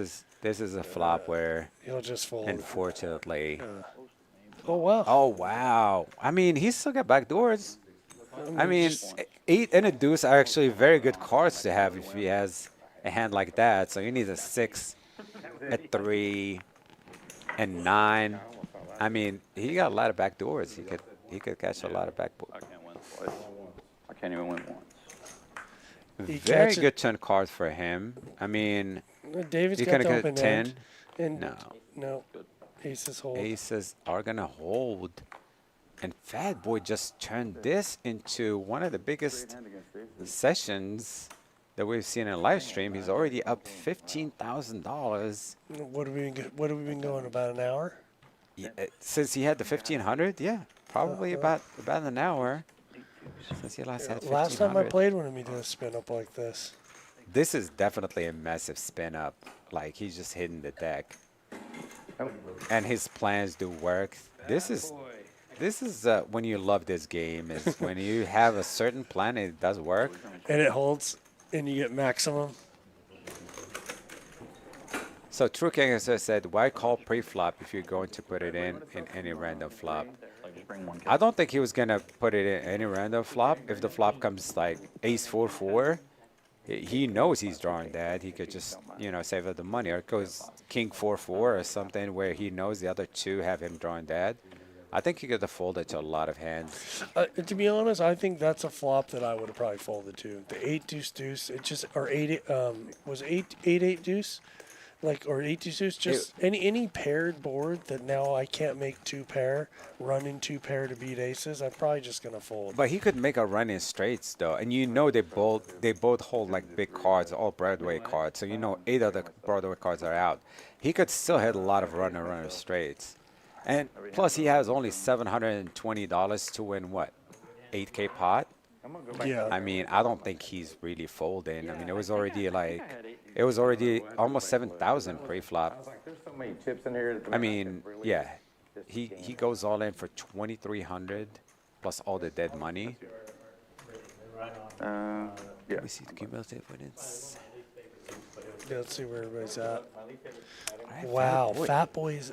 is a flop where, He'll just fold. unfortunately. Oh wow. Oh wow! I mean, he's still got backdoors. I mean, just- 8 and a deuce are actually very good cards to have if he has a hand like that. So you need a 6 at 3 and 9. I mean, he got a lot of back doors. He could catch a lot of back. I can't win twice. I can't even win once. Very catches- good turn cards for him. I mean, David's you got can the get open 10. end. And No. no. Aces hold. Aces are gonna hold. And Fat Boy just turned this into one of the biggest sessions that we've seen in live stream. He's already up $15,000. What have we been going about an hour? Yeah, since he had the 1500, yeah, probably about an hour. Since he last had 1500. Last time I played one of me did a spin up like this. This is definitely a massive spin up. Like he's just hitting the deck. And his plans do work. This is when you love this game, is when you have a certain plan and it does work. And it holds and you get maximum. So True King has said, why call pre-flop if you're going to put it in any random flop? Like, just bring one. I don't think he was going to put it in any random flop. If the flop comes like ace 4-4, he knows he's drawing that. He could just, save up the money. Or it goes king 4-4 or something where he knows the other two have him drawing that. I think he could have folded to a lot of hands. To be honest, I think that's a flop that I would have probably folded to. The 8-deuce, it just, or 8-8 deuce, like, or 8-deuce deuce, just any paired board that now I can't make 2-pair, run in 2-pair to beat aces. I'm probably just gonna fold. But he could make a run in straights though, and they both hold like big cards, all Broadway cards. So 8 of the Broadway cards are out. He could still hit a lot of runner straights. And plus, he has only $720 to win what, 8K pot. Yeah. I mean, I don't think he's really folding. I mean, it was already almost 7,000 pre-flop. There's so many chips in here. I mean, yeah, he goes all in for 2,300 plus all the dead money. Yeah. Let me see the cumulative winnings. Yeah, let's see where everybody's at. Alright, Wow, Boy Fat Boy's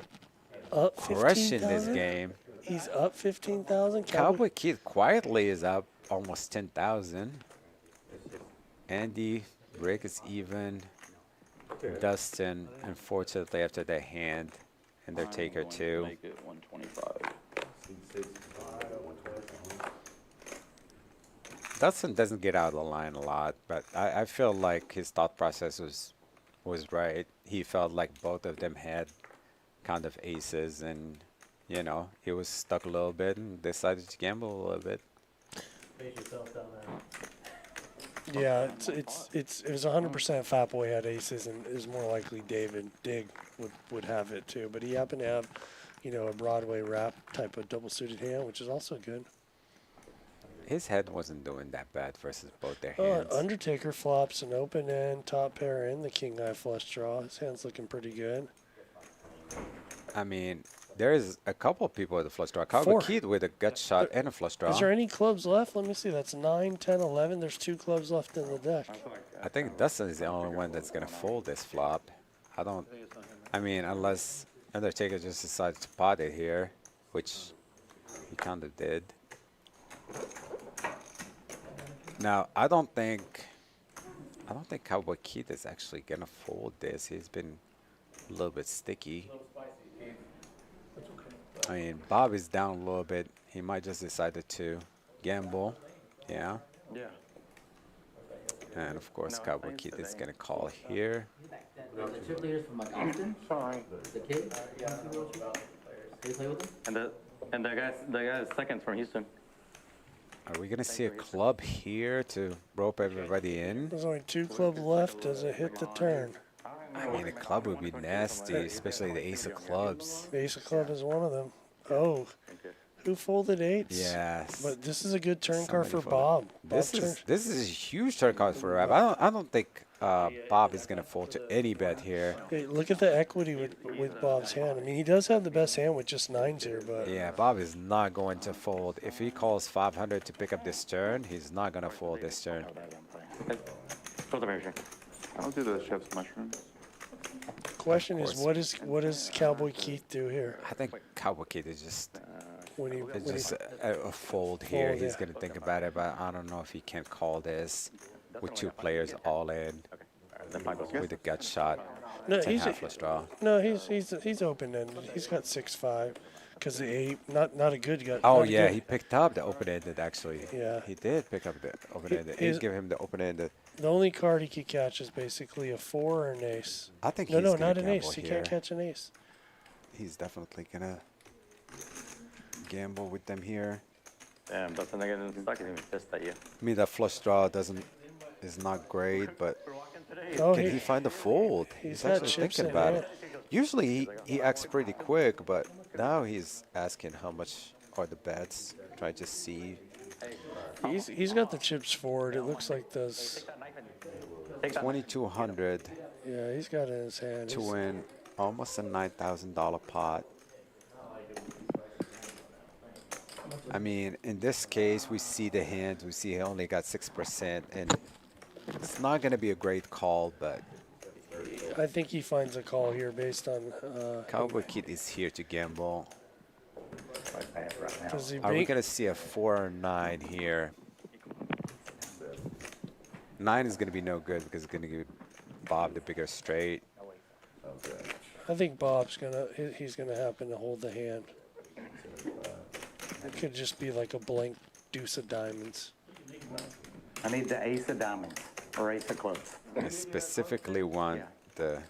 up crushing this 15,000. game. He's up 15,000. Cowboy Kid quietly is up almost 10,000. Andy, Rick is even. Dustin, unfortunately, after their hand and their taker too. Make it 125. Dustin doesn't get out of the line a lot, but I feel like his thought process was right. He felt like both of them had kind of aces, and he was stuck a little bit and decided to gamble a little bit. Face yourself down there. Yeah, it was 100% Fat Boy had aces, and it was more likely David Dig would have it too. But he happened to have, a Broadway rap type of double suited hand, which is also good. His head wasn't doing that bad versus both their hands. Undertaker flops an open end, top pair in the king high flush draw. His hand's looking pretty good. I mean, there's a couple of people with a flush draw. Cowboy Kid with a gut shot and a flush draw. Is there any clubs left? Let me see. That's 9, 10, 11. There's 2 clubs left in the deck. I think Dustin is the only one that's going to fold this flop. I mean, unless Undertaker just decides to pot it here, which he kind of did. Now, I don't think Cowboy Kid is actually going to fold this. He's been a little bit sticky. I mean, Bob is down a little bit. He might just decided to gamble. Yeah. Yeah. And of course, Cowboy Kid is going to call here. The cheerleaders from like Austin? Sorry. The kid? Did you play with them? And the guy's second's from Houston. Are we going to see a club here to rope everybody in? There's only 2 clubs left. Does it hit the turn? I mean, a club would be nasty, especially the ace of clubs. The ace of club is one of them. Oh, who folded 8s? Yes. But this is a good turn card for Somebody Bob. This is a huge turn card for Rob. I don't think Bob is going to fold to any bet here. Hey, look at the equity with Bob's hand. I mean, he does have the best hand with just 9s here, but Yeah, Bob is not going to fold. If he calls 500 to pick up this turn, he's not going to fold this turn. I'll do the chef's mushrooms. question is, what does Cowboy Keith do here? I think Cowboy Kid is just When he, it's when just he, a fold here. Fold, He's yeah. going to think about it, but I don't know if he can call this with 2 players all in with a gut shot. No, 10 he's half flush draw. no, he's open ended. He's got 6-5 because the 8, not a good guy. Oh not a yeah, good- he picked up the open-ended actually. Yeah. He did pick up the open-ended. His- He give him the open-ended. The only card he could catch is basically a 4 or an ace. I think No, he's no, gonna not an gamble ace. He here. can't catch an ace. He's definitely gonna gamble with them here. Damn, but then again, it's not even pissed at you. I mean, that flush draw is not great, but Oh, can he find the fold? he's He's got actually chips thinking in, about yeah. it. Usually he acts pretty quick, but now he's asking how much are the bets. Try to see. He's got the chips forward. It looks like those. 2,200 Yeah, he's got it in his hand. to He's- win almost a $9,000 pot. I mean, in this case, we see the hand. We see he only got 6%, and it's not going to be a great call, but I think he finds a call here based on. Cowboy Kid is here to gamble. Does he Are we bank? going to see a 4 or 9 here? 9 is going to be no good because it's going to give Bob the bigger straight. I think Bob's he's gonna happen to hold the hand. It could just be like a blank deuce of diamonds. I need the ace of diamonds or ace of clubs. I specifically want the.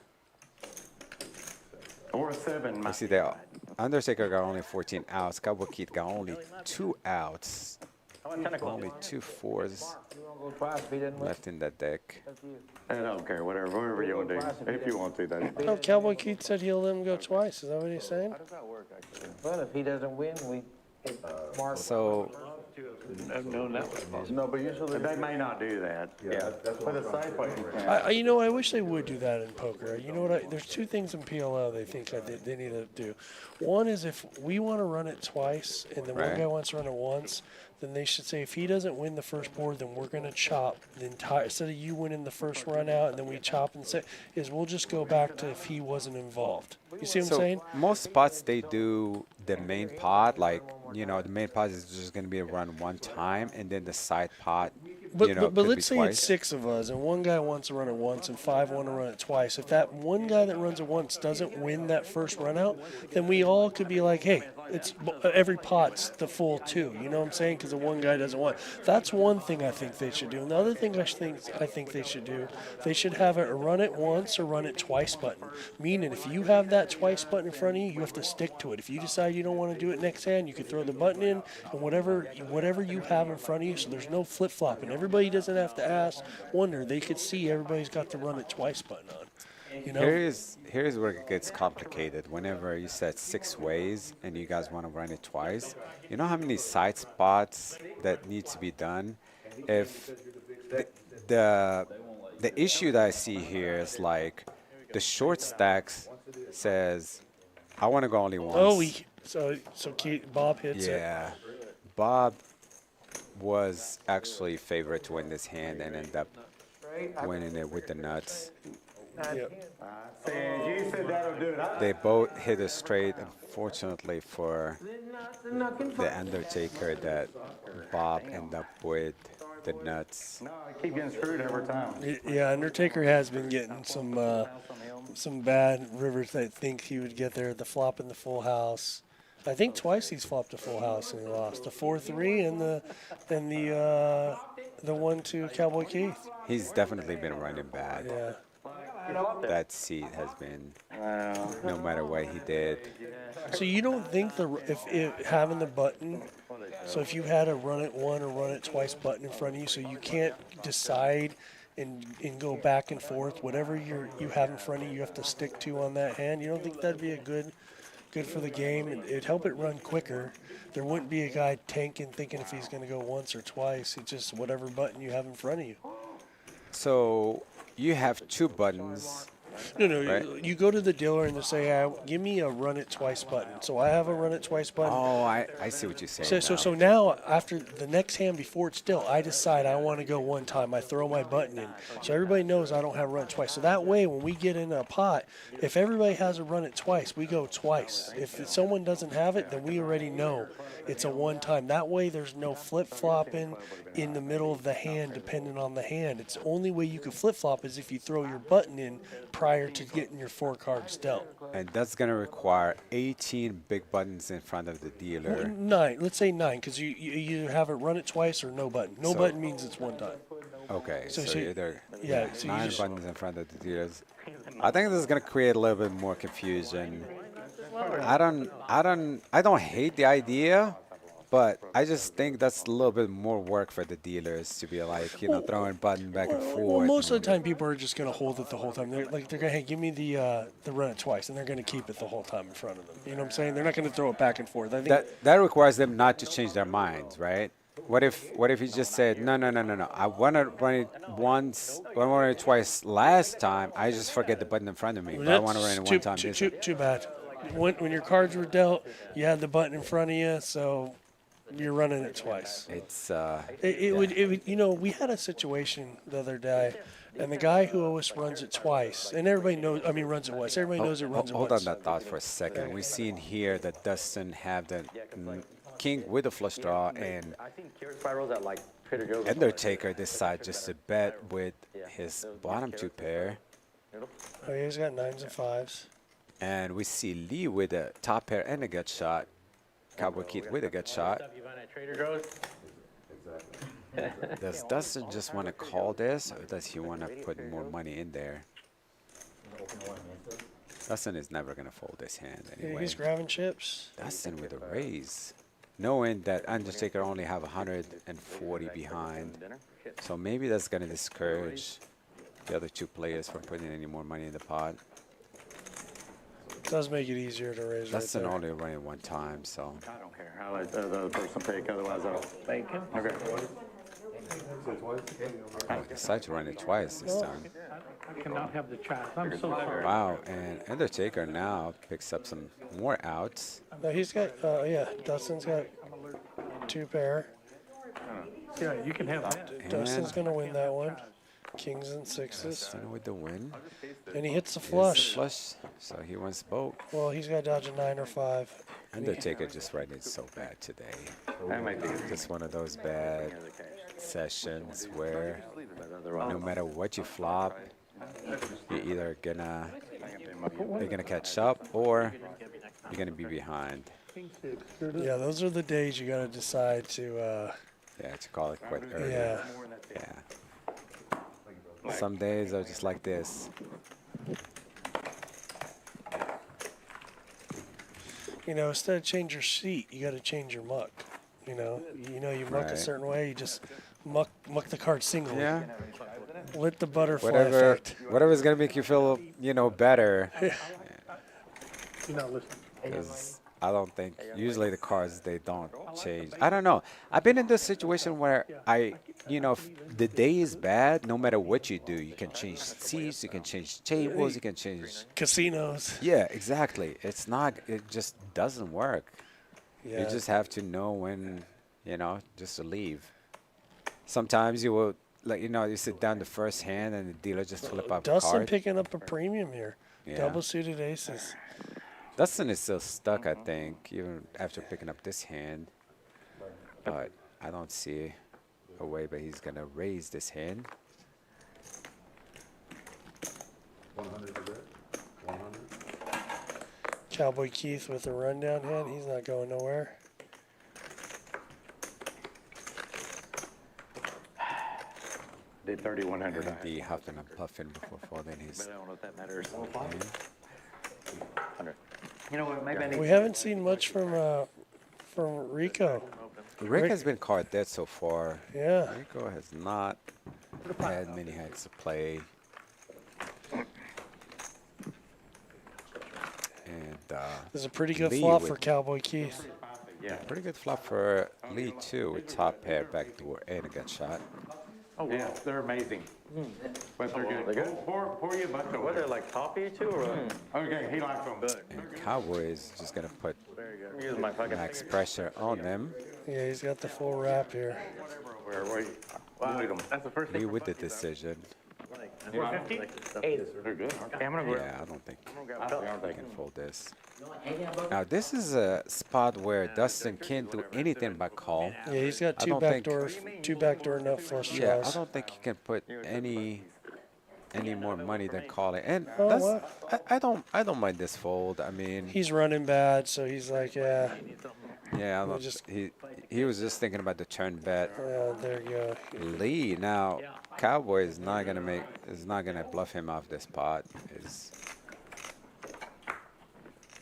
Or a 7. You see, the Undertaker got only 14 outs. Cowboy Kid got only 2 outs. Only 2 4s left in that deck. I don't care, whatever you want to do. If you want to, then. No, Cowboy Keith said he'll let him go twice. Is that what he's saying? Well, if he doesn't win, we mark. So No, but usually. They may not do that. Yeah. But a safe way you can. I wish they would do that in poker. You know what? There's two things in PLO they think they need to do. One is if we want to run it twice and then one Right. guy wants to run it once, then they should say if he doesn't win the first board, then we're going to chop the entire. Instead of you winning the first run out and then we chop and say, is we'll just go back to if he wasn't involved. You see what I'm saying? most spots they do the main pot, like, you know, the main pot is just going to be run one time, and then the side pot, But, you know, but could be let's say twice. it's 6 of us, and one guy wants to run it once, and 5 want to run it twice. If that one guy that runs it once doesn't win that first run out, then we all could be like, hey, it's every pot's the full 2. You know what I'm saying? Because the one guy doesn't want. That's one thing I think they should do. And the other thing I think they should do, they should have a run it once or run it twice button. Meaning, if you have that twice button in front of you, you have to stick to it. If you decide you don't want to do it next hand, you could throw the button in, and whatever you have in front of you, so there's no flip flopping. Everybody doesn't have to wonder. They could see everybody's got the run it twice button on. You know? Here's where it gets complicated. Whenever you set 6 ways and you guys want to run it twice, you know how many side spots that need to be done? If the issue that I see here is like the short stacks says I want to go only once. Oh, Bob hits it. Yeah, Bob was actually favored to win this hand and ended up winning it with the nuts. Yep. You said that'll do it. They both hit a straight, unfortunately for the Undertaker, that Bob ended up with the nuts. No, I keep getting screwed every time. Yeah, Undertaker has been getting some bad rivers that think he would get there. The flop in the full house. I think twice he's flopped a full house and he lost. The 4-3 and the 1-2 Cowboy Keith. He's definitely been running bad. Yeah. That seat has been, no matter what he did. So you don't think if having the button, so if you had a run it one or run it twice button in front of you, so you can't decide and go back and forth, whatever you have in front of you, you have to stick to on that hand. You don't think that'd be a good for the game? It'd help it run quicker. There wouldn't be a guy tanking thinking if he's going to go once or twice. It's just whatever button you have in front of you. So you have 2 buttons. No, Right. you go to the dealer and they say, give me a run it twice button. So I have a run it twice button. Oh, I see what you're saying. So now after the next hand before it's still, I decide I want to go one time. I throw my button in. So everybody knows I don't have run it twice. So that way when we get in a pot, if everybody has a run it twice, we go twice. If someone doesn't have it, then we already know it's a one time. That way there's no flip-flopping in the middle of the hand depending on the hand. It's the only way you can flip-flop is if you throw your button in prior to getting your 4 cards dealt. And that's gonna require 18 big buttons in front of the dealer. 9. Let's say 9, because you have it run it twice or no button. No button means it's one time. Okay, so so either yeah, so you 9 just- buttons in front of the dealers. I think this is gonna create a little bit more confusion. I don't hate the idea, but I just think that's a little bit more work for the dealers to be like, you know, throwing button back and forth. Well, most of the time, people are just going to hold it the whole time. They're going to, hey, give me the run it twice, and they're going to keep it the whole time in front of them. You know what I'm saying? They're not going to throw it back and forth. I think That requires them not to change their minds, right? What if he just said, no, I want to run it once, I want to run it twice last time, I just forget the button in front of me, but I want to run it one time this time. Too bad. When your cards were dealt, you had the button in front of you, so you're running it twice. It's, It would, you know, we had a situation the other day, and the guy who always runs it twice, and everybody knows, I mean, runs it once. Everybody knows it runs it hold once. on that thought for a second. We've seen here that Dustin have the king with a flush draw, and I think Curious Spirals at like Trader Joe's. Undertaker decides just to bet with his bottom 2 pair. Oh, he's got 9s and 5s. And we see Lee with a top pair and a gut shot. Cowboy Keith with a gut shot. Trader Joe's. Does Dustin just want to call this, or does he want to put more money in there? Dustin is never going to fold this hand Yeah, anyway. he's grabbing chips. Dustin with a raise, knowing that Undertaker only have 140 behind. So maybe that's going to discourage the other 2 players from putting any more money in the pot. Does make it easier to raise right Dustin there. only running 1 time, so. I don't care. I'll let the other person pick, otherwise I'll. Thank him. Okay. Oh, decided to run it twice this time. I cannot have the chat. I'm so sorry. Wow, and Undertaker now picks up some more outs. No, he's got, yeah, Dustin's got 2 pair. Yeah, you can have that. Dustin's And going to win that one. Kings and 6s. Dustin with the win. And he hits the His flush. flush, so he wants both. Well, he's got to dodge a 9 or 5. Undertaker just running so bad today. That might be. Just one of those bad sessions where no matter what you flop, you're either they're gonna catch up or you're gonna be behind. Yeah, those are the days you got to decide to, Yeah, to call it quit early. yeah. Yeah. Some days are just like this. You know, instead of change your seat, you got to change your muck. You know, you muck a Right. certain way, you just muck the card singly. Yeah. Let the butterfly Whatever, effect. whatever's gonna make you feel, better. You're not listening. 'Cause I don't think usually the cards they don't change. I don't know. I've been in this situation where if the day is bad, no matter what you do, you can change seats, you can change tables, you can change. Casinos. Yeah, exactly. It just doesn't work. Yeah. You just have to know when, just to leave. Sometimes you will, you sit down the first hand and the dealer just flip up a Dustin card. picking up a premium here. Yeah. Double suited aces. Dustin is still stuck, I think, even after picking up this hand. But I don't see a way that he's going to raise this hand. 100 to bet. 100. Cowboy Keith with a rundown hand. He's not going nowhere. Did 3,100. And the huffing and puffing before folding his I don't know if that matters. hand. 100. You know what? Maybe I need. We haven't seen much from Rico. Rick has been card dead so far. Yeah. Rico has not had many hands to play. And This is a pretty good Lee flop with- for Cowboy Keith. Yeah. pretty good flop for Lee too, with top pair, backdoor, and a gut shot. Oh, yeah, they're amazing. But they're good. They're good? Pour you a bunch of What, they're like coffee too, or what? Okay, he likes them. And Cowboy is just gonna put I'm using my fucking max pressure on them. Yeah, he's got the full wrap here. Where you? Wow, that's the first Lee thing. with the decision. 450? They're good. Okay, I'm gonna go. Yeah, I don't think I I can fold this. Now this is a spot where Dustin can't do anything but call. Yeah, he's got I two don't think- backdoor nut flush Yeah, I draws. don't think he can put any any more money than calling. And Oh, that's wow. I don't mind this fold. I mean, He's running bad, so he's like, yeah. yeah, We'll just- he was just thinking about the turn bet. There you go. Lee now, Cowboy is not gonna bluff him off this pot.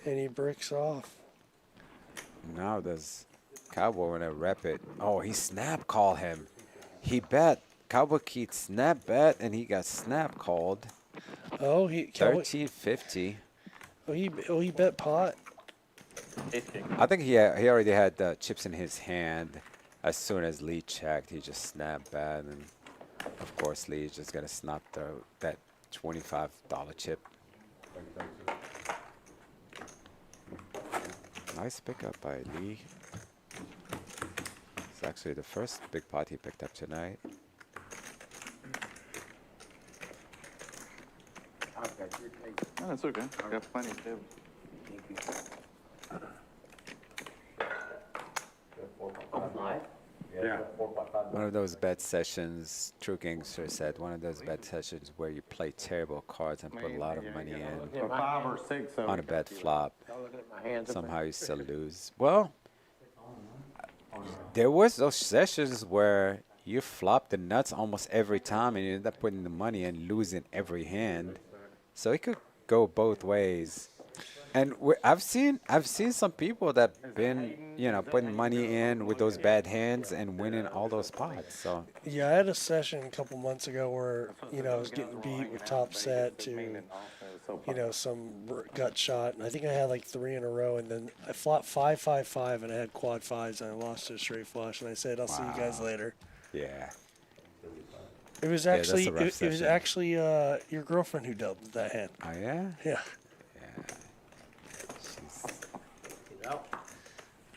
And he bricks off. Now does Cowboy wanna rep it? Oh, he snap called him. He bet. Cowboy Keith snap bet, and he got snap called. Oh, he 1350. he bet pot. I think he already had the chips in his hand. As soon as Lee checked, he just snapped bet, and of course Lee's just gonna snap that $25 chip. Nice pickup by Lee. It's actually the first big pot he picked up tonight. No, that's okay. I got plenty of table. Yeah. One of those bet sessions, True Gangster said, one of those bet sessions where you play terrible cards and put a lot of money in A 5 or 6. So on a bet flop. Y'all looking at my hands. Somehow you still lose. Well, there was those sessions where you flop the nuts almost every time and you end up putting the money and losing every hand. So it could go both ways. And I've seen some people that been, putting money in with those bad hands and winning all those pots. So Yeah, I had a session a couple months ago where, I was getting beat with top set to, some gut shot. And I think I had like 3 in a row. And then I flopped 5-5-5 and I had quad fives and I lost to a straight flush. And I said, I'll see you guys later. yeah. It was that's actually, a rough it was session. actually your girlfriend who dealt with that hand. Oh yeah? Yeah. She's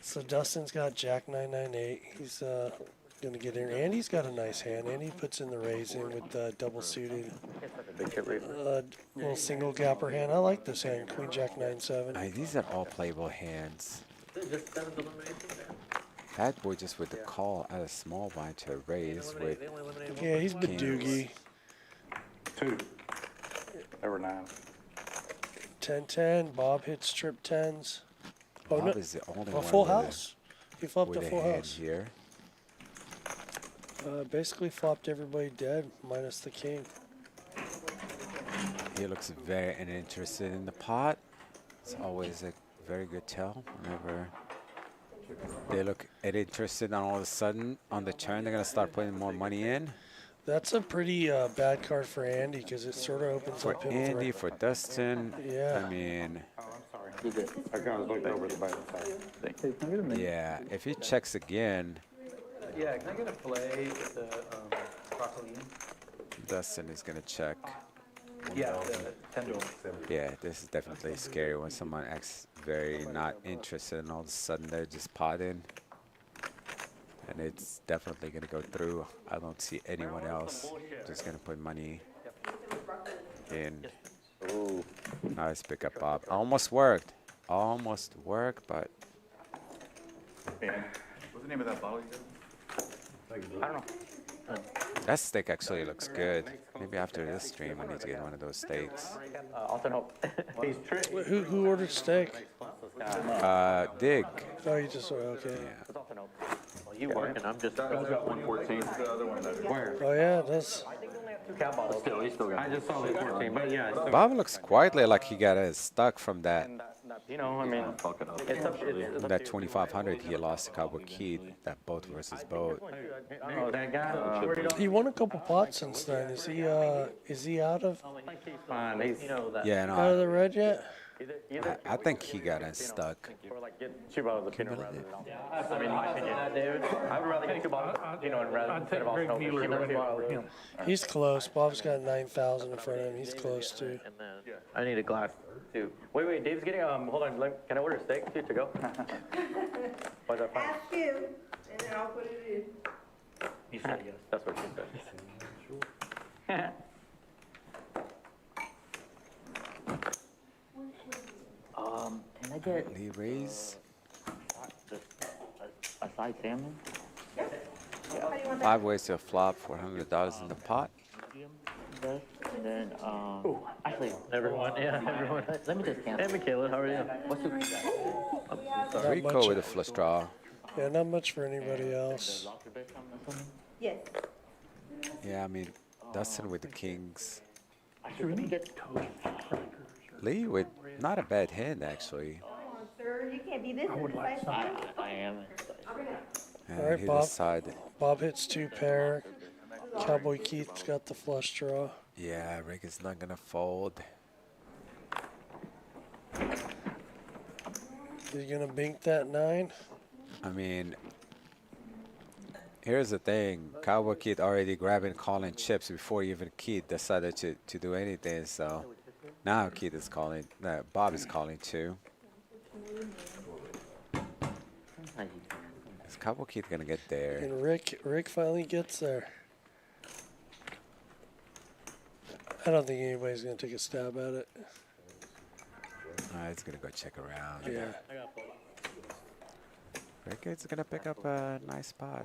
So Dustin's got Jack 998. He's gonna get in. Andy's got a nice hand. Andy puts in the raise in with double suited. Little single gapper hand. I like this hand. Queen Jack 9-7. these are all playable hands. Bad boy just with the call at a small blind to a raise with Yeah, he's Badoogie. 2. There were 9. 10-10. Bob hits trip 10s. Oh Bob no! is the only A one full with a- house. He flopped with a a full hand house. here. Basically flopped everybody dead minus the king. He looks very uninterested in the pot. It's always a very good tell whenever they look interested, and all of a sudden on the turn they're gonna start putting more money in. That's a pretty bad card for Andy because it sort of opens For up him Andy, for Dustin, Yeah. I mean, I kind of looked over the bad side. yeah, if he checks again, Yeah, can I get a play with the Crocodile? Dustin is gonna check. Yeah, the 10 to 1. Yeah, this is definitely scary when someone acts very not interested and all of a sudden they're just potting. And it's definitely going to go through. I don't see anyone else just going to put money in. Nice pickup, Bob. Almost worked. Almost worked, but What's the name of that bottle you said? I don't know. that steak actually looks good. Maybe after this stream I need to get one of those steaks. Alton Hope. He's tricked. Who ordered steak? Dig. Oh, you just okay. Yeah. Alton Hope. Well, you working, I'm just. That one's got 114. The other one doesn't. Where? Oh yeah, that's. 2 cow bottles. Still, he's still got. I just saw the 14, but yeah. It's still, Bob looks quietly like he got stuck from that. I mean, Fuck it up. it's up to That 2,500 he lost to Cowboy Keith, that boat versus boat. Oh, that guy. He won a couple pots since then. Is he out of Fine. He's, Yeah, out of no, the red yet? I think he got unstuck. or like get 2 bottles of peanut rather than. I mean, my opinion. David, I would rather get 2 bottles of peanut rather I'd instead take of Greg Alton Hope. Mueller right over him. He's close. Bob's got 9,000 in front of him. He's close too. And then I need a glass. Too. Wait, Dave's getting, hold on, can I order a steak too to go? Why is that fine? Ask him, and then I'll put it in. You said yes. That's what she said. Can I get Lee raise. just a side salmon? How do you want that? 5 ways to a flop, $400 in the pot. And then, actually, Everyone, yeah, everyone. let me just cancel. Hey, Michaela, how are you? What's your Not Rico much. with a flush draw. Yeah, not much for anybody else. Yes. Yeah, I mean, Dustin with the kings. Actually, let me get Lee with not a bad hand, actually. Come on, sir. You can't be this indecisive. I am. And All right, he Bob. decided. Bob hits 2 pair. Cowboy Keith's got the flush draw. Yeah, Rick is not gonna fold. He's gonna bink that 9. I mean, here's the thing. Cowboy Kid already grabbing, calling chips before even Kid decided to do anything. So now Kid is calling. Bob is calling too. Is Cowboy Kid gonna get there? And Rick finally gets there. I don't think anybody's gonna take a stab at it. He's gonna go check around. Yeah. Rick is gonna pick up a nice spot.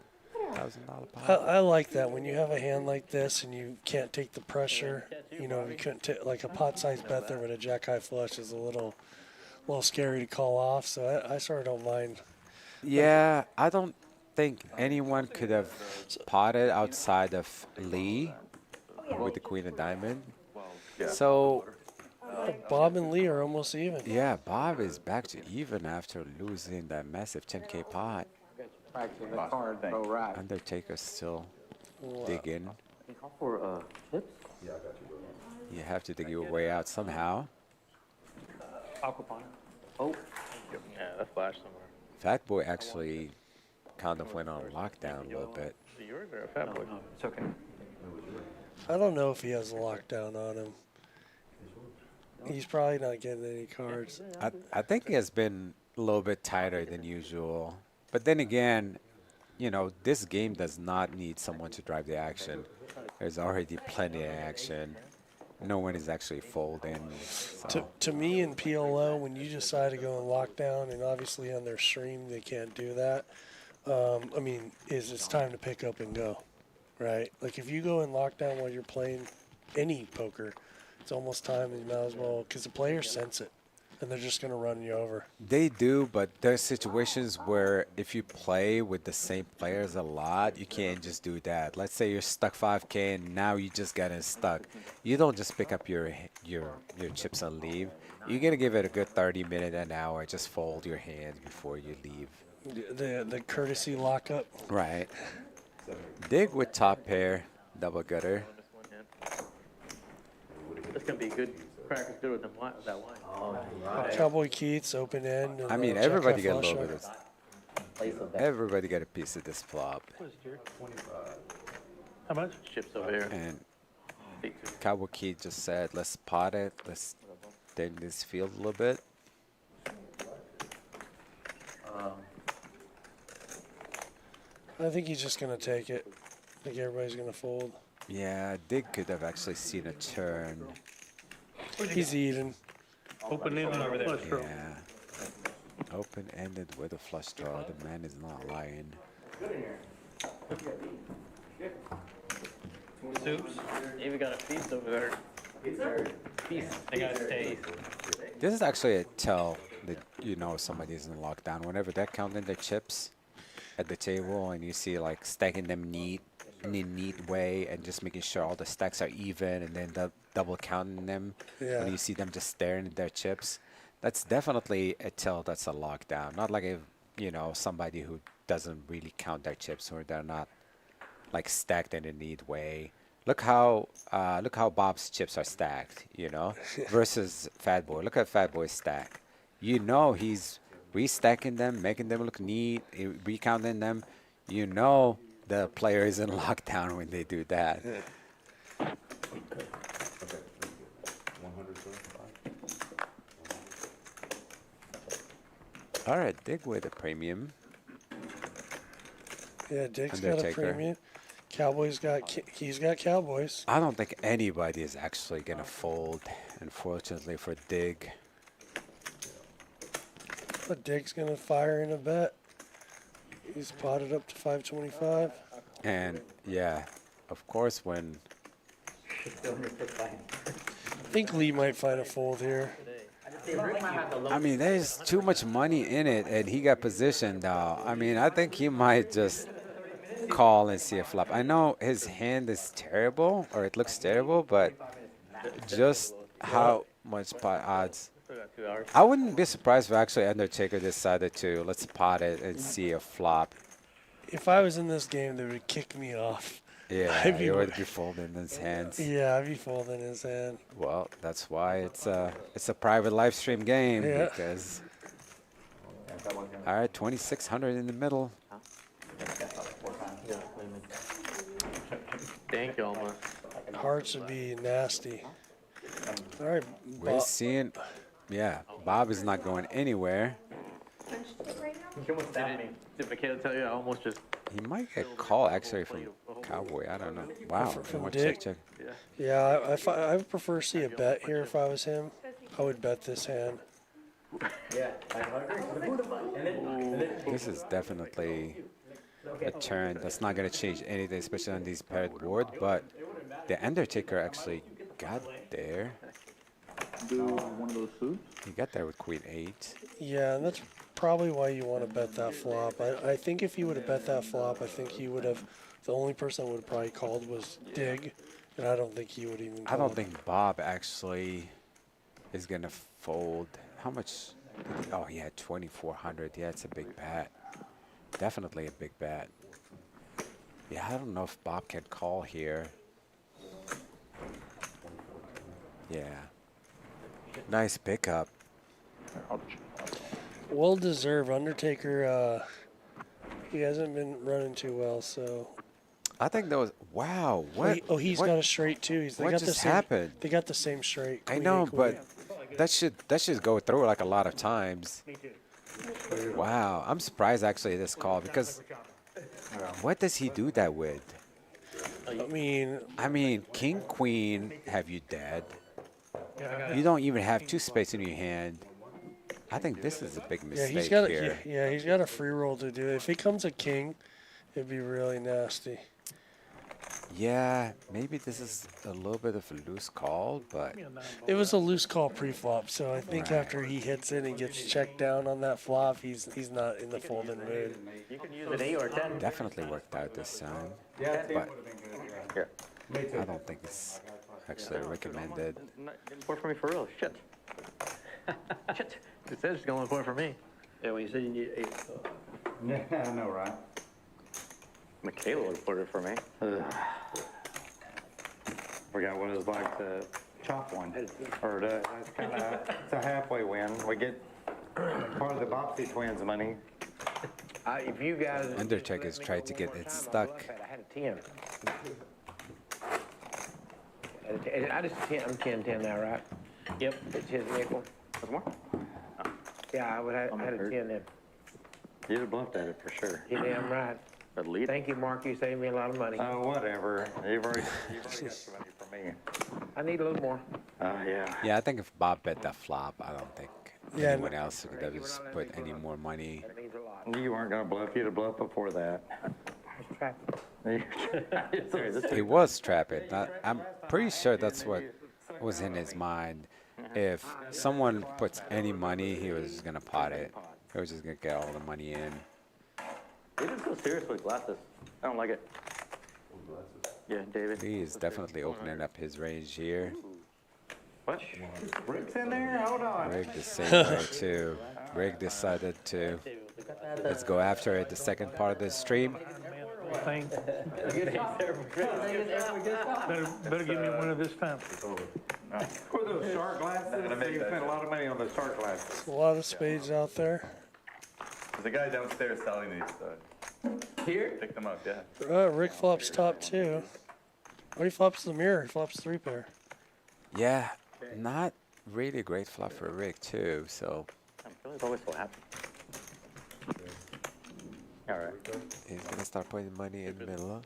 $1,000 pot. I like that when you have a hand like this and you can't take the pressure. You know, you couldn't take like a pot-sized bet there with a jack high flush is a little scary to call off. So I sort of don't mind. Yeah, I don't think anyone could have potted outside of Lee with the Queen of Diamond. So Bob and Lee are almost even. yeah, Bob is back to even after losing that massive 10K pot. Undertaker's still digging. Call for chips? You have to dig your way out somehow. Aquaponic. Oh, Yeah, that flashed somewhere. Fat Boy actually kind of went on lockdown a little bit. Is it yours or a Fat Boy? it's okay. I don't know if he has a lockdown on him. He's probably not getting any cards. I think he has been a little bit tighter than usual. But then again, you know, this game does not need someone to drive the action. There's already plenty of action. No one is actually folding. So. To me in PLO, when you decide to go in lockdown, and obviously on their stream they can't do that, I mean, it's time to pick up and go, right? Like if you go in lockdown while you're playing any poker, it's almost time you might as well, because the players sense it, and they're just going to run you over. They do, but there's situations where if you play with the same players a lot, you can't just do that. Let's say you're stuck 5K and now you just getting stuck. You don't just pick up your chips and leave. You're going to give it a good 30 minutes, an hour, just fold your hand before you leave. The courtesy lockup. Right. Dig with top pair, double gutter. That's gonna be good. Practice good with that wine. Cowboy Keith's open end. And I mean, jack everybody high got a flush little bit of everybody got a piece of this flop. How much? Chips over here. And Cowboy Keith just said, let's pot it. Let's thin this field a little bit. I think he's just going to take it. I think everybody's going to fold. Yeah, Dig could have actually seen a turn. He's eating. Open in over there. Yeah. Open-ended with a flush draw. The man is not lying. Soups. Even got a feast over there. Feast. They got steak. This is actually a tell that you know somebody's in lockdown. Whenever they're counting their chips at the table and you see like stacking them neat in a neat way and just making sure all the stacks are even and then double counting them. Yeah. When you see them just staring at their chips, that's definitely a tell that's a lockdown. Not like if, you know, somebody who doesn't really count their chips or they're not like stacked in a neat way. Look how Bob's chips are stacked, you know, versus Fat Boy. Look at Fat Boy's stack. You know he's restacking them, making them look neat, recounting them. You know the player is in lockdown when they do that. All right, Dig with a premium. Yeah, Dick's got a Undertaker. premium. He's got Cowboys. I don't think anybody is actually going to fold, unfortunately, for Dig. But Dick's going to fire in a bet. He's potted up to 525. And, yeah, of course, when Still in your first line. I think Lee might find a fold here. I mean, there's too much money in it, and he got positioned. I mean, I think he might just call and see a flop. I know his hand is terrible, or it looks terrible, but just how much pot odds. I wouldn't be surprised if actually Undertaker decided to let's pot it and see a flop. If I was in this game, they would kick me off. Yeah, I'd be he would be folding his hands. Yeah, I'd be folding his hand. Well, that's why it's a private live stream game because. All right, 2,600 in the middle. Thank you, Alma. Hearts would be nasty. All right, We're seeing, yeah, Bob is not going anywhere. He almost stabbed me. Did Michaela tell you I almost just... He might get a call actually from Cowboy. I don't know. Wow. From check, Dick? check. Yeah, I would prefer to see a bet here if I was him. I would bet this hand. Yeah, I agree. This is definitely a turn that's not going to change anything, especially on these paired board. But the Undertaker actually got there. Do one of those foods? He got there with Queen 8. Yeah, and that's probably why you want to bet that flop. I think if you would have bet that flop, I think he would have. The only person that would have probably called was Dig, and I don't think he would even. I don't think Bob actually is going to fold. How much? Oh, he had 2,400. Yeah, it's a big bet. Definitely a big bet. Yeah, I don't know if Bob can call here. Yeah. Nice pickup. Well deserved. Undertaker, he hasn't been running too well, so. I think that was wow. What? He's got a straight too. They what got just the same, happened? They got the same straight. I Queen know, eight, but queen. that should go through like a lot of times. Wow, I'm surprised actually this call because what does he do that with? I mean, King Queen have you dead. You don't even have two spades in your hand. I think this is a big mistake he's got here. he's got a free roll to do. If he comes a king, it'd be really nasty. Yeah, maybe this is a little bit of a loose call, but it was a loose call pre-flop. So I think after he hits it and gets checked down on that flop, he's not in the folding mood. You can use an 8 or 10. Definitely worked out this time. Yeah, But Here. I don't think it's actually recommended. Didn't pour for me for real. Shit. Shit. It says it's going to pour for me. Yeah, well, you said you need 8. So. Yeah, I know, right? Michaela would have put it for me. Forgot what it was like to chop one. Or that's kind of, it's a halfway win. We get part of the Bopsy twins money. If you guys... Undertaker's tried to get it stuck. I had a 10. I just 10, I'm 10 now, right? Yep. It's his nickel. There's more? Yeah, I had a 10 then. You'd have bluffed at it for sure. You're damn right. At least. Thank you, Mark. You saved me a lot of money. Oh, whatever. You've already got some money from me. I need a little more. Yeah. Yeah, I think if Bob bet that flop, I don't think Yeah, anyone else could have just put any more money. That means a lot. You weren't going to bluff. You'd have bluffed before that. He was trapping. I'm pretty sure that's what was in his mind. If someone puts any money, he was just going to pot it. He was just going to get all the money in. He didn't so serious with glasses. I don't like it. Yeah, David. He is definitely opening up his range here. What? Rick's in there? Hold on. Rig the same way too. Rig decided to let's go after it the second part of the stream. Better give me one of this time. For those shark glasses, you spent a lot of money on those shark glasses. A lot of spades out there. There's a guy downstairs selling these. Here? Pick them up, yeah. Rick flops top 2. Oh, he flops the mirror. He flops 3 pair. Yeah, not really a great flop for Rick too. So Billy's always so happy. All right. he's gonna start putting money in the middle.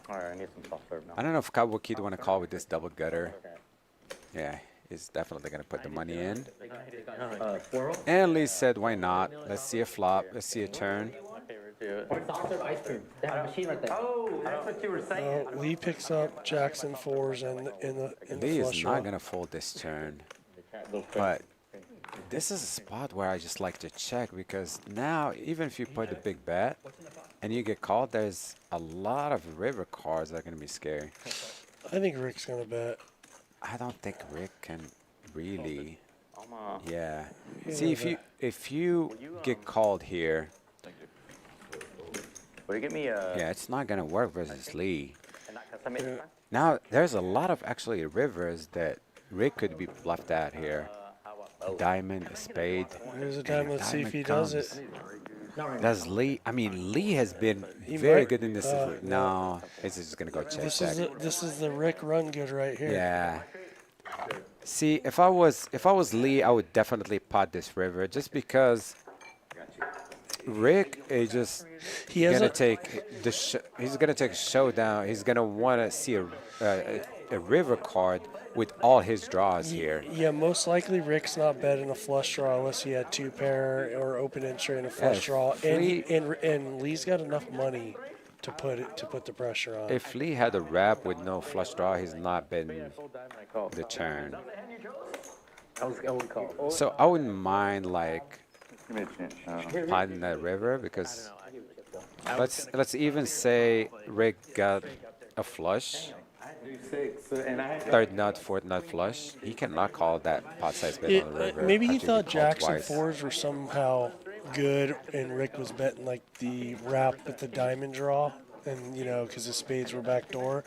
All right, I need some soft serve now. I don't know if Cowboy Kid want to call with this double gutter. Yeah, he's definitely gonna put the money in. Swirl? And Lee said, why not? Let's see a flop. Let's see a turn. Soft serve ice cream. They have a machine right there. Oh, that's what you were saying. Lee picks up Jackson fours in the Lee flush is draw. not gonna fold this turn, but this is a spot where I just like to check because now even if you put a big bet and you get called, there's a lot of river cards that are gonna be scary. I think Rick's gonna bet. I don't think Rick can really. I'm Yeah. He's See gonna if you get called here, Will you give me a? yeah, it's not gonna work versus Lee. And not custom it? Now there's a lot of actually rivers that Rick could be bluffed at here. A diamond, a spade. Here's a and time. Let's see if he does it. Does Lee? I mean, Lee has been He very might- good in this. No, it's just gonna go check. This is the Rick run good right here. Yeah. See, if I was Lee, I would definitely pot this river just because Rick is just He has gonna a- take the he's gonna take a showdown. He's gonna want to see a river card with all his draws here. Yeah, most likely Rick's not betting a flush draw unless he had two pair or open end straight and a flush draw. And Lee's got enough money to put the pressure on. If Lee had a wrap with no flush draw, he's not betting the turn. I would call. So I wouldn't mind like potting that river because let's even say Rick got a flush. Third nut, fourth nut flush. He cannot call that pot size bet on the river. Maybe he after thought get called Jackson twice. fours were somehow good, and Rick was betting like the wrap with the diamond draw, and because his spades were backdoor.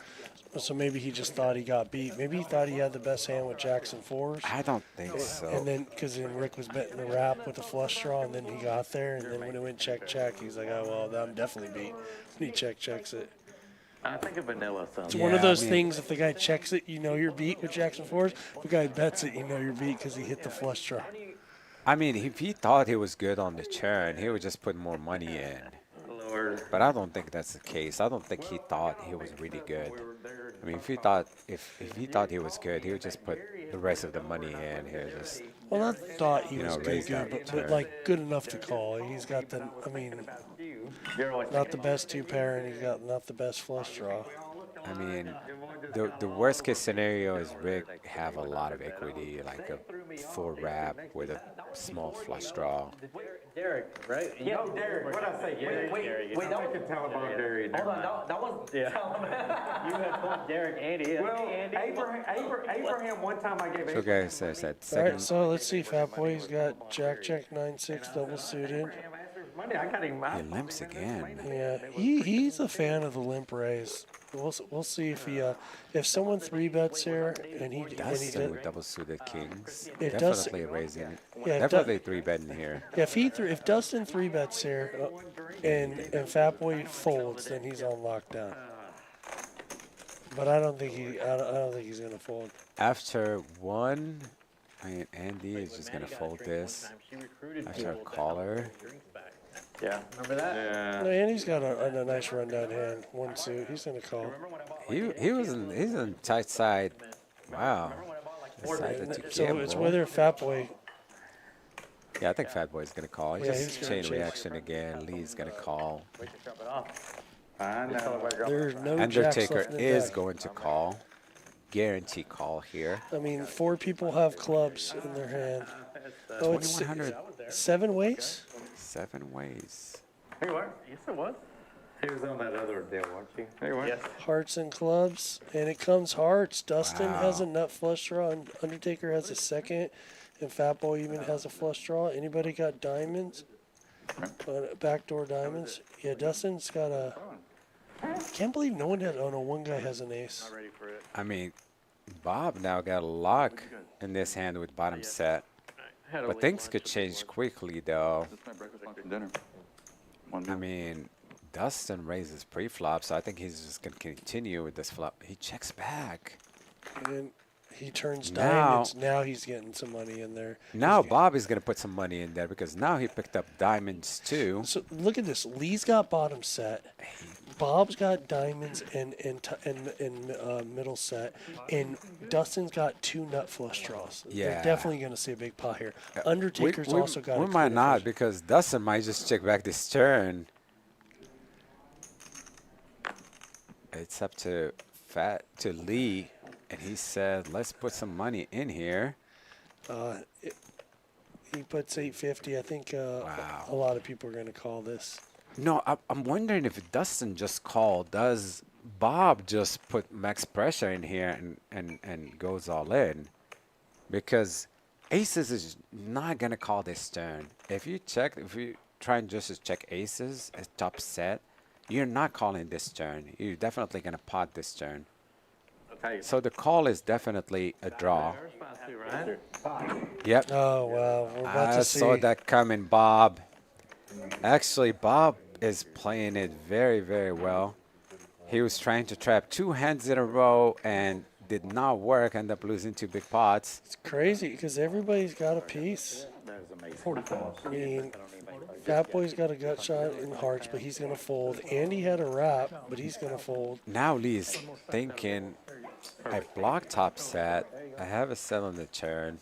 So maybe he just thought he got beat. Maybe he thought he had the best hand with Jackson fours. I don't think so. And then, because then Rick was betting the wrap with the flush draw, and then he got there, and then when it went check, he's like, oh, well, I'm definitely beat. And he checks it. I think of vanilla some. It's one of those things, if the guy checks it, you're beat with Jackson fours. If the guy bets it, you're beat because he hit the flush draw. I mean, if he thought he was good on the turn, he would just put more money in. But I don't think that's the case. I don't think he thought he was really good. I mean, if he thought he was good, he would just put the rest of the money in here. Just Well, not thought he was raise good, that but turn. like good enough to call. He's got not the best two pair, and he's got not the best flush draw. I mean, the worst case scenario is Rick have a lot of equity, like a full wrap with a small flush draw. Derek, right? Yeah, Derek. What I say? Wait, that was Taliban Derek. Hold on, that was You had both Derek and Andy. Well, Abraham, one time I gave Okay, so it's that All second. right, so let's see. Fat Boy's got Jack 9-6 double suited. Monday. I got him. He limps again. Yeah, he's a fan of the limp raise. We'll see if someone three bets here and he Dustin did. with double suited kings. If Dustin- Definitely raising. Yeah, if Definitely three betting here. If Dustin three bets here and Fat Boy folds, then he's on lockdown. But I don't think he's gonna fold. After one, I mean, Andy is just gonna fold this. After a caller. Yeah. Remember that? Yeah. No, Andy's got a nice rundown hand, one suit. He's gonna call. He's in tight side. Wow. Decided to So gamble. it's whether Fat Boy. Yeah, I think Fat Boy's gonna call. He Yeah, just he's gonna chain check. reaction again. Lee's gonna call. I know. There's no jacks Undertaker left in the is deck. going to call. Guarantee call here. I mean, 4 people have clubs in their hand. Oh, it's 2100. 7 ways. 7 ways. Here you are. Yes, it was. He was on that other deal, weren't you? There you were. Yes. Hearts and clubs, and it comes hearts. Dustin Wow. has a nut flush draw, and Undertaker has a second, and Fat Boy even has a flush draw. Anybody got diamonds? Backdoor diamonds? Yeah, Dustin's got a. Can't believe no one has. Oh no, one guy has an ace. Ready for it. I mean, Bob now got a lock in this hand with bottom set. Had a But late things lunch could with change quickly, though. This is my breakfast, lunch, and dinner. I mean, Dustin raises pre-flop, so I think he's just going to continue with this flop. He checks back. And he turns Now- diamonds. Now he's getting some money in there. Now Bob is going to put some money in there because now he picked up diamonds, too. So look at this. Lee's got bottom set. Bob's got diamonds and middle set, and Dustin's got 2 nut flush draws. Yeah. They're definitely going to see a big pot here. Undertaker's also got. We a might clear not flush. because Dustin might just check back this turn it's up to Lee, and he said, let's put some money in here. He puts 850. I think a lot of people are going to call this. No, I'm wondering if Dustin just called. Does Bob just put max pressure in here and goes all in? Because aces is not going to call this turn. If you try and just check aces as top set, you're not calling this turn. You're definitely going to pot this turn. So the call is definitely a draw. Yep. Oh, wow. We're about to see. I saw that coming, Bob. Actually, Bob is playing it very, very well. He was trying to trap 2 hands in a row and did not work, ended up losing 2 big pots. It's crazy because everybody's got a piece. I mean, Fat Boy's got a gut shot in hearts, but he's going to fold. Andy had a wrap, but he's going to fold. Now Lee's thinking, I block top set. I have a set on the turn.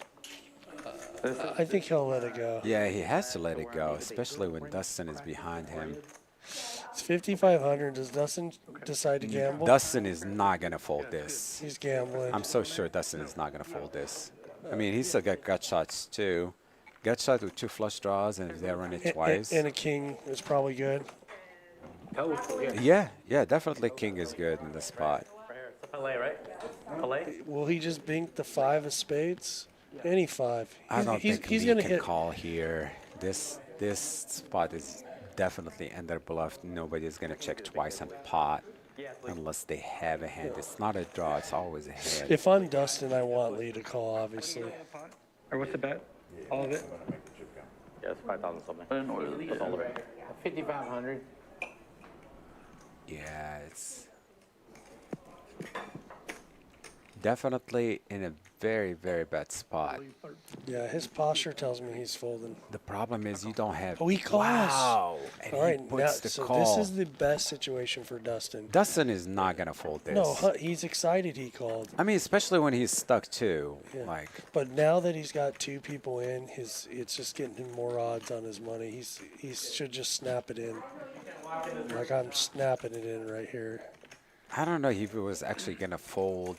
I think he'll let it go. Yeah, he has to let it go, especially when Dustin is behind him. It's 5,500. Does Dustin decide to gamble? Dustin is not going to fold this. He's gambling. I'm so sure Dustin is not going to fold this. I mean, he's still got gut shots too. Gut shot with 2 flush draws, and if they run it twice. And a king is probably good. Yeah, definitely king is good in this spot. Filet, right? Filet? Will he just bink the 5 of spades? Any 5. I don't think he's Lee gonna can hit. call here. This spot is definitely under bluff. Nobody's gonna check twice on pot unless they have a hand. It's not a draw. It's always a hand. If I'm Dustin, I want Lee to call, obviously. Or what's the bet? All of it? Yeah, it's 5,000 something. That's all of it. 5,500. Yeah, it's definitely in a very, very bad spot. Yeah, his posture tells me he's folding. The problem is you don't have. Oh, he calls. Wow. And All right, he puts the so call. this is the best situation for Dustin. Dustin is not gonna fold this. No, he's excited he called. I mean, especially when he's stuck too. Yeah. Like, But now that he's got 2 people in, it's just getting him more odds on his money. He should just snap it in. Like I'm snapping it in right here. I don't know if it was actually gonna fold.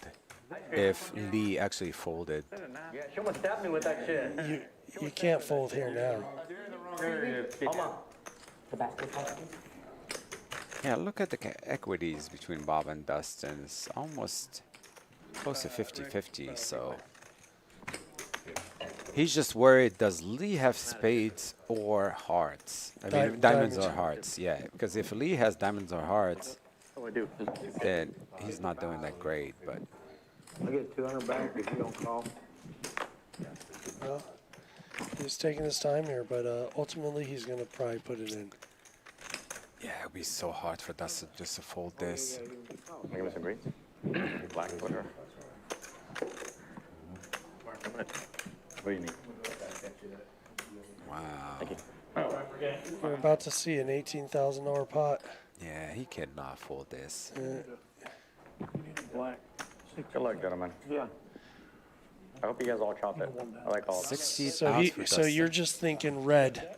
If Lee actually folded. Yeah, she almost stabbed me with that shit. You can't fold here now. Yeah, look at the equities between Bob and Dustin. It's almost close to 50-50, so. He's just worried, does Lee have spades or hearts? I mean, diamonds or hearts, yeah. Because if Lee has diamonds or hearts, then he's not doing that great, but. I'll get 200 back if you don't call. Well, he's taking his time here, but ultimately he's going to probably put it in. Yeah, it would be so hard for Dustin just to fold this. Give me some greens. Black, whatever. What do you need? Wow. Thank you. We're about to see an $18,000 pot. Yeah, he cannot fold this. Black. Good luck, gentlemen. Yeah. I hope you guys all chop it. I like all of it. 60 So you're just thinking red.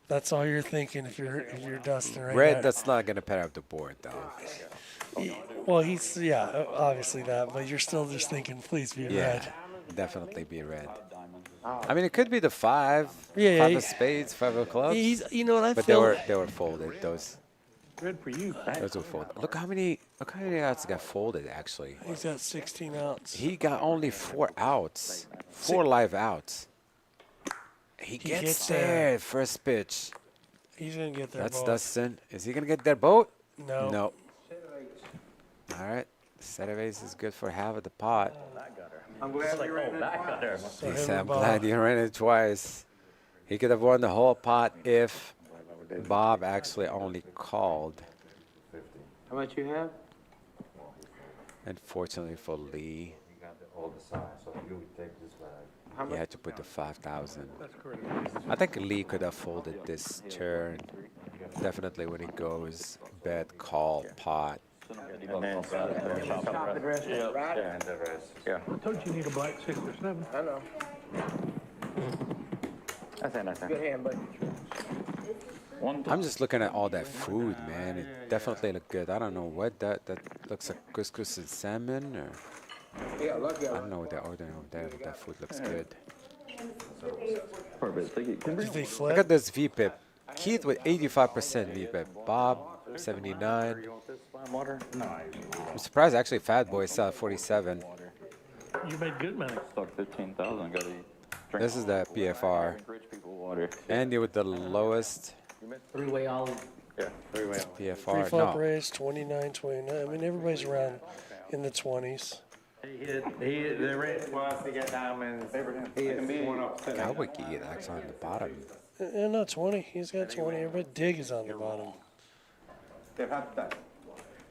That's all you're thinking if you're Dustin right Red, now. that's not going to pair up the board, though. Well, he's, obviously that, but you're still just thinking, please be Yeah, red. definitely be red. I mean, it could be the 5. Yeah, 5 yeah, of spades, 5 of clubs. You know what I But feel? they were folded. Those Good for you. were folded. Look how many outs got folded, actually. He's got 16 outs. He got only 4 outs. 4 live outs. He gets gets there. there. First pitch. He's going to get there. That's both. Dustin. Is he going to get their boat? No. No. All right. Set of ace is good for half of the pot. I'm glad you ran That got her. So He him said, and I'm Bob. glad you ran it twice. He could have won the whole pot if Bob actually only called. How much you have? Unfortunately for Lee, he had to put the 5,000. I think Lee could have folded this turn. Definitely when he goes bet, call, pot. And then Chop the rest of it, right? yeah. I told you you need a black 6 or 7. I know. That's it, that's Good it. hand, buddy. I'm just looking at all that food, man. It definitely looked good. I don't know what that looks like couscous and salmon, or I don't know what they're ordering over there, but that food looks good. Did they Look flip? at this VPIP. Keith with 85% VPIP. Bob, 79. I'm surprised actually Fat Boy is at 47. You made good money. Stuck 15,000. Got to drink. This is the PFR. Rich people water. Andy with the lowest Three-way olive. Yeah, three-way. Three PFR. flop No, raise, 29, 29. I mean, everybody's around in the 20s. They ran twice, they got diamonds. He hit one up. Cowboy Keith actually on the bottom. No, 20. He's got 20. Everybody Dig is on the bottom.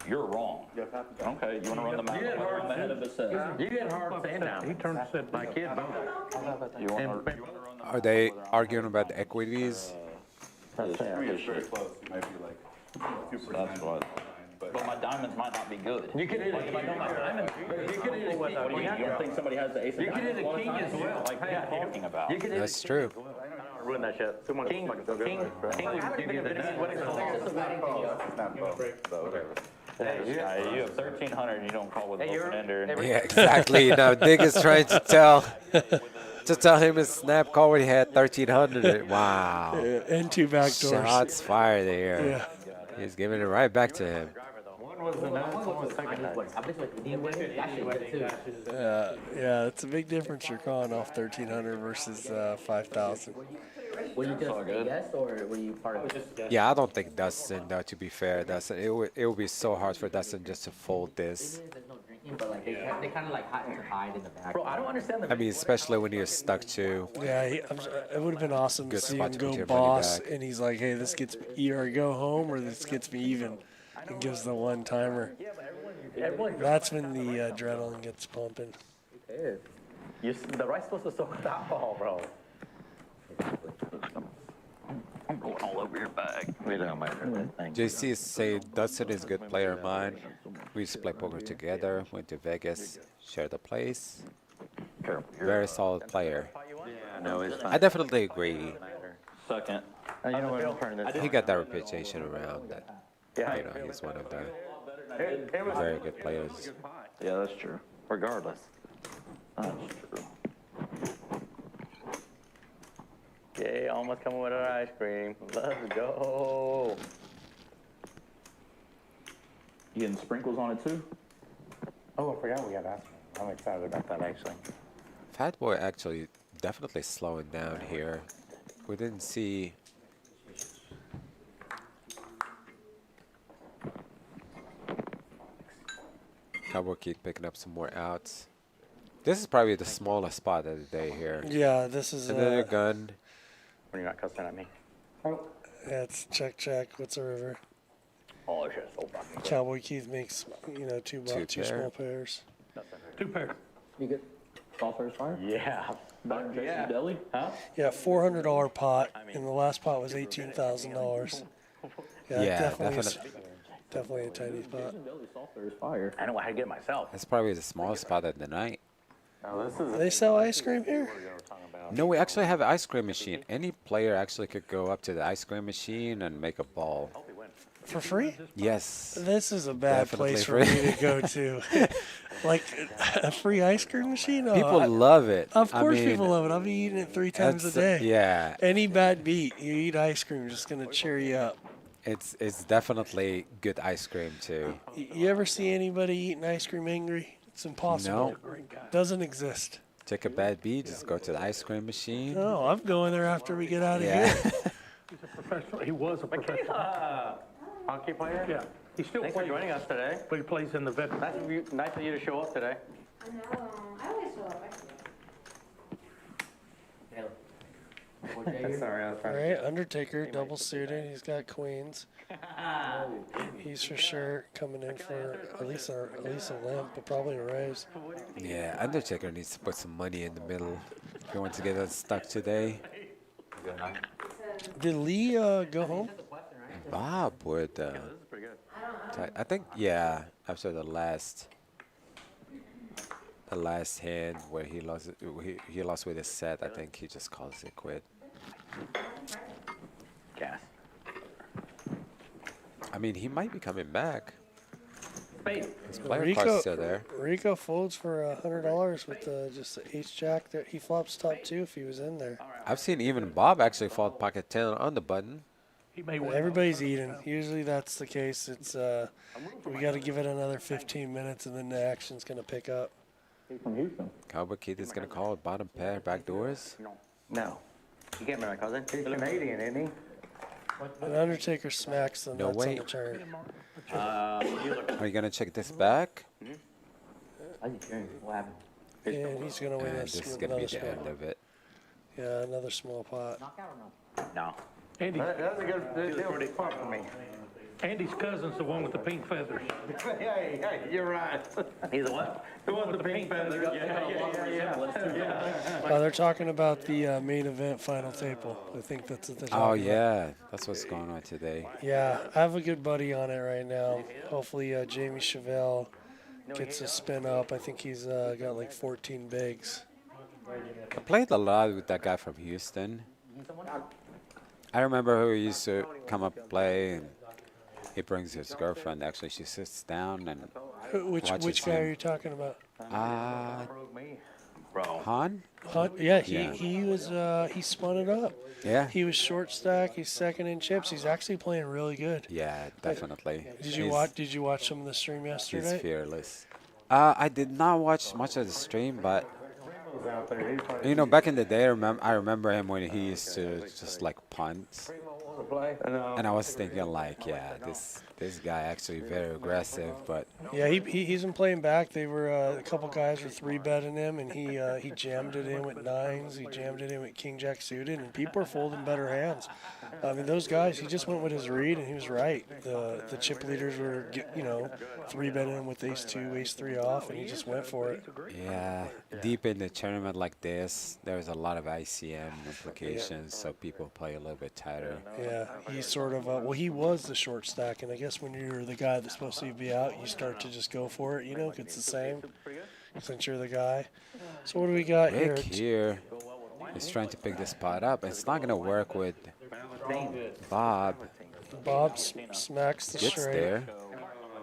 You're wrong. Okay, you want to run the map? Run the head of the set. You get hard sand down. He turned the set My back. kid both. You want to run the Are they arguing about the equities? That's what. But my diamonds might not be good. You could hit a king. You could hit a king. What do you don't think somebody has the ace of You could hit a king as well. Like, what are you talking about? You could hit That's true. ruin that shit. Too much. King would give you the what is Yeah, you have 1,300 and you don't call with an open ender. Yeah, exactly. Now Dig is trying to tell him his snap call when he had 1,300. Wow. And two back doors. Shots fired there. Yeah. He's giving it right back to him. One was the ninth, one was second. I bet like the win. That shit good too. Yeah, it's a big difference. You're calling off 1,300 versus 5,000. Were you just a guest or were you part of it? Yeah, I don't think Dustin, though, to be fair, Dustin, it would be so hard for Dustin just to fold this. There's no drinking, but like they kind of like hide in the back. Bro, I don't understand I mean, especially when you're stuck to. Yeah, it would have been awesome to Good see spot him to put go your money boss, back. and he's like, hey, this gets me, either I go home or this gets me even, and gives the one timer. That's when the adrenaline gets pumping. The right's supposed to soak with alcohol, bro. I'm going all over your bag. We don't matter. JC say Dustin is a good player of mine. We used to play poker together, went to Vegas, shared the place. Very solid player. No, it's I definitely agree. Second. You know what, I'm turning this. He got that reputation around that, you know, he's one of the very good players. Yeah, that's true. Regardless. That's true. Okay, almost coming with our ice cream. Let's go. You getting sprinkles on it too? Oh, I forgot we got ice cream. I'm excited about that, actually. Fat Boy actually definitely slowing down here. We didn't see. Cowboy Keith picking up some more outs. This is probably the smallest spot of the day here. Yeah, this is Another gun. When you're not cussing at me. yeah, it's check. What's the river? Oh, shit, so fucking. Cowboy Keith makes, two pair. small pairs. 2 pairs. You good? All first fire? Yeah. Yeah. Deli? Huh? Yeah, $400 pot, and the last pot was $18,000. Yeah, Definitely a tiny pot. Fire. I know I had to get it myself. That's probably the smallest spot of the night. Oh, this is They sell ice cream here? No, we actually have an ice cream machine. Any player actually could go up to the ice cream machine and make a ball. For free? Yes. This is a bad Definitely place for free. me to go to. Like a free ice cream machine? Oh, People love it. Of I course mean, people love it. I'll be eating it 3 times a that's- day. Yeah, Any bad beat, you eat ice cream, just going to cheer you up. it's definitely good ice cream too. You ever see anybody eating ice cream angry? It's impossible. Doesn't exist. Take a bad beat, just go to the ice cream machine. No, I'm going there after we get out of Yeah. here. He's a professional. He was a professional. Hockey player? Yeah. He still Thanks for plays, joining us today. but he plays in the veteran. Nice of you to show up today. I know. I always show up. Sorry, I was All right, Undertaker, double suited. He's got queens. He's for sure coming in for at least a limp, but probably a raise. Yeah, Undertaker needs to put some money in the middle if he wants to get unstuck today. Did Lee go home? Bob would. I think, yeah, after the last hand where he lost with his set, I think he just calls it quit. Gas. I mean, he might be coming back. His player card's still there. Rico folds for $100 with just the ace jack. There, he flops top 2 if he was in there. I've seen even Bob actually fold pocket 10 on the button. Everybody's eating. Usually that's the case. It's we got to give it another 15 minutes and then the action's gonna pick up. Cowboy Keith is gonna call it bottom pair backdoors. No. You can't be my cousin. He's Canadian, isn't he? An Undertaker smacks the No nuts on way. the turn. Are you gonna check this back? What happened? And he's gonna win And this. this is gonna be another the small. end of it. Yeah, another small pot. Knockout or no? No. Andy, That's a good deal for me. Andy's cousin's the one with the pink feathers. Hey, you're right. He's the what? The one with the pink feathers. Yeah. Oh, they're talking about the main event final table. I think that's what they're Oh talking about. yeah, that's what's going on today. Yeah, I have a good buddy on it right now. Hopefully, Jamie Chevelle gets a spin up. I think he's got like 14 bigs. I played a lot with that guy from Houston. I remember who used to come up play, and he brings his girlfriend. Actually, she sits down and Which watches guy him. are you talking about? Han? Hunt? Yeah, Yeah. he spun it up. Yeah. He was short stack. He's second in chips. He's actually playing really good. Yeah, definitely. Did you watch some of the stream yesterday? He's fearless. I did not watch much of the stream, but you know, back in the day, I remember him when he used to just like punt, and I was thinking like, yeah, this guy actually very aggressive, but Yeah, he's been playing back. They were a couple guys were 3-betting him, and he jammed it in with nines. He jammed it in with king jack suited, and people are folding better hands. I mean, those guys. He just went with his read, and he was right. The chip leaders were 3-betting him with ace 2, ace 3 off, and he just went for it. yeah, deep in the tournament like this, there's a lot of ICM implications, so people play a little bit tighter. Yeah, he's sort of he was the short stack, and I guess when you're the guy that's supposed to be out, you start to just go for it. You know, 'cause it's the same since you're the guy. So what do we got here? Rick here is trying to pick this pot up. It's not gonna work with Bob. Bob smacks the Gets straight. there.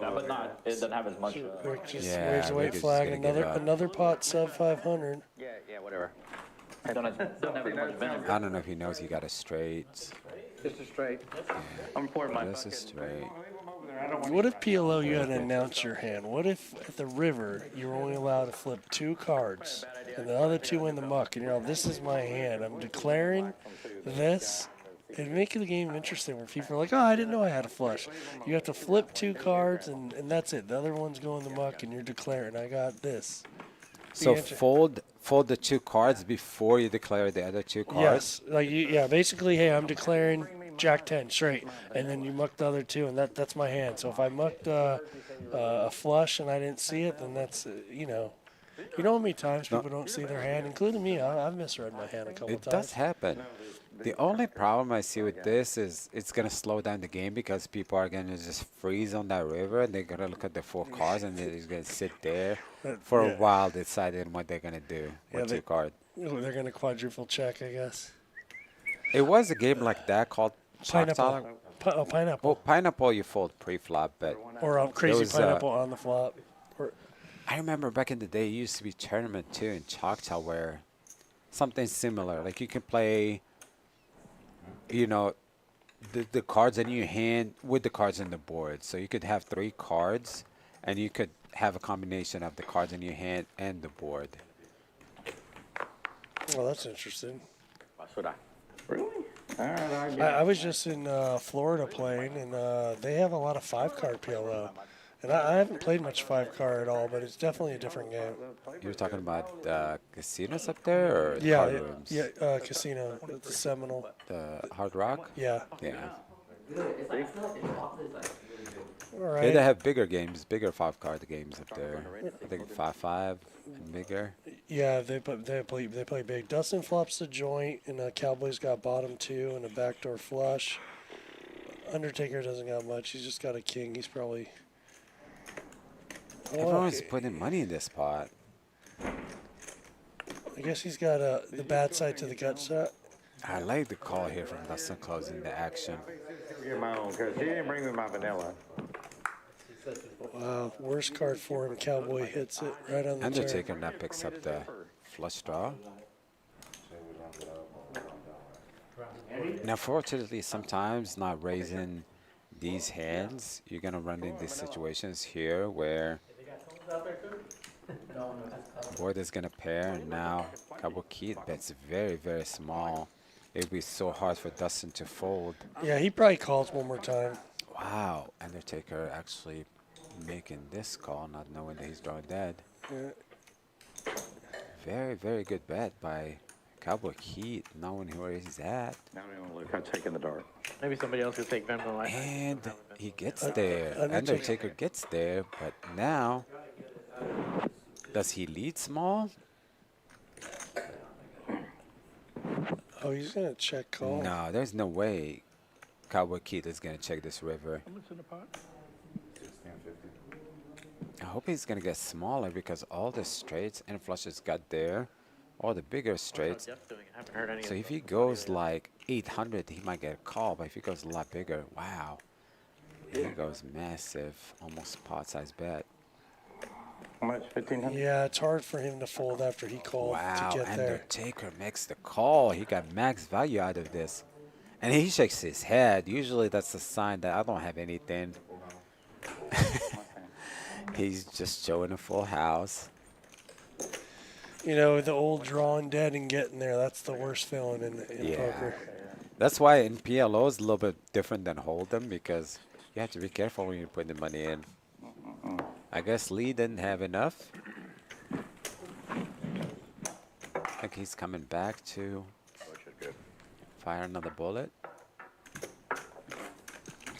Yeah, but not, it doesn't have as much. Rick just Yeah, waves the white Rick is flag. just gonna give up. Another pot sub 500. Yeah, whatever. Don't have as much vinegar. I don't know if he knows he got a straight. Just a straight. I'm pouring my This is straight. What if PLO you had to announce your hand? What if at the river you were only allowed to flip 2 cards and the other 2 in the muck, and you're all, this is my hand. I'm declaring this. It'd make the game interesting where people are like, oh, I didn't know I had a flush. You have to flip 2 cards and that's it. The other ones go in the muck and you're declaring, I got this. So Be inter- fold the 2 cards before you declare the other 2 cards. Yes, basically, hey, I'm declaring Jack 10 straight, and then you muck the other 2, and that's my hand. So if I mucked a flush and I didn't see it, then that's you know how many times people don't see their hand, including me. I've misread my hand a couple It times. does happen. The only problem I see with this is it's gonna slow down the game because people are gonna just freeze on that river and they're gonna look at the 4 cards and they're just gonna sit there for a while deciding what they're gonna do with 2 cards. They're gonna quadruple check, I guess. It was a game like that called Pineapple. Pineapple. Oh, pineapple you fold pre-flop, but Or crazy was, pineapple on the flop. I remember back in the day, it used to be tournament too in Choctaw where something similar. Like you can play, you know, the cards in your hand with the cards in the board. So you could have 3 cards, and you could have a combination of the cards in your hand and the board. Well, that's interesting. Really? All right, I was just in Florida playing, and they have a lot of 5-card PLO. And I haven't played much 5-card at all, but it's definitely a different game. You're talking about casinos up there or Yeah, card rooms? yeah, casino, the Seminole. The Hard Rock? Yeah. Yeah. It's like, I feel like the chocolate is like really good. All They right. have bigger games, bigger 5-card games up there. I think 5-5 and bigger. Yeah, they play big. Dustin flops the joint, and Cowboys got bottom 2 and a backdoor flush. Undertaker doesn't got much. He's just got a king. He's probably. Everyone's putting money in this pot. I guess he's got the bad side to the gut shot. I like the call here from Dustin closing the action. Get my own, because she didn't bring me my vanilla. Wow, worst card for him. Cowboy hits it right on the Undertaker turn. now picks up the flush draw. Now, fortunately, sometimes not raising these hands, you're gonna run into situations here where board is gonna pair, and now Cowboy Keith bets very, very small. It'd be so hard for Dustin to fold. Yeah, he probably calls one more time. Wow, Undertaker actually making this call, not knowing that he's drawing dead. Yeah. Very, very good bet by Cowboy Keith, knowing where he's at. Now we want to look. I'm taking the dark. Maybe somebody else could take Venmo last night. And he gets there. Undertaker gets there, but now, does he lead small? Oh, he's gonna check call. No, there's no way Cowboy Keith is gonna check this river. How much in the pot? I hope he's gonna get smaller because all the straights and flushes got there, all the bigger straights. I haven't heard any So of if he goes like 800, he might get a call. But if he goes a lot bigger, wow, he goes massive, almost pot-sized bet. How much? 1,500? Yeah, it's hard for him to fold after he called Wow, to get there. Undertaker makes the call. He got max value out of this. And he shakes his head. Usually that's a sign that I don't have anything. He's just showing a full house. You know, the old drawing dead and getting there, that's the worst feeling in Yeah. poker. That's why in PLO it's a little bit different than Hold'em because you have to be careful when you put the money in. I guess Lee didn't have enough. I think he's coming back to fire another bullet.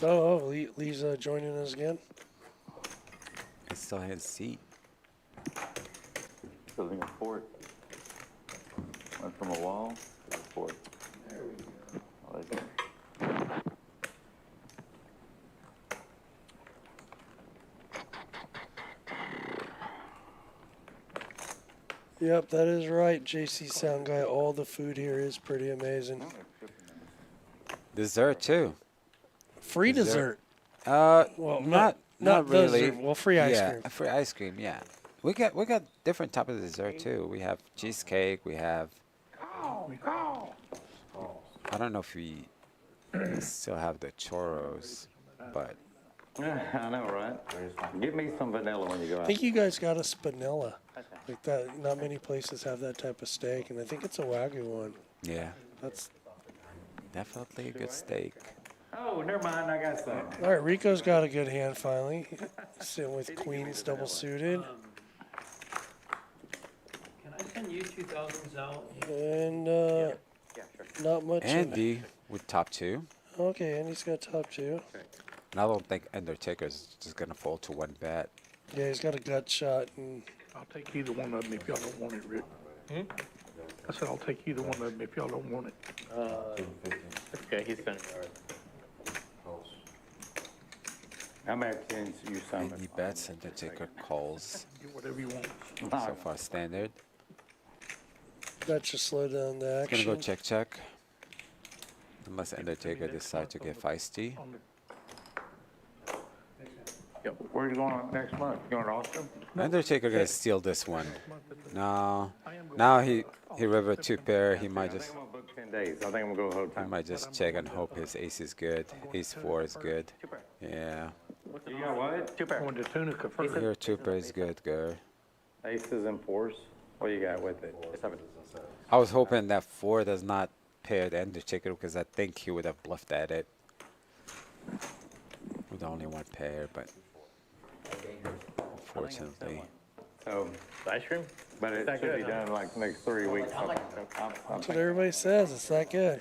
Lee's joining us again. It's still his seat. Building a fort. Went from a wall to a fort. I like it. Yep, that is right, JC Sound Guy. All the food here is pretty amazing. Dessert too. Free dessert. Well, not really. dessert. Well, free ice yeah, cream. free ice cream. Yeah, we got different type of dessert too. We have cheesecake. We have. I don't know if we still have the churros, but I know, right? Give me some vanilla when you go I out. think you guys got a Spinella. Like that, not many places have that type of steak, and I think it's a Wagyu one. yeah, That's definitely a good steak. Oh, never mind. I got some. all right. Rico's got a good hand finally, sitting with queens double suited, Can I send you 2000s out? and not much. Andy with top two. Okay, Andy's got top two. And I don't think Undertaker's just gonna fall to one bet. Yeah, he's got a gut shot, and I'll take either one of them if y'all don't want it, Rick. I said I'll take either one of them if y'all don't want it. Okay, he's finished. I'm asking you some. Andy bets, Undertaker calls. Get whatever you want. So far standard. that should slow down the Gonna action. go check. Unless Undertaker decides to get feisty. Where are you going next month? You going to Austin? Undertaker gonna steal this one. No. Now he river two pair. He might I just think I'm going to book 10 days. I think I'm going to go the whole he time. might just check and hope his ace is good. Ace four is good. Yeah. You got what? Two pair. Going to Tunica first. Your two pair is good, girl. Aces and fours. What you got with it? I was hoping that four does not pair the Undertaker because I think he would have bluffed at it with only one pair, but unfortunately. So, Ice cream? but it that should be good, huh? done like the next 3 weeks. I'm That's what everybody says. It's that good.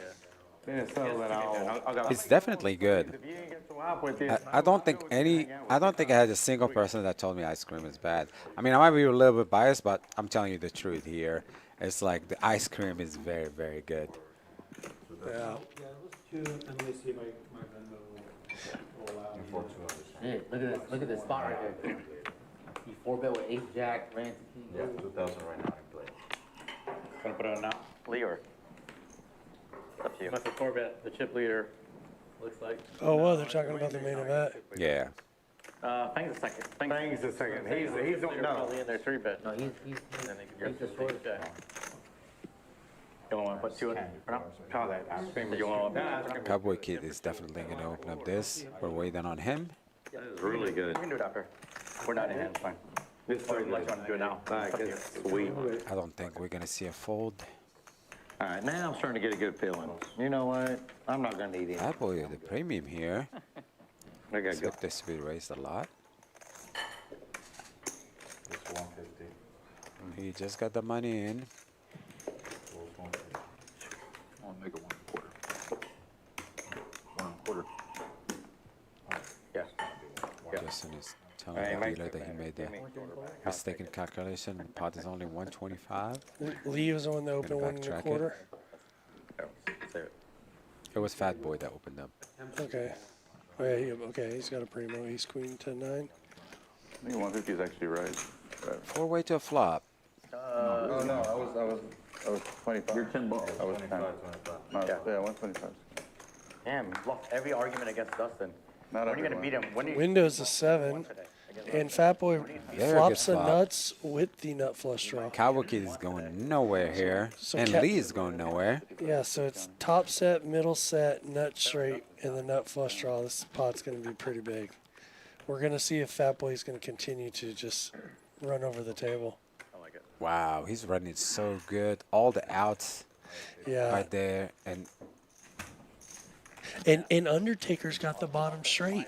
thinking so that I'll. It's definitely good. If you didn't get the wipe with you, I don't think I had a single person that told me ice cream is bad. I mean, I might be a little bit biased, but I'm telling you the truth here. It's like the ice cream is very, very good. Yeah. Let me see my Venmo will allow me. Hey, look at this spot right here. You 4-bet with ace jack, ran to king. Yeah, 2,000 right now in play. Gonna put it on now? Lee or? Up to you. Must have bet the chip leader, looks like. Oh, well, they're talking about the main event. Yeah. Fang's the second. Fang's the second. He's You're no. probably in there 3-bet. No, he's the shortest. You want to put 2 in for now? Call that. I think You want to? Cowboy Kid is definitely going to open up this. We're waiting on him. It's really good. We can do it after. We're not in hand, it's fine. This Or unless you want to do it now. Like, it's sweet. I don't think we're going to see a fold. All right, now I'm starting to get a good feeling. You know what? I'm not gonna need him. Cowboy, the premium here. I gotta go. Expect this to be raised a lot. It's 150. He just got the money in. I'll make it 1/4. 1/4. Yes. Justin is telling the dealer that he made the mistaken calculation. The pot is only 125. Lee was the one that opened Gonna backtrack 1 1/4. It was Fat Boy that opened up. Okay. Oh, yeah, okay, he's got a primo. He's queen 10-9. I think 150 is actually right. 4-way to a flop. Oh no, I was 25. You're 10 balls. I was 10. Yeah, 125. Damn, you lost every argument against Dustin. Not When are you going to beat him? When are you Windows a 7. And Fat Boy Very flops good the flop. nuts with the nut flush draw. Cowboy Kid is going nowhere here. So And Ca- Lee is going nowhere. Yeah, so it's top set, middle set, nut straight, and the nut flush draw. This pot's going to be pretty big. We're going to see if Fat Boy's going to continue to just run over the table. Wow, he's running so good. All the outs Yeah. right there. And Undertaker's got the bottom straight.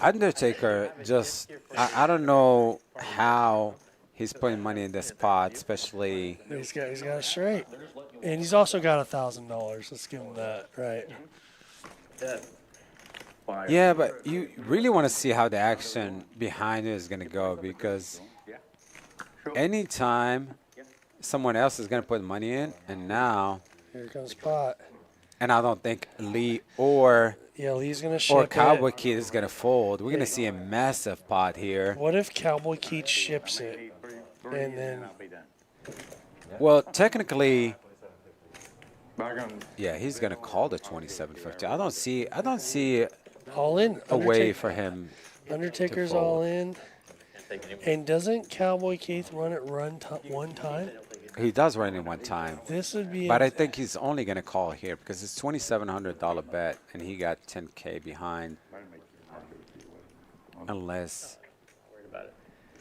Undertaker just, I don't know how he's putting money in this pot, especially. He's got a straight. And he's also got $1,000. Let's give him that, right? Yeah, but you really want to see how the action behind it is going to go, because anytime someone else is going to put money in, and now, Here comes pot. and I don't think Lee or Yeah, Lee's going to ship or Cowboy it. Kid is going to fold. We're going to see a massive pot here. What if Cowboy Keith ships it? And then, Well, technically, yeah, he's going to call the 2750. I don't see all in. a way for him. Undertaker's to fold. all in. And doesn't Cowboy Keith run it one time? He does run in one time. This would be. But I think he's only going to call here because it's $2,700 bet, and he got 10K behind. Unless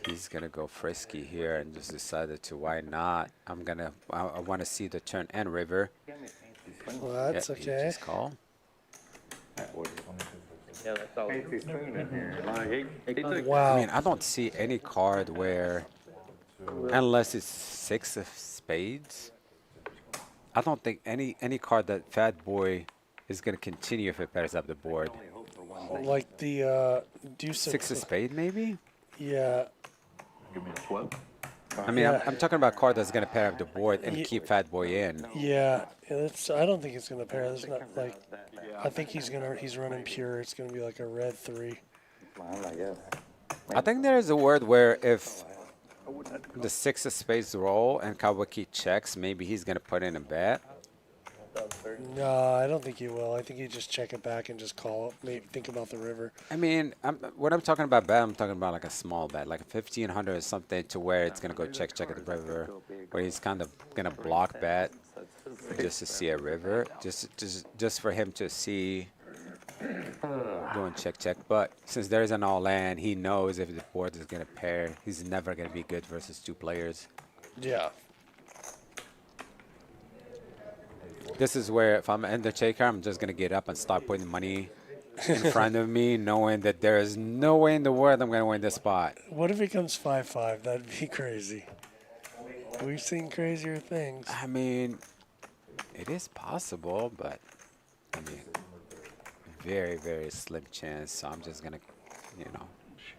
he's going to go frisky here and just decided to, why not? I want to see the turn and river. Well, that's He okay. just call. Yeah, that's all. Wow. I mean, I don't see any card where, unless it's 6 of spades, I don't think any card that Fat Boy is going to continue if it pairs up the board. Like the deuce 6 of spade, maybe? Yeah. Give me a flip. I mean, Yeah. I'm talking about card that's going to pair up the board and keep Fat Boy in. Yeah. I don't think it's gonna pair. It's not like. I think he's running pure. It's gonna be like a red 3. I think there is a word where if the 6 of spades roll and Cowboy Key checks, maybe he's going to put in a bet. No, I don't think he will. I think he just check it back and just call it. Maybe think about the river. I mean, when I'm talking about bet, I'm talking about like a small bet, like a 1,500 or something, to where it's going to go check at the river, where he's kind of going to block bet just to see a river, just for him to see going check. But since there's an all in, he knows if the board is going to pair, he's never going to be good versus 2 players. Yeah. This is where if I'm an Undertaker, I'm just going to get up and start putting money in front of me, knowing that there is no way in the world I'm going to win this spot. What if it comes 5-5? That'd be crazy. We've seen crazier things. I mean, it is possible, but I mean, very, very slim chance. So I'm just going to,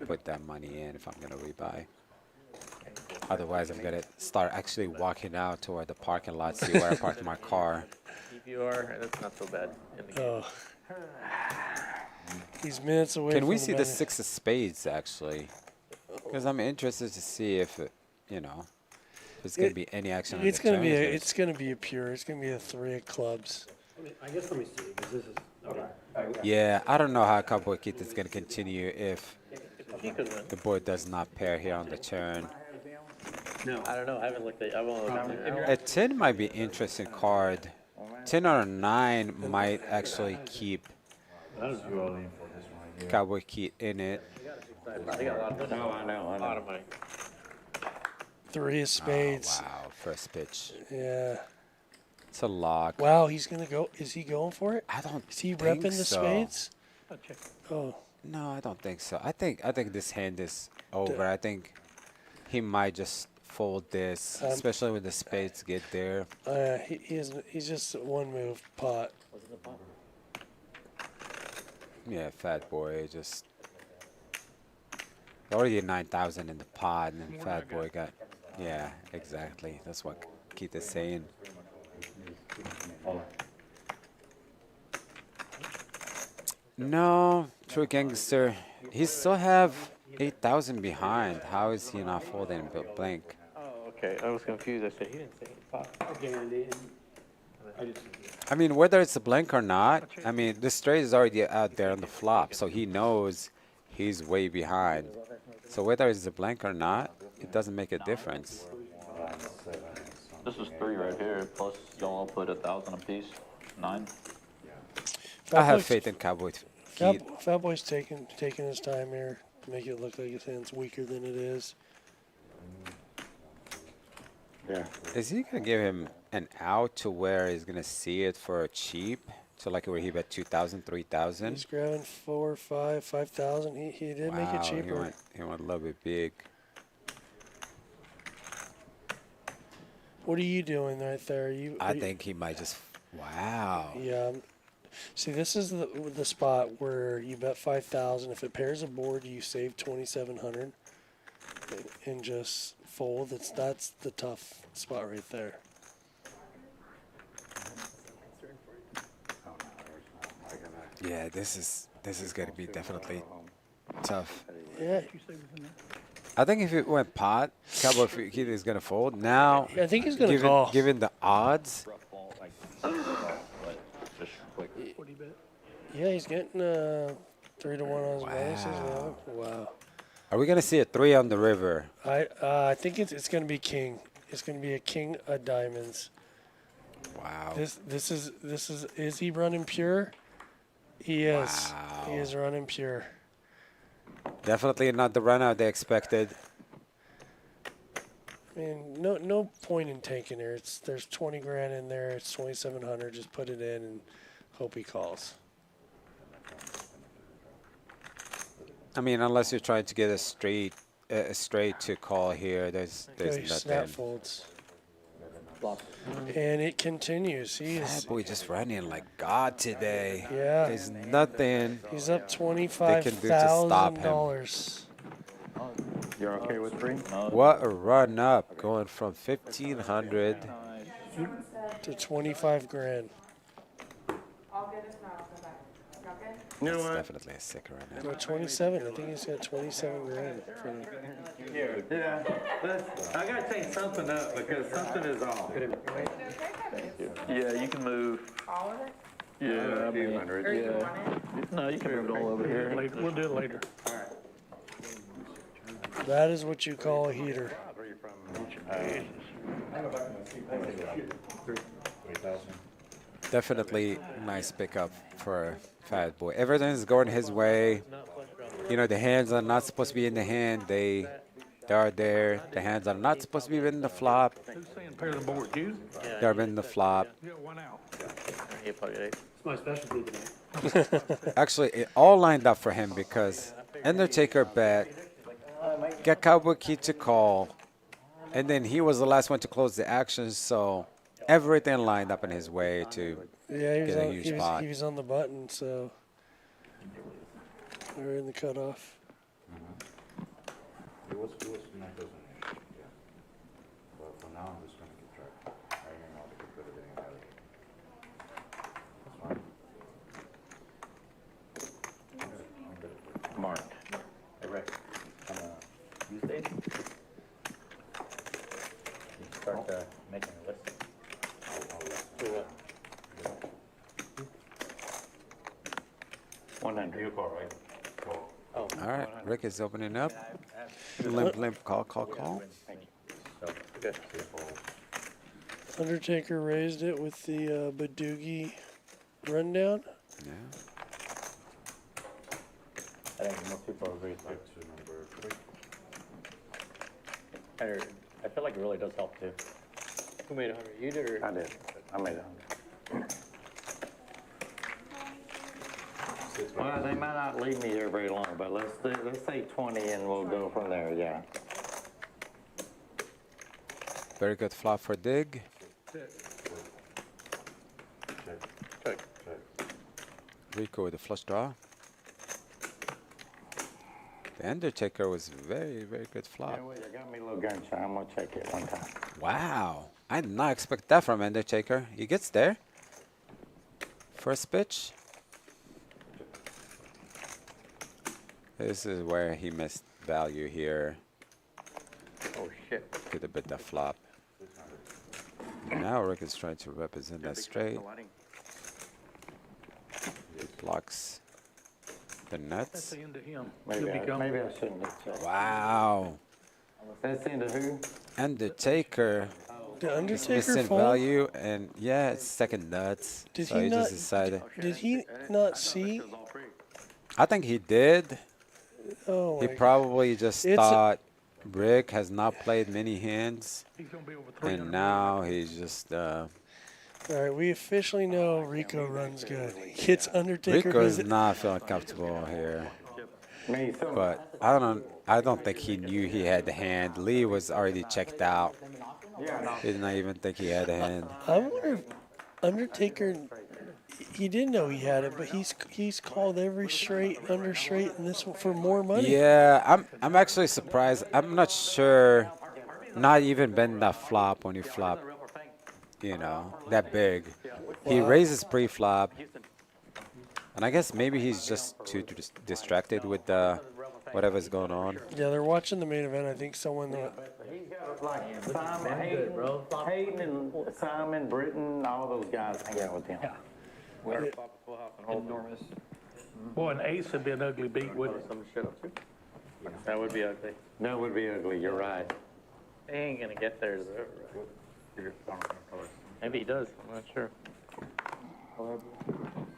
put that money in if I'm going to rebuy. Otherwise, I'm going to start actually walking out toward the parking lot, see where I parked my car. PPR, that's not so bad. In the game. Oh. He's minutes away. Can we from see the money. 6 of spades, actually? Because I'm interested to see if, if it's going to be any action on It's the gonna turn. be it's gonna be a pure. It's gonna be a 3 of clubs. I guess let me see, because this is, okay. Yeah, I don't know how Cowboy Keith is going to continue if the board does not pair here on the turn. No, I don't know. I haven't looked at. I've only looked at it. A 10 might be interesting card. 10 or 9 might actually keep Cowboy Keith in it. I got a lot of money. No, I know. A lot of money. 3 of spades. Oh, wow, first pitch. Yeah. It's a lock. Wow, he's gonna go. Is he going for it? I don't Is he think repping the so. spades? Oh, No, I don't think so. I think this hand is over. I think he might just fold this, especially when the spades get there. he's just one move pot. Yeah, Fat Boy just already 9,000 in the pot, and then Fat Boy got. Yeah, exactly. That's what Keith is saying. No, True Gangster. He still have 8,000 behind. How is he not folding blank? Oh, okay. I was confused. I said he didn't say pot. I mean, whether it's a blank or not, I mean, the straight is already out there on the flop, so he knows he's way behind. So whether it's a blank or not, it doesn't make a difference. This is 3 right here, plus y'all all put 1,000 apiece. 9. I have faith in Cowboy Keith. Fat Boy's taking his time here to make it look like his hand's weaker than it is. Yeah. Is he gonna give him an out to where he's gonna see it for cheap? So like where he bet 2,000, 3,000? He's grabbing 4, 5, 5,000. He did make it cheaper. He went a little bit big. What are you doing right there? I think he might just. Wow. Yeah. See, this is the spot where you bet 5,000. If it pairs a board, you save 2,700 and just fold. That's the tough spot right there. Yeah, this is gonna be definitely tough. Yeah. I think if it went pot, Cowboy Keith is gonna fold. Now, I think he's gonna call. Given the odds, Yeah, he's getting 3 to 1 on his bonuses now. Wow. are we gonna see a 3 on the river? I think it's gonna be king. It's gonna be a king of diamonds. Wow. This is he running pure? He is. Wow. He is running pure. Definitely not the run out they expected. I mean, no point in tanking there. There's 20 grand in there. It's 2,700. Just put it in and hope he calls. I mean, unless you're trying to get a straight to call here, there's Okay, snap nothing. folds. And it continues. Fat Boy just running like God today. Yeah. There's nothing He's up they can do to stop him. $25,000. You're okay with 3? What a run up, going from 1,500. To 25 grand. You know It's what? definitely a sicker right now. No, 27. I think he's got 27 grand. Yeah. I gotta take something up because something is off. Yeah, you can move. All of it? Yeah, I mean, Or you want it? no, you can move it all over here. We'll do it later. That is what you call a heater. Definitely nice pickup for Fat Boy. Everything's going his way. You know, the hands are not supposed to be in the hand. They are there. The hands are not supposed to be in the flop. Who's saying pair the board? You? They're in the flop. You got 1 out. He probably ate. It's my specialty today. Actually, it all lined up for him because Undertaker bet, got Cowboy Keith to call, and then he was the last one to close the action, so everything lined up in his way to Yeah, get a huge pot. he was on the button, so we're in the cutoff. Mark. Hey, Rick. You stayed? Start making a list. 100. You call, right? Call. Oh, All right, 100. Rick is opening up. Limp, call. Thank you. So, good. Undertaker raised it with the Badoogie rundown. Yeah. I think most people agree too. Back to number 3. I feel like it really does help too. Who made 100? You did or? I did. I made 100. Well, they might not leave me here very long, but let's say 20 and we'll go from there, yeah. Very good flop for Dig. Check. Rico with a flush draw. The Undertaker was very, very good flop. Anyway, you got me a little gun shy. I'm going to check it one time. Wow. I did not expect that from Undertaker. He gets there. First pitch. This is where he missed value here. Oh shit. Could have been the flop. Now Rick is trying to represent that straight. It blocks the nuts. That's the end of him. Maybe He'll be gone. I shouldn't have checked. Wow. That's the end of who? Undertaker. The He's Undertaker missing fold? value, and yeah, it's second nuts. Did so he he not- just decided. Did he not see? I think he did. Oh He my probably just It's a- thought Rick has not played many hands, He's gonna be over 300. and now he's just. All right, we officially know Rico runs good. He hits Undertaker. Rico is visit- not feeling comfortable here, Me, so but I don't think he knew he had the hand. Lee was already checked out. He did not even think he had a hand. I wonder if Undertaker. He didn't know he had it, but he's called every straight, under straight, and this one for more money. Yeah, I'm actually surprised. I'm not sure. Not even been that flop when you flop, you know, that big. He raises pre-flop, and I guess maybe he's just too distracted with whatever's going on. Yeah, they're watching the main event. I think someone. he's got like Hayden and Simon, Britton, all those guys hang out with him. Yeah. Winner flop a full house and hold enormous. Boy, an ace would be an ugly beat, wouldn't it? Some shit up too. That would be ugly. That would be ugly, you're right. He ain't gonna get there. Maybe he does. I'm not sure.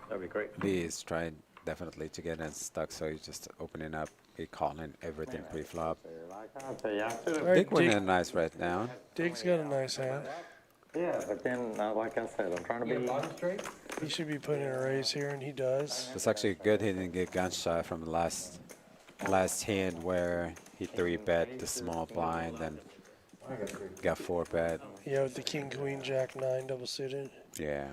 That'd be great. Lee is trying definitely to get unstuck, so he's just opening up. He calling everything pre-flop. Like I tell you, I should have. All right, Dick winning a nice red down. Dig's got a nice hand. Yeah, but then, like I said, I'm trying to be. He should be putting in a raise here, and he does. It's actually good he didn't get gunshot from the last hand where he 3-bet the small blind and got 4-bet. Yeah, with the king, queen, jack, 9 double suited. Yeah.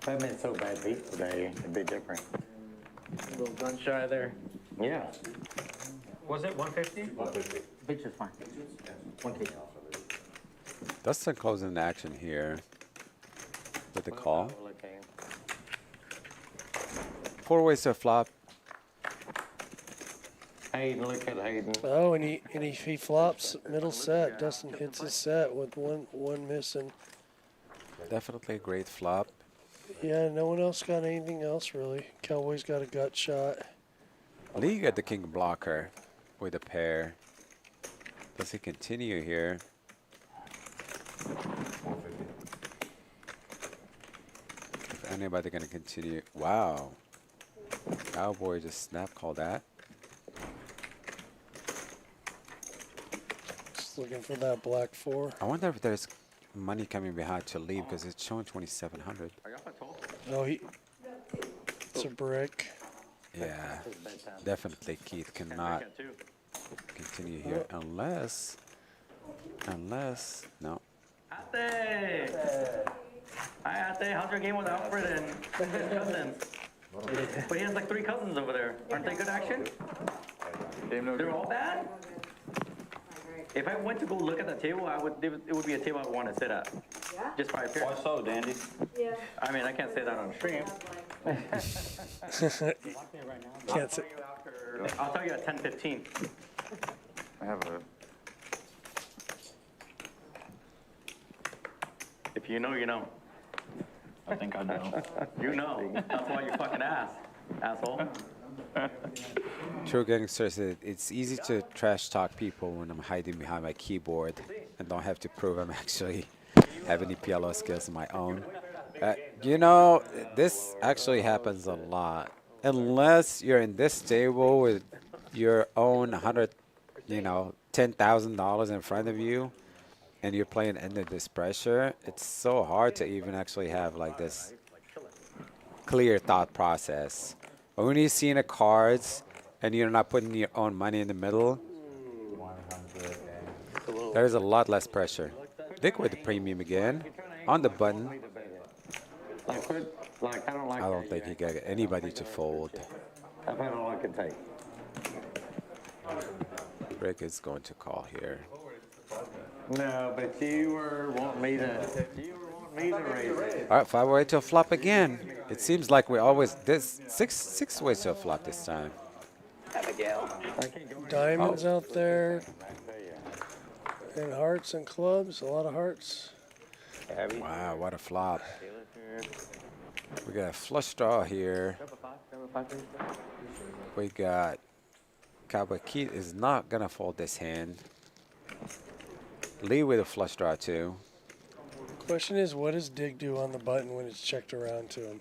If I made so bad beat today, it'd be different. A little gun shy there. Yeah. Was it 150? 150. Bitch is fine. 1K. Dustin closing the action here with the call. 4 ways to flop. Hayden, look at Hayden. Oh, and he flops middle set. Dustin hits his set with one missing. Definitely a great flop. Yeah, no one else got anything else really. Cowboys got a gut shot. Lee got the king blocker with a pair. Does he continue here? 150. If anybody gonna continue? Wow. Cowboy just snap called that. Just looking for that black 4. I wonder if there's money coming behind to Lee because it's showing 2,700. Oh, it's a brick. Yeah, definitely Keith cannot continue here unless, no. Ate! Hi, Ate. How's your game with Alfred and his cousins? But he has like 3 cousins over there. Aren't they good action? They're all bad? If I went to go look at the table, it would be a table I would want to sit at. Yeah? Just by appearance. Why so, Dandy? Yeah. I mean, I can't say that on stream. Can't say. I'll tell you at 10:15. I have a. If you know, you know. I think I know. You know. That's why you fucking ask. asshole. True gangster said it's easy to trash talk people when I'm hiding behind my keyboard and don't have to prove I'm actually have any PLO skills of my own. You know, this actually happens a lot. Unless you're in this table with your own $10,000 in front of you and you're playing under this pressure, it's so hard to even actually have like this clear thought process. But when you're seeing the cards and you're not putting your own money in the middle, there's a lot less pressure. Dick with the premium again on the button. I don't think he got anybody to fold. I've had all I can take. Rick is going to call here. No, but you were wanting me to raise it. All right, 5-way to a flop again. It seems like we always this six ways to a flop this time. Diamonds out there. And hearts and clubs. A lot of hearts. Wow, what a flop. We got a flush draw here. We got Cowboy Keith is not gonna fold this hand. Lee with a flush draw too. Question is, what does Dig do on the button when it's checked around to him?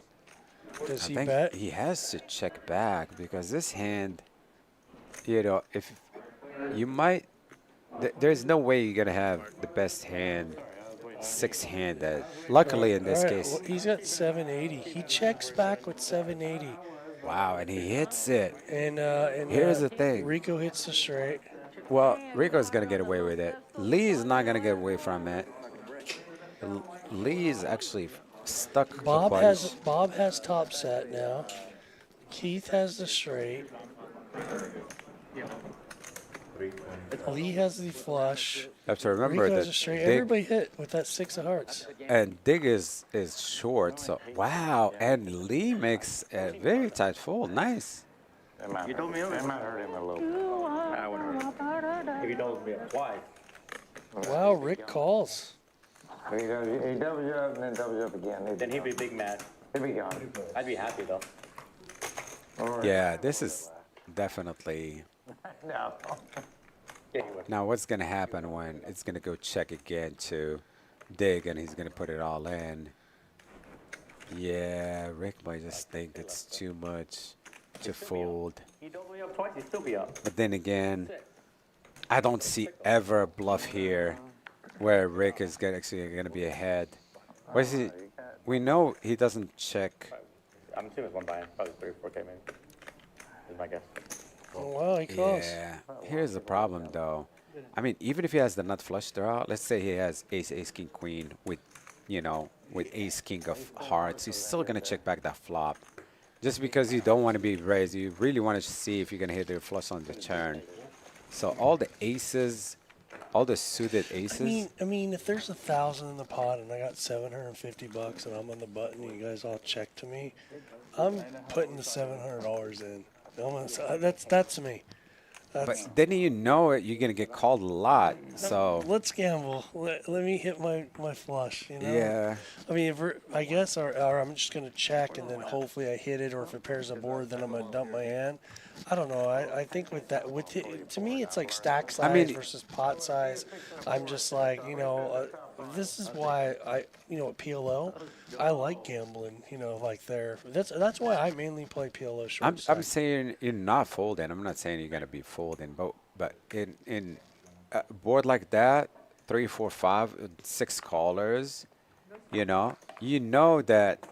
Does he I think bet? he has to check back because this hand, you know, if you might, there's no way you're gonna have the best hand, six-handed. Luckily in this case, well, he's got 780. He checks back with 780. wow, and he hits it. And Here's the thing. Rico hits the straight. Well, Rico's gonna get away with it. Lee's not gonna get away from it. Lee's actually stuck. Bob has top set now. Keith has the straight. Lee has the flush. You have to remember Rico that has a straight. Dig, Everybody hit with that 6 of hearts. and Dig is short. So wow, and Lee makes a very tight fold. Nice. You told me That might hurt him a little. I wouldn't hurt him. If he knows me twice. Wow, Rick calls. He doubles you up and then doubles you up again. Then he'd be big mad. He'd be gone. I'd be happy though. Yeah, this is definitely. No. Yeah, he would. Now, what's gonna happen when it's gonna go check again to Dig, and he's gonna put it all in? Yeah, Rick might just think it's too much to fold. He doubled me up twice, he'd still be up. But then again, I don't see ever a bluff here where Rick is actually going to be ahead. What is he? We know he doesn't check. I'm assuming it's one buy-in, probably 3 or 4K maybe. Is my guess. Oh, wow, he calls. Yeah. Here's the problem, though. I mean, even if he has the nut flush draw, let's say he has ace, ace, king, queen with, with ace, king of hearts, he's still going to check back that flop. Just because you don't want to be raised, you really want to see if you're going to hit your flush on the turn. So all the aces, all the suited aces. I mean, if there's 1,000 in the pot and I got $750 and I'm on the button and you guys all check to me, I'm putting the $700 in. That's me. But then you know it, you're going to get called a lot. So let's gamble. Let me hit my flush. Yeah. I mean, I guess, or I'm just gonna check and then hopefully I hit it, or if it pairs a board, then I'm gonna dump my hand. I don't know. I think with that, to me, it's like stack size versus pot size. I'm just like, this is why at PLO, I like gambling. Like there. That's why I mainly play PLO short. I'm saying you're not folding. I'm not saying you're gonna be folding, but in a board like that, 3, 4, 5, 6 callers, you know that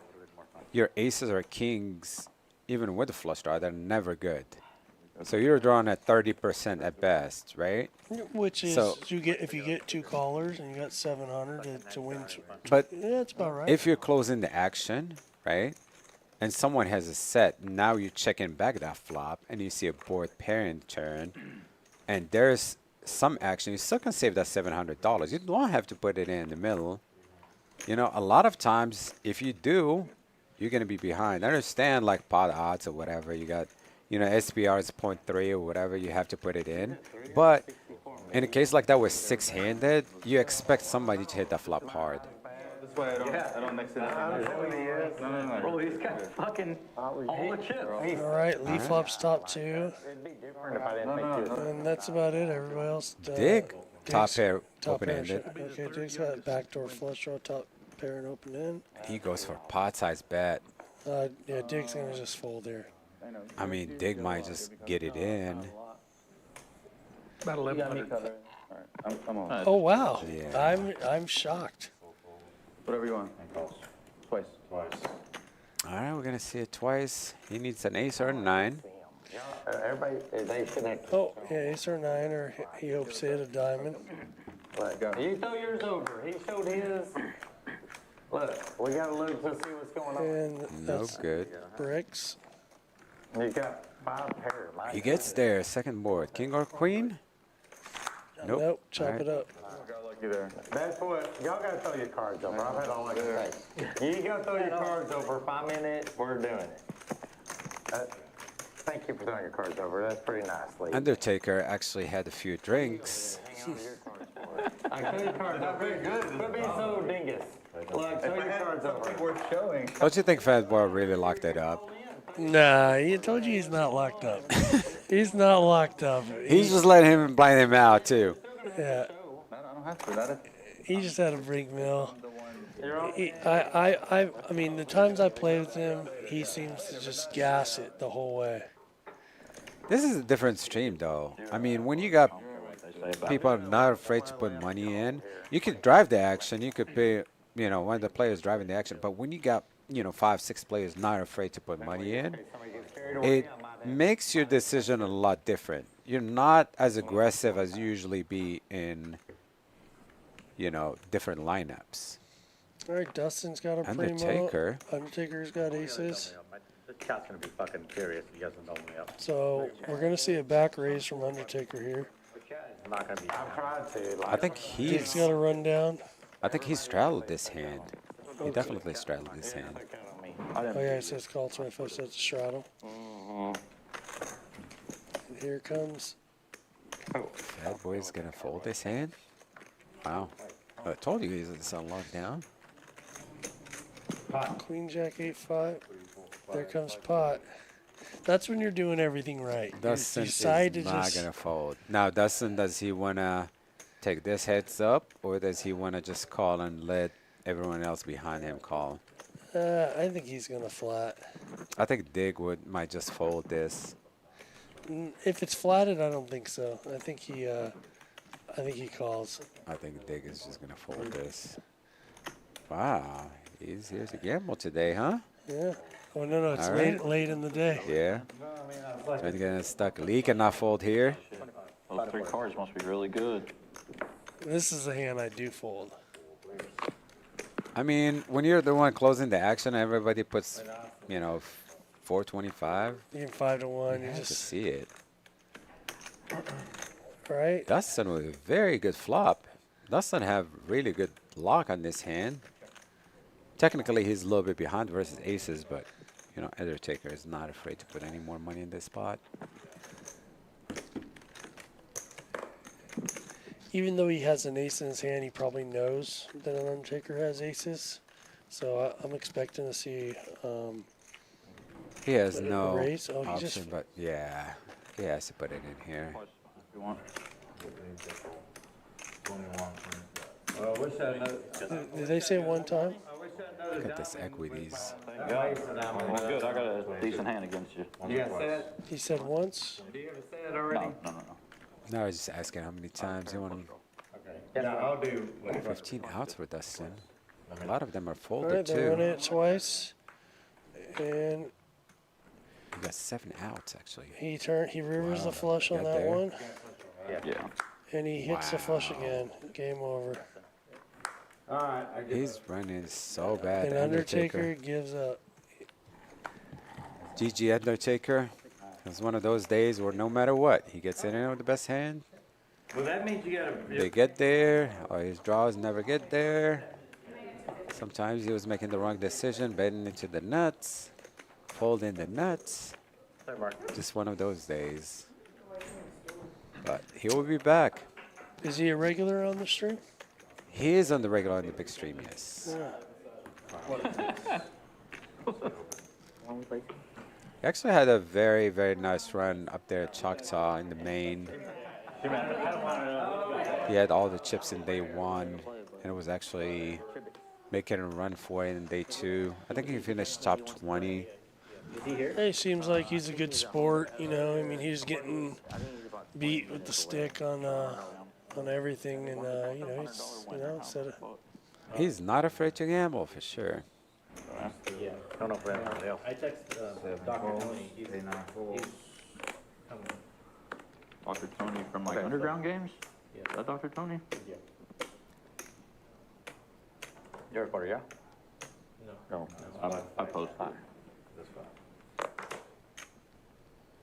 your aces or kings, even with the flush draw, they're never good. So you're drawing at 30% at best, right? Which is if you get 2 callers and you got 700 to win. But yeah, that's about right. If you're closing the action, right, and someone has a set, now you're checking back that flop, and you see a board pairing turn, and there's some action, you still can save that $700. You don't have to put it in the middle. A lot of times, if you do, you're going to be behind. I understand, like pot odds or whatever. You got, SPR is 0.3 or whatever. You have to put it in. But in a case like that with 6-handed, you expect somebody to hit that flop hard. That's why I don't mix it up. Bro, he's got fucking all the chips. All right, Lee flops top 2, It'd be different if I didn't make 2. and that's about it. Everybody else. Dig. Top Dig's- pair, top pair open-ended. shit. Okay, Dig's got backdoor flush draw, top pair and open end. He goes for pot size bet. Yeah, Dig's gonna just fold there. I mean, Dig might just get it in. About 1,100. I'm on. Oh wow, Yeah. I'm shocked. Whatever you want. Twice. All right, we're gonna see it twice. He needs an ace or a 9. Everybody, they should have. Oh yeah, ace or 9, or he hopes to hit a diamond. You throw yours over. He showed his. Look, we gotta look to see what's going on. And No that's good. bricks. You got 5 pairs. He gets there. Second board. King or queen? Nope. Nope, chop All right. it up. Got lucky there. That's what, y'all gotta throw your cards over. I've had all I can say. You gotta throw your cards over. 5 minutes, we're doing it. Thank you for throwing your cards over. That's pretty nice, Lee. Undertaker actually had a few drinks. I throw your cards over. Very good. Quit being so dingus. Look, throw your cards over. Worth showing. Don't you think Fatboy really locked it up? Nah, he told you he's not locked up. He's not locked up. He's just letting him blind him out too. Yeah, I don't have to. Not if he just had a brink mill. I mean, the times I play with him, he seems to just gas it the whole way. This is a different stream though. I mean, when you got people are not afraid to put money in, you could drive the action. You could pay, you know, one of the players driving the action. But when you got, you know, 5, 6 players not afraid to put money in, it makes your decision a lot different. You're not as aggressive as you usually be in, you know, different lineups. All right, Dustin's got a primo. Undertaker. Undertaker's got aces. This cat's gonna be fucking furious if he doesn't know me up. So we're gonna see a back raise from Undertaker here. I'm not gonna be. I've tried to. I think Dick's he's, got a rundown. I think he straddled this hand. He definitely straddled this hand. Oh yeah, it says call 25 sets of straddle. And here comes. Bad boy's gonna fold this hand. Wow. I told you he's on lockdown. Queen Jack 8-5. There comes pot. That's when you're doing everything right. Dustin you decide is to not just. gonna fold. Now, Dustin, does he wanna take this heads up, or does he wanna just call and let everyone else behind him call? I think he's gonna flat. I think Dig might just fold this. If it's flatted, I don't think so. I think he calls. I think Dig is just gonna fold this. Wow, he's here to gamble today, huh? Yeah. Oh no, it's All late, right. late in the day. Yeah. Trying to get stuck. Lee cannot fold here. those 3 cards must be really good. This is the hand I do fold. I mean, when you're the one closing the action, everybody puts, you know, 425. You can 5 to 1. You You have to just see it. right. Dustin with a very good flop. Dustin have really good lock on this hand. Technically, he's a little bit behind versus aces, but, you know, Undertaker is not afraid to put any more money in this spot. Even though he has an ace in his hand, he probably knows that an Undertaker has aces. So I'm expecting to see. He has A no raise? Oh, he just- option, but yeah, he has to put it in here. If you want. Did they say one time? Look at this equities. Well, good. I got a decent hand against you. He said once. No. No, I was just asking how many times you want him. Yeah, I'll do. 15 outs for Dustin. A lot of them are All folded right, they're running too. it twice, and You got 7 outs actually. he rivers the flush on Got that there. one, Yeah. and he hits the flush again. Game over. He's running so bad. And Undertaker gives up. GG Undertaker. It's one of those days where no matter what, he gets in there with the best hand. Well, that means you gotta. They get there, or his draws never get there. Sometimes he was making the wrong decision, betting into the nuts, folding the nuts. Just one of those days. But he will be back. Is he a regular on the stream? He is on the regular on the big stream, yes. Yeah. He actually had a very, very nice run up there at Choctaw in the main. He had all the chips in day 1, and it was actually making a run for it in day 2. I think he finished top 20. He seems like he's a good sport, you know. I mean, he's getting beat with the stick on everything, and you know, instead of He's not afraid to gamble for sure. Yeah. I don't know if we have anybody else. I text Dr. Tony. He's Dr. Tony from like Underground Games? Yeah. Is that Dr. Tony? Yeah. You're a reporter, yeah? No. I posted. That's fine.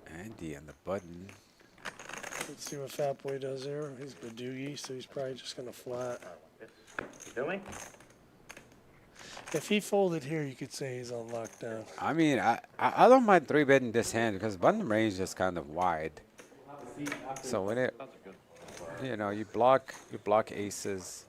Andy on the button. let's see what Fat Boy does there. He's a doogie, so he's probably just gonna flat. You feel me? If he folded here, you could say he's on lockdown. I mean, I don't mind 3-betting this hand because button range is kind of wide. So when it, you know, you block aces.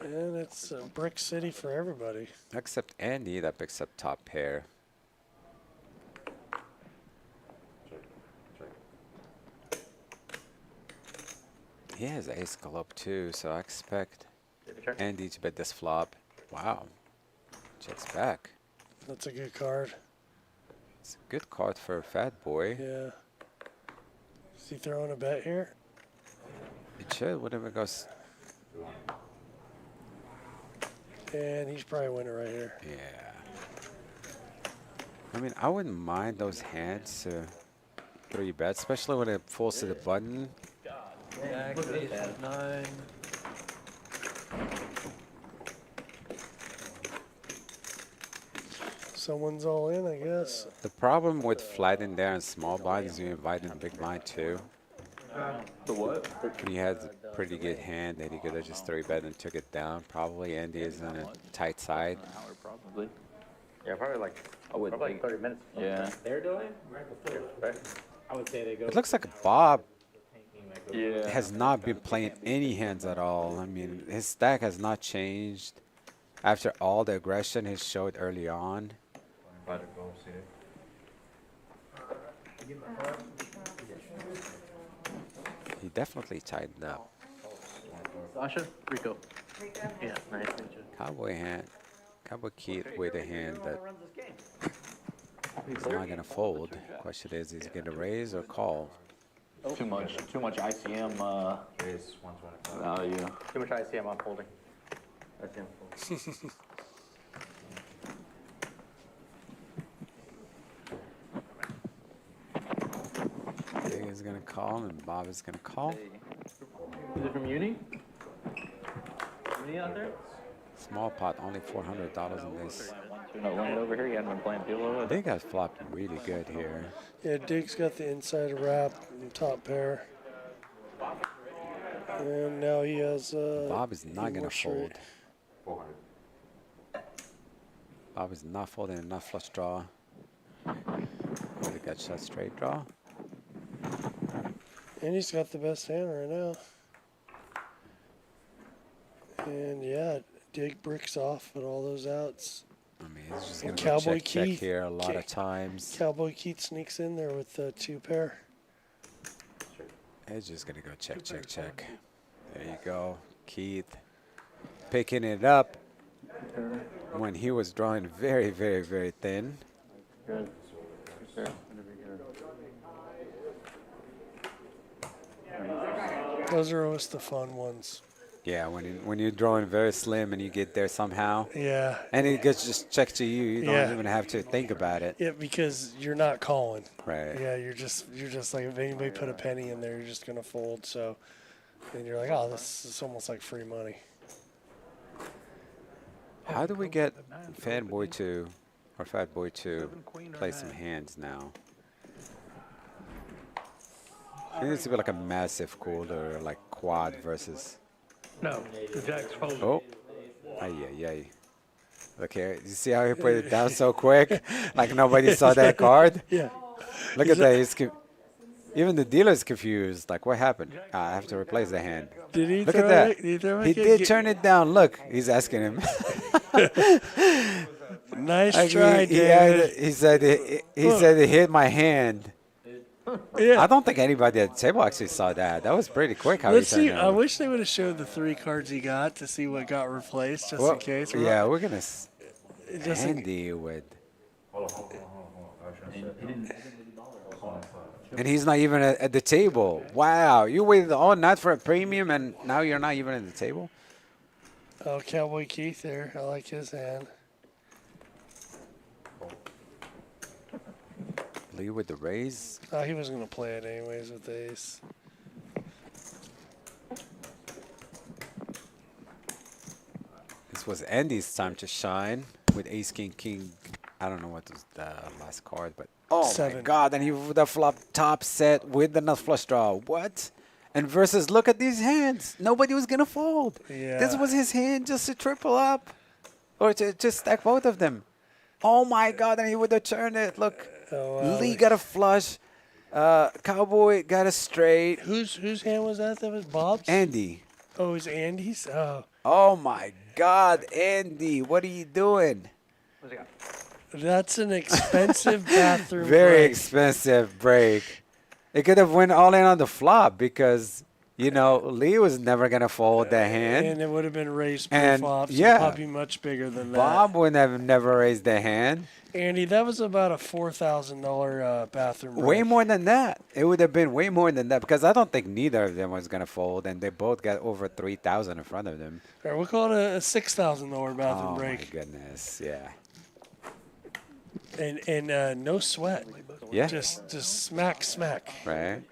And it's a brick city for everybody. Except Andy that picks up top pair. He has ace club too, so I expect Andy to bet this flop. Wow. Checks back. That's a good card. It's a good card for a Fat Boy. Yeah. Is he throwing a bet here? It should, whatever goes. And he's probably winning right here. Yeah. I mean, I wouldn't mind those hands to 3-bet, especially when it falls to the button. Jack, ace, 9. Someone's all in, I guess. The problem with flat in there and small blind is you invite in a big blind too. The what? When he had a pretty good hand that he could have just 3-bet and took it down. Probably Andy is on a tight side. Probably. Yeah, probably like, I would probably like 30 minutes. Yeah. They're doing right before. Right? I would say they go. It looks like Bob Yeah. has not been playing any hands at all. I mean, his stack has not changed after all the aggression he showed early on. He definitely tightened up. Sasha? Rico. Yeah, nice to meet you. Cowboy hand. Cowboy Keith with a hand that he's not going to fold. Question is he going to raise or call? Too much ICM value. Too much ICM on folding. ICM folding. Big is going to call and Bob is going to call. Is it from Uni? Uni out there? Small pot, only $400 in this. No limit over here. You hadn't been playing PLO. They got flopped really good here. Yeah, Dig's got the inside wrap and top pair. And now he has Bob is not going to fold. Bob is not folding enough flush draw. They got shot straight draw. And he's got the best hand right now. And yeah, Dig bricks off with all those outs. I mean, he's just going And to Cowboy check Keith here a lot of times. Cowboy Keith sneaks in there with the 2-pair. He's just going to go check. There you go. Keith picking it up when he was drawing very, very, very thin. Good. Sure. Those are always the fun ones. Yeah, when you're drawing very slim and you get there somehow. Yeah. And it gets just checked to you. You don't Yeah. even have to think about it. Yeah, because you're not calling. Right. Yeah, you're just like, if anybody put a penny in there, you're just gonna fold. So then you're like, oh, this is almost like free money. How do we get Fanboy to or Fat Boy to play some hands now? It needs to be like a massive cooler, like quad versus. No, the Jack's folded. Oh, ay. Look here, you see how he put it down so quick? Like nobody saw that card? Yeah. Look at that. Even the dealer's confused. Like, what happened? I have to replace the hand. Did he Look throw at that. it? Did he throw it? He did turn it down. Look, he's asking him. Nice Like, try, dude. he said it hit my hand. Yeah. I don't think anybody at the table actually saw that. That was pretty quick how Let's he turned see. it I on. wish they would have showed the 3 cards he got to see what got replaced, just Well, in case. yeah, we're gonna Just in- Andy with. And he's not even at the table. Wow, you waited all night for a premium, and now you're not even at the table. Oh, Cowboy Keith there. I like his hand. Lee with the raise. Oh, he was going to play it anyways with ace. This was Andy's time to shine with ace, king, king. I don't know what was the last card, but oh my 7. God! And he would have flopped top set with the nut flush draw. What? And versus, look at these hands. Nobody was gonna fold. Yeah. This was his hand just to triple up, or to just stack both of them. Oh my God! And he would have turned it. Look, Oh, wow. Lee got a flush. Cowboy got a straight. Whose hand was that? That was Bob's? Andy. Oh, it was Andy's? Oh. Oh my God, Andy, what are you doing? That's an expensive bathroom Very break. expensive break. It could have went all in on the flop because, you know, Lee was never going to fold that hand. And it would have been raised per And, flop, so yeah. probably much bigger than that. Bob would have never raised the hand. Andy, that was about a $4,000 bathroom break. Way more than that. It would have been way more than that because I don't think neither of them was going to fold, and they both got over 3,000 in front of them. All right, we'll call it a $6,000 bathroom Oh, break. my goodness. Yeah. And no sweat. Yeah. Just smack. Right?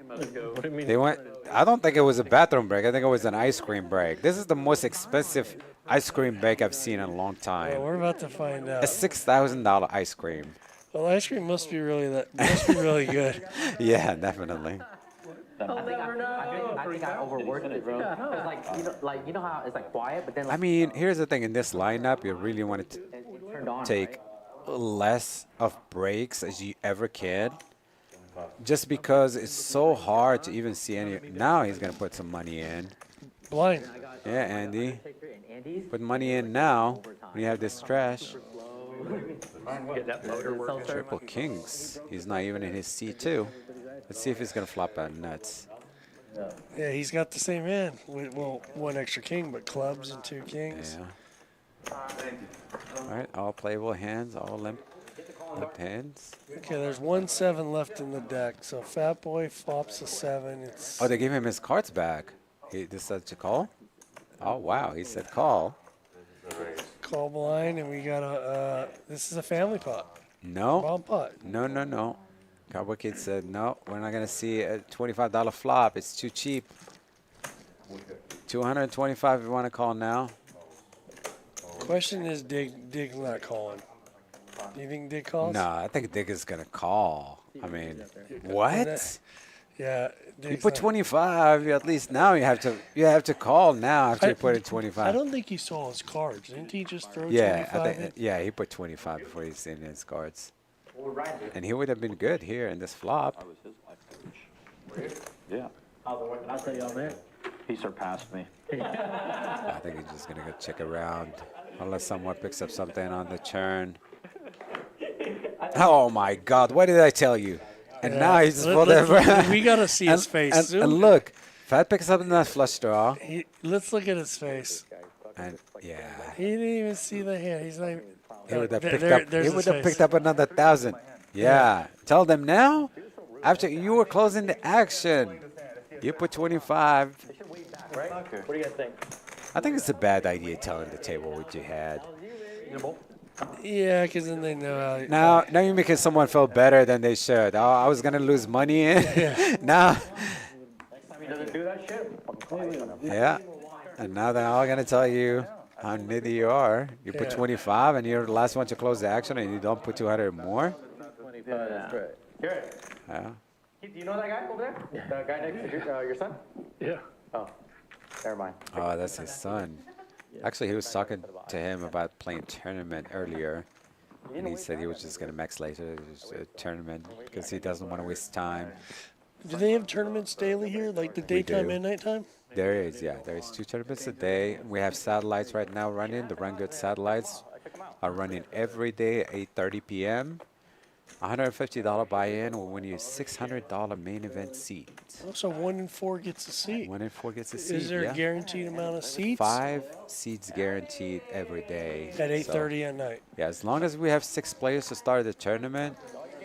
What do you mean? They went. I don't think it was a bathroom break. I think it was an ice cream break. This is the most expensive ice cream break I've seen in a long time. Well, we're about to find out. A $6,000 ice cream. Well, ice cream must be really good. Yeah, definitely. I think I overworked it, bro. It's like, you know how it's like quiet, but then like, I mean, here's the thing. In this lineup, you really want to it turned on, take less of breaks as you ever can. Just because it's so hard to even see any. Now he's going to put some money in. Blind. Yeah, Andy. Put money in now when you have this trash. Get that motor working. Triple kings. He's not even in his C2. Let's see if he's going to flop out nuts. Yeah, he's got the same hand. Well, 1 extra king, but clubs and 2 kings. Yeah. All right, all playable hands, all limp hands. Okay, there's 1 7 left in the deck. So Fat Boy flops a 7. It's Oh, they gave him his cards back. He decided to call? Oh, wow, he said call. call blind, and we got a. This is a family pot. No. Bomb pot. No. Cowboy Kid said, no, we're not going to see a $25 flop. It's too cheap. $225 if you want to call now. Question is, Dig's not calling. Do you think Dig calls? No, I think Dick is going to call. I mean, what? Yeah. You Dig's put not- 25. At least now you have to call now after you put in 25. I don't think he saw his cards. Didn't he just throw Yeah, 25 in? yeah, he put 25 before he's in his cards. And he would have been good here in this flop. Yeah. I'll tell y'all that. He surpassed me. I think he's just going to go check around unless someone picks up something on the turn. Oh, my God. What did I tell you? And now he's just pulled it. We got to see his face. And look, Fat picks up the flush draw. Let's look at his face. And, yeah. He didn't even see the hand. He's not even. He would have There- picked there- up. there's He his would have face. picked up another 1,000. Yeah. Tell them now. After you were closing the action, you put 25. Right? What do you guys think? I think it's a bad idea telling the table what you had. Yeah, because then they know how. Now you're making someone feel better than they should. Oh, I was gonna lose money in. Now. He doesn't do that shit. Yeah. And now they're all gonna tell you how nitty you are. You put 25 and you're the last one to close the action and you don't put 200 more. 25, that's right. Garrett, Yeah. do you know that guy over there? The guy next to your son? Yeah. Oh, never mind. Oh, that's his son. Actually, he was talking to him about playing tournament earlier. And he said he was just going to max later a tournament because he doesn't want to waste time. Do they have tournaments daily here, like the daytime do. and nighttime? There is, yeah. There is 2 tournaments a day. We have satellites right now running. The Run Good satellites are running every day at 8:30 p.m. $150 buy-in will win you a $600 main event seat. Also, 1 in 4 gets a seat. 1 in 4 gets a seat. Is there yeah. a guaranteed amount of seats? 5 seats guaranteed every day. At 8:30 at night. Yeah, as long as we have 6 players to start the tournament,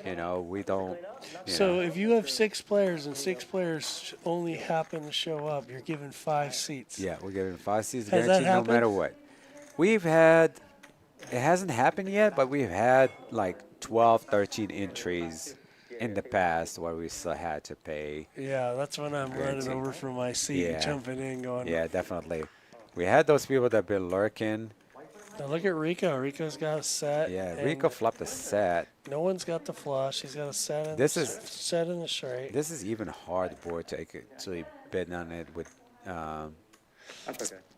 you know, we don't. So if you have 6 players and 6 players only happen to show up, you're given 5 seats. Yeah, we're giving 5 seats Has that guaranteed no happened? matter what. We've had, it hasn't happened yet, but we've had like 12, 13 entries in the past where we still had to pay. Yeah, that's when I'm running Guaranteed. over from my seat and jumping in going. Yeah, definitely. We had those people that have been lurking. Now look at Rico. Rico's got a set. Yeah, and Rico flopped a set. No one's got the flush. He's got a set in This the, is- set in the straight. This is even hard board to actually bet on it with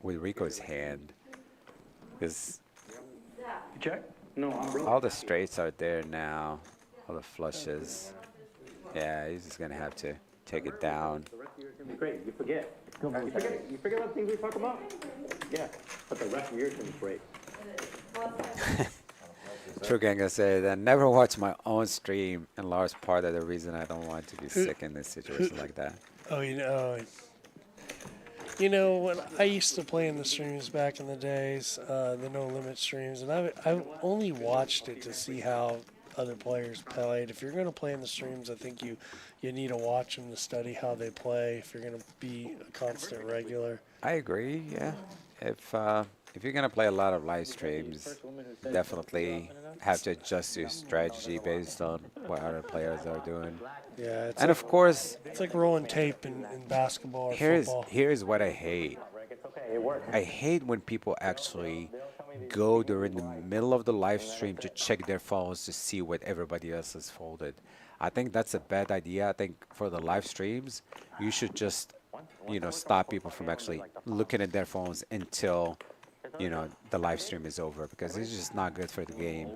Rico's hand. Because Check? No, I'm all the straights are there now, all the flushes. Yeah, he's just gonna have to take it down. Great, you forget. You forget about things we talk about? Yeah, but the rest of yours is great. True Gang, I said, I never watch my own stream, in large part of the reason I don't want to be sick in this situation like that. Oh, when I used to play in the streams back in the days, the No Limit streams, and I've only watched it to see how other players played. If you're going to play in the streams, I think you need to watch them to study how they play if you're going to be a constant regular. I agree, yeah. If you're gonna play a lot of live streams, definitely have to adjust your strategy based on what other players are doing. Yeah, it's And of course, it's like rolling tape in basketball or football. here's what I hate. I hate when people actually go during the middle of the live stream to check their phones to see what everybody else has folded. I think that's a bad idea. I think for the live streams, you should just, stop people from actually looking at their phones until, the live stream is over, because it's just not good for the game.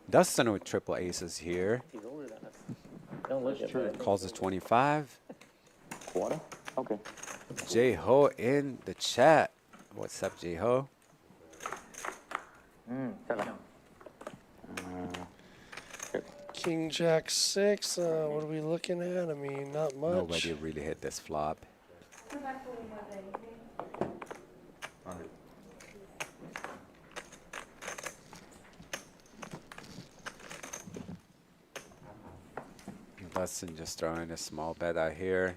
Dustin with triple aces here. Calls us 25. Water? Okay. J-Ho in the chat. What's up, J-Ho? King Jack 6. What are we looking at? I mean, not much. Nobody really hit this flop. Dustin just throwing a small bet out here.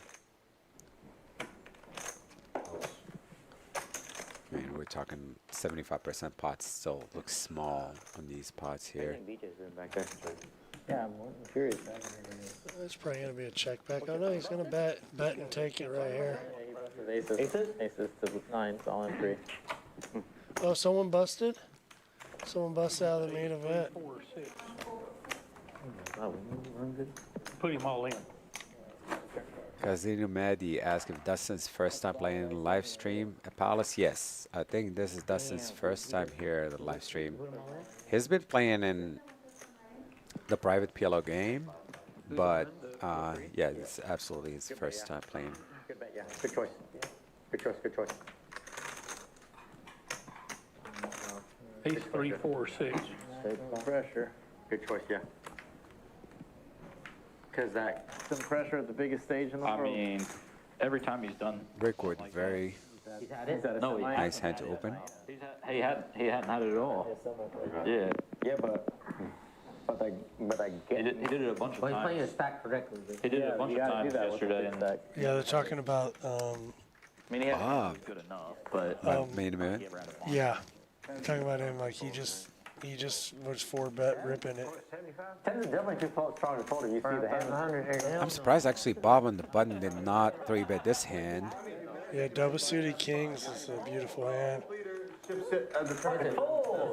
I mean, we're talking 75% pots still look small on these pots here. Yeah, I'm curious. It's probably going to be a check back. Oh, no, he's going to bet and take it right here. Aces? Aces to nines, all in 3. Oh, someone busted? Someone busted out of the main event. Put him all in. Casino Maddie asked if Dustin's first time playing in the live stream at Palace. Yes, I think this is Dustin's first time here at the live stream. He's been playing in the private PLO game, but yeah, it's absolutely his first time playing. Good bet, yeah. Good choice. Good choice, good choice. Ace 3, 4, 6. Pressure. Good choice, yeah. Because that... Some pressure at the biggest stage in the world. I mean, every time he's done. Rickwood, very He's had it? No, nice hand to open. he hadn't had it at all. Yeah, Yeah, but I he did it a bunch of Well, he's playing his times. stack correctly. He did it a bunch of times yesterday, and I Yeah, they're talking about, mean, he had Bob. good enough, but Main event. yeah, they're talking about him like he just was 4-bet ripping it. 10 is definitely too strong to fold if you see the hand. I'm surprised actually Bob on the button did not 3-bet this hand. Yeah, double suited kings is a beautiful hand. Is the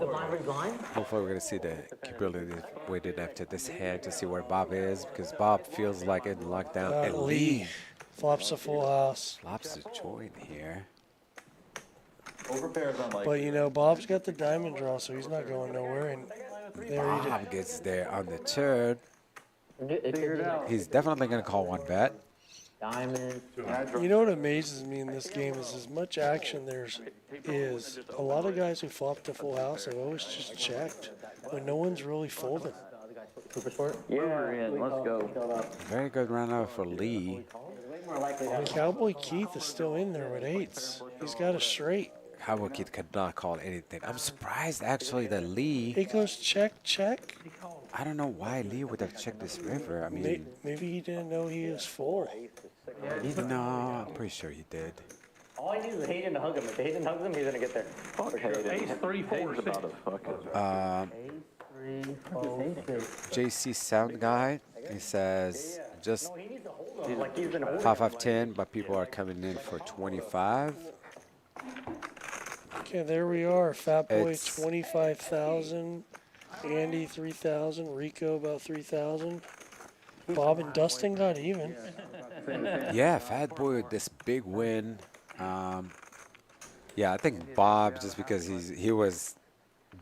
blind pretty blind? Hopefully we're going to see the cumulative weighted after this hand to see where Bob is, because Bob feels like in lockdown at Lee least. flops a full house. Flops a joint here. overpairs on But Bob's got the diamond draw, so he's not going nowhere. And there he did. Bob gets there on the turn. It could be like He's definitely going to call 1-bet. diamonds. You know what amazes me in this game is as much action there's is, a lot of guys who flop to full house have always just checked when no one's really folding. Super short. Yeah, let's go. Very good run out for Lee. Cowboy Keith is still in there with eights. He's got a straight. Cowboy Kid could not call anything. I'm surprised actually that Lee. He goes check, check. I don't know why Lee would have checked this river. I mean, Maybe he didn't know he was full. no, I'm pretty sure he did. All I need is Hayden to hug him. If Hayden hugs him, he's gonna get there. Fuck Hayden. Ace 3, 4, 6. JC Sound Guy, he says just He needs to hold him like he's been holding 5-5-10, but people are coming in for 25. Okay, there we are. Fat Boy It's- 25,000. Andy 3,000. Rico about 3,000. Bob and Dustin got even. Yeah, Fat Boy with this big win. Yeah, I think Bob, just because he was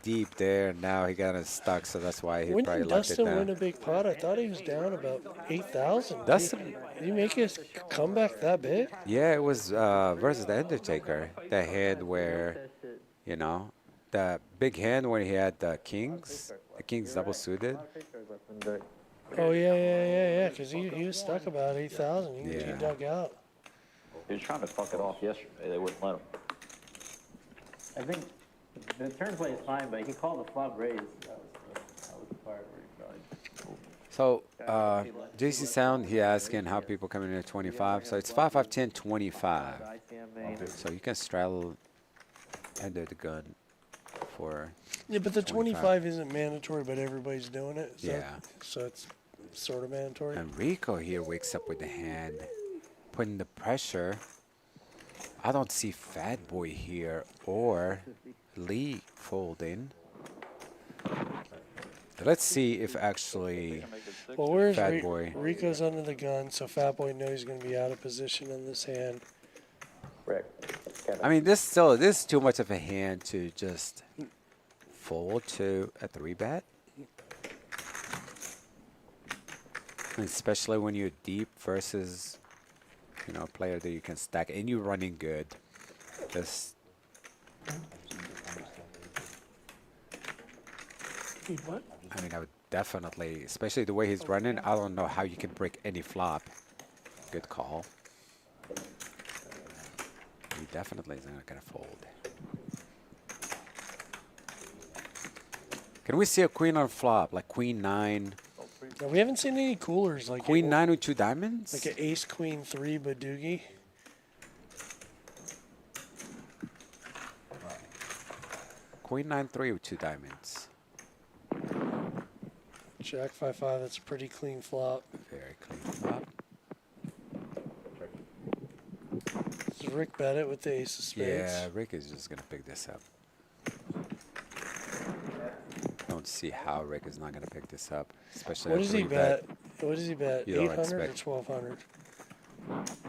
deep there and now he got us stuck, so that's why he When probably did left it Dustin down. win a big pot? I thought he was down about 8,000. Dustin, Did he make his comeback that big? yeah, it was versus the Undertaker. The hand where, you know, the big hand when he had the kings double suited. Oh, yeah. Because he was stuck about 8,000. He Yeah. dug out. He was trying to fuck it off yesterday. They wouldn't let him. I think the turn play is fine, but he called the flop raise. That was the part where he probably. So, JC Sound, he asking how people coming in at 25. So it's 5-5-10, 25. So you can straddle under the gun for. Yeah, but the 25 isn't mandatory, but everybody's doing it. So, Yeah. So it's sort of mandatory. And Rico here wakes up with the hand, putting the pressure. I don't see Fat Boy here or Lee folding. Let's see if actually Well, where's Fat Boy. Rico's under the gun, so Fat Boy knows he's going to be out of position in this hand. Rick. I mean, this is too much of a hand to just fold to a 3-bet. Especially when you're deep versus, you know, a player that you can stack and you're running good. Just What? I mean, I would definitely, especially the way he's running, I don't know how you can break any flop. Good call. He definitely is not going to fold. Can we see a queen on flop, like queen 9? Now, we haven't seen any coolers like Queen 9 with 2 diamonds? Like an ace queen 3 Badoogie. Queen 9-3 with 2 diamonds. Jack 5-5, that's a pretty clean flop. Very clean flop. So Rick bet it with the ace of spades. Yeah, Rick is just going to pick this up. Don't see how Rick is not going to pick this up, especially What a does he 3-bet. bet? What does he bet? You don't 800 or expect- 1200?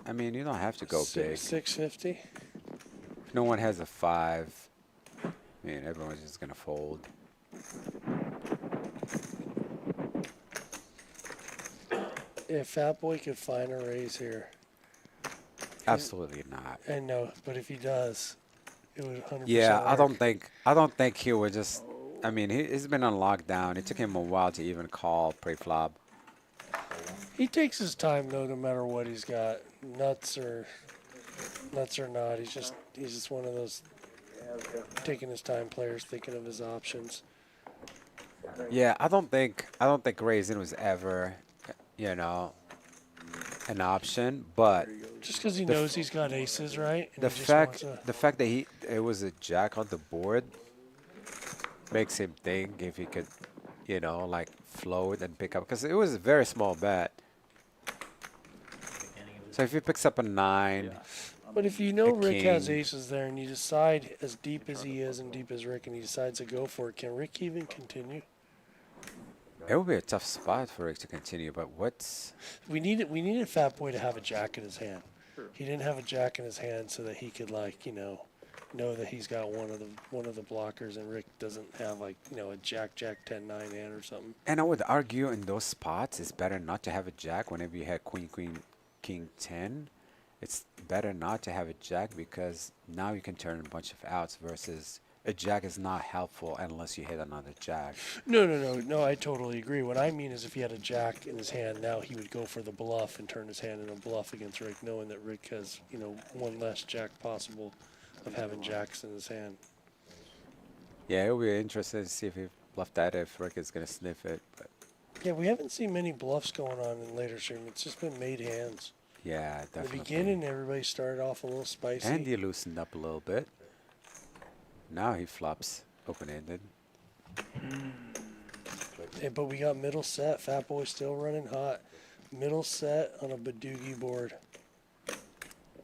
I mean, you don't have to go big. 650. If no one has a 5, I mean, everyone's just going to fold. If Fat Boy could find a raise here. Absolutely not. I know, but if he does, it would 100% Yeah, I work. don't think he would just. I mean, he's been on lockdown. It took him a while to even call pre-flop. He takes his time though, no matter what he's got, nuts or not. He's just one of those taking his time players, thinking of his options. Yeah, I don't think raising was ever, you know, an option. But Just because he The f- knows he's got aces, right? And the he just fact wants to- the fact that it was a jack on the board makes him think if he could, you know, like float and pick up, because it was a very small bet. So if he picks up a 9, But if you know a Rick has king. aces there, and you decide as deep as he is and deep as Rick, and he decides to go for it, can Rick even continue? it would be a tough spot for Rick to continue. But what's We needed Fat Boy to have a jack in his hand. He didn't have a jack in his hand so that he could, like, you know that he's got one of the blockers, and Rick doesn't have, like, you know, a jack 10-9 hand or something. And I would argue in those spots it's better not to have a jack whenever you had queen king 10, it's better not to have a jack because now you can turn a bunch of outs versus a jack is not helpful unless you hit another jack. No, I totally agree. What I mean is if he had a jack in his hand, now he would go for the bluff and turn his hand in a bluff against Rick, knowing that Rick has, one less jack possible of having jacks in his hand. Yeah, it'll be interesting to see if he bluffed that, if Rick is going to sniff it. But Yeah, we haven't seen many bluffs going on in later stream. It's just been made hands. yeah, In the definitely. beginning, everybody started off a little spicy. And he loosened up a little bit. Now he flops open-ended. But we got middle set. Fat Boy still running hot. Middle set on a Badoogie board.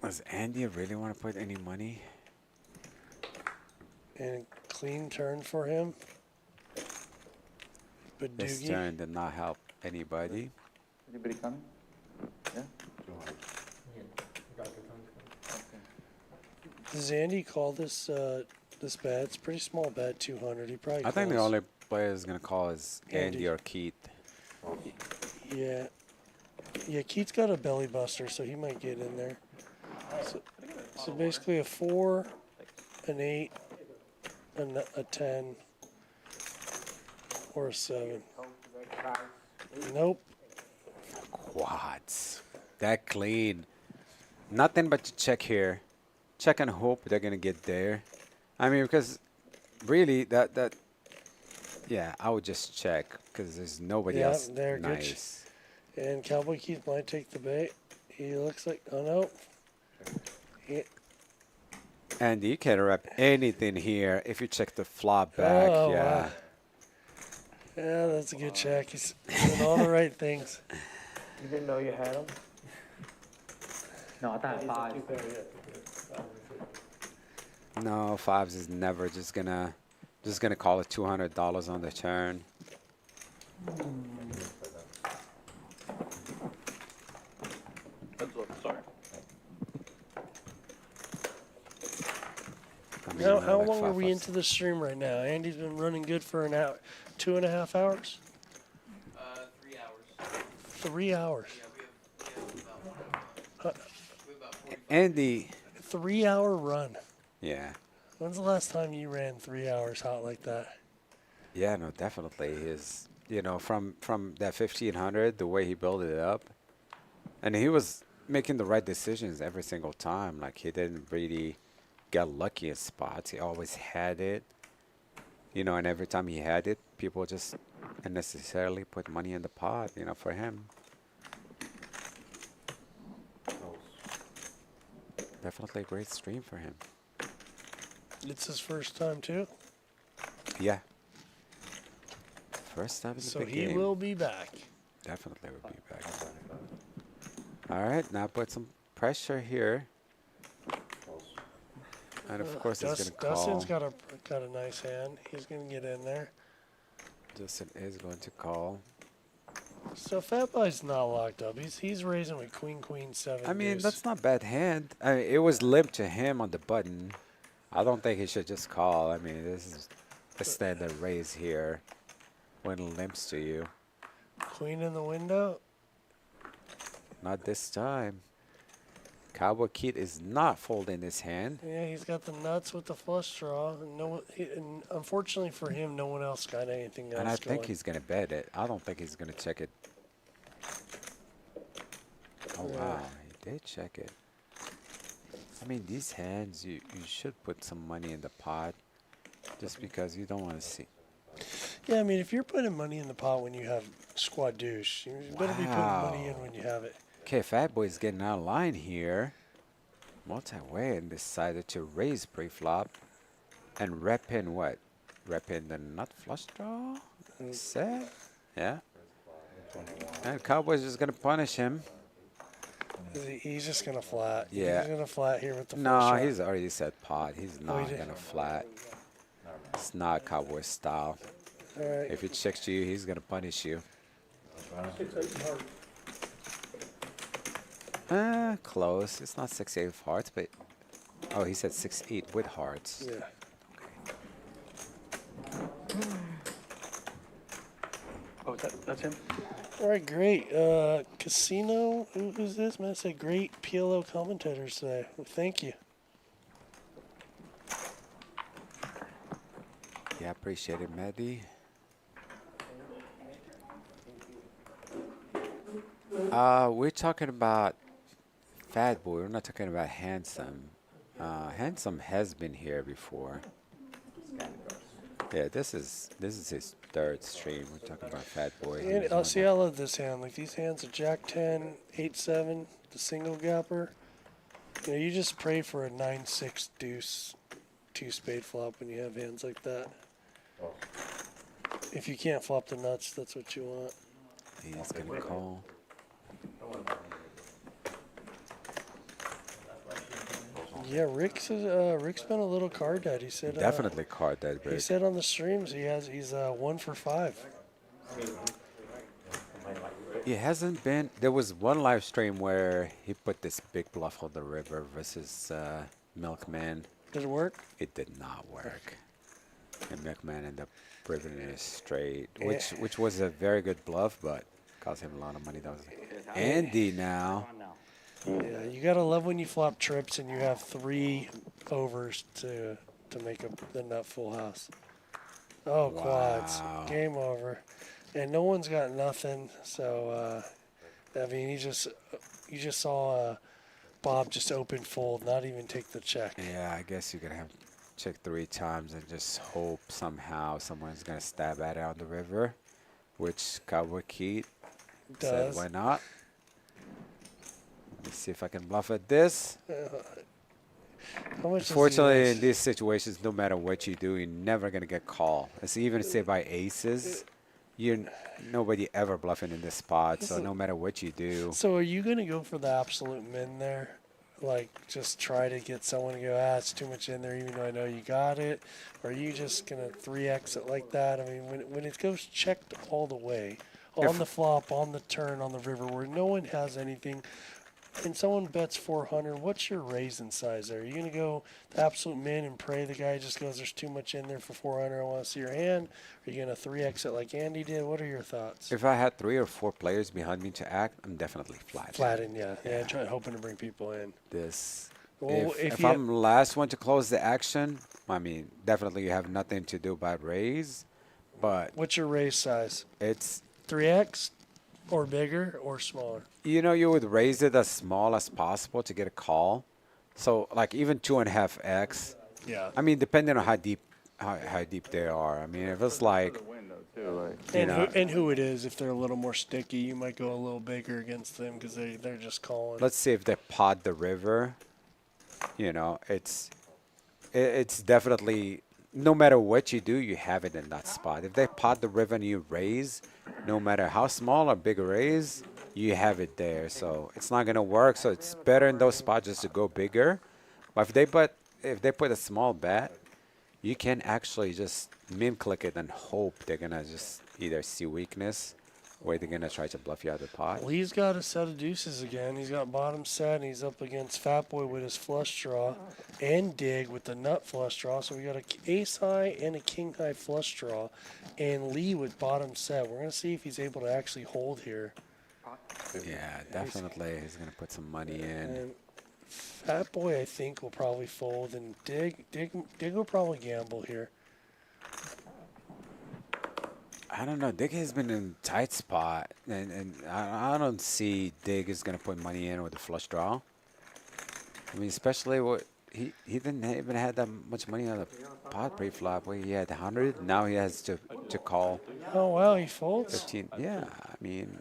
Does Andy really want to put any money? And clean turn for him. This Badoogie. turn did not help anybody. Anybody coming? Yeah? Does Andy call this this bet? It's a pretty small bet, 200. He probably I think the calls. only player is going to call is Andy Andy. or Keith. Yeah. Yeah, Keith's got a belly buster, so he might get in there. So basically a 4, an 8, a 10, or a 7. Nope. Quads. That clean. Nothing but to check here. Check and hope they're going to get there. I mean, because really, yeah, I would just check because there's nobody else there, good. nice. And Cowboy Keith might take the bait. He looks like, oh no. And you can rep anything here if you check the flop back. Oh, yeah. wow. Yeah, that's a good check. He's doing all the right things. You didn't know you had them? No, I thought 5. No, fives is never just gonna call it $200 on the turn. Sorry. I mean, How like long are five we bucks. into the stream right now? Andy's been running good for an hour, 2.5 hours? 3 hours. 3 hours. Andy. 3 hour run. Yeah. When's the last time you ran 3 hours hot like that? Yeah, no, definitely. His, from that 1500, the way he built it up, and he was making the right decisions every single time. Like he didn't really get lucky in spots. He always had it, and every time he had it, people just unnecessarily put money in the pot, for him. Definitely a great stream for him. It's his first time too. Yeah. First time in the So big he game. will be back. Definitely will be back. All right, now put some pressure here. And of course he's gonna call. Dustin's got a nice hand. He's gonna get in there. Dustin is going to call. So Fat Boy's not locked up. He's raising with queen, 7. I mean, deuce. that's not bad hand. I mean, it was limp to him on the button. I don't think he should just call. I mean, this is a standard raise here when it limps to you. Queen in the window. Not this time. Cowboy Keith is not folding his hand. Yeah, he's got the nuts with the flush draw. And unfortunately for him, no one else got anything else And I think going. he's going to bet it. I don't think he's going to check it. Oh, wow. He did check it. I mean, these hands, you should put some money in the pot just because you don't want to see. Yeah, I mean, if you're putting money in the pot when you have squad douche, you better be putting money in when you have it. Okay, Fat Boy's getting out of line here. Multi-way and decided to raise pre-flop and rep in what? Rep in the nut flush draw? Set? Yeah. And Cowboy's just going to punish him. He's just going to flat. Yeah. He's going to flat here with the No, flush draw. he's already said pot. He's not did? going to flat. It's not Cowboy style. All right. If he checks you, he's going to punish you. Close. It's not 6-8 of hearts, but... Oh, he said 6-8 with hearts. Yeah. Oh, that's him? All right, great. Casino, who's this? Man, it's a great PLO commentators today. Well, thank you. Yeah, appreciate it, Maddie. We're talking about Fat Boy. We're not talking about Handsome. Handsome has been here before. Yeah, this is his third stream. We're talking about Fat Boy. And, see, I love this hand. Like these hands are Jack 10, 8-7, the single gapper. You know, you just pray for a 9-6 deuce, 2 spade flop when you have hands like that. If you can't flop the nuts, that's what you want. He's gonna call. Yeah, Rick's been a little card dead. He said Definitely card dead, he Rick. said on the streams he's 1 for 5. It hasn't been. There was one live stream where he put this big bluff on the river versus Milkman. Did it work? It did not work. And Milkman ended up ripping it straight, which was a very good bluff, but cost him a lot of money. That was Andy now. Yeah, you gotta love when you flop trips and you have 3 overs to make the nut full house. Oh, quads, game over, and no one's got nothing. So I mean, you just saw Bob just open fold, not even take the check. Yeah, I guess you're gonna have to check 3 times and just hope somehow someone's gonna stab at it on the river, which Cowboy Keith said, why not? Let me see if I can bluff at this. Unfortunately, in these situations, no matter what you do, you're never gonna get called. It's even say by aces, nobody ever bluffing in this spot. So no matter what you do. So are you gonna go for the absolute min there? Like just try to get someone to go, it's too much in there, even though I know you got it? Or are you just gonna 3x it like that? I mean, when it goes checked all the way, on the flop, on the turn, on the river, where no one has anything, and someone bets 400, what's your raising size there? Are you going to go the absolute min and pray the guy just goes, there's too much in there for 400, I want to see your hand? Are you going to 3x it like Andy did? What are your thoughts? If I had 3 or 4 players behind me to act, I'm definitely flat. Flatting, yeah. Hoping to bring people in. Well, if I'm last one to close the action, I mean, definitely you have nothing to do but raise. But what's your raise size? It's 3x or bigger or smaller? You know, you would raise it as small as possible to get a call. So, like, even 2.5x. Yeah. I mean, depending on how deep they are. I mean, if it's like, and who it is, if they're a little more sticky, you might go a little bigger against them because they're just calling. Let's see if they pot the river. You know, it's definitely, no matter what you do, you have it in that spot. If they pot the river and you raise, no matter how small or big a raise, you have it there. So it's not gonna work. So it's better in those spots just to go bigger. But if they put a small bet, you can actually just min click it and hope they're gonna just either see weakness or they're gonna try to bluff you out of the pot. Lee's got a set of deuces again. He's got bottom set, and he's up against Fat Boy with his flush draw, and Dig with the nut flush draw. So we got a ace high and a king high flush draw, and Lee with bottom set. We're gonna see if he's able to actually hold here. Yeah, definitely. He's gonna put some money in. And Fat Boy, I think, will probably fold, and Dig will probably gamble here. I don't know. Dig has been in a tight spot, and I don't see Dig is gonna put money in with the flush draw. I mean, especially what he didn't even have that much money on the pot pre-flop. Where he had 100, now he has to call. Oh wow, he folds. 15. Yeah, I mean,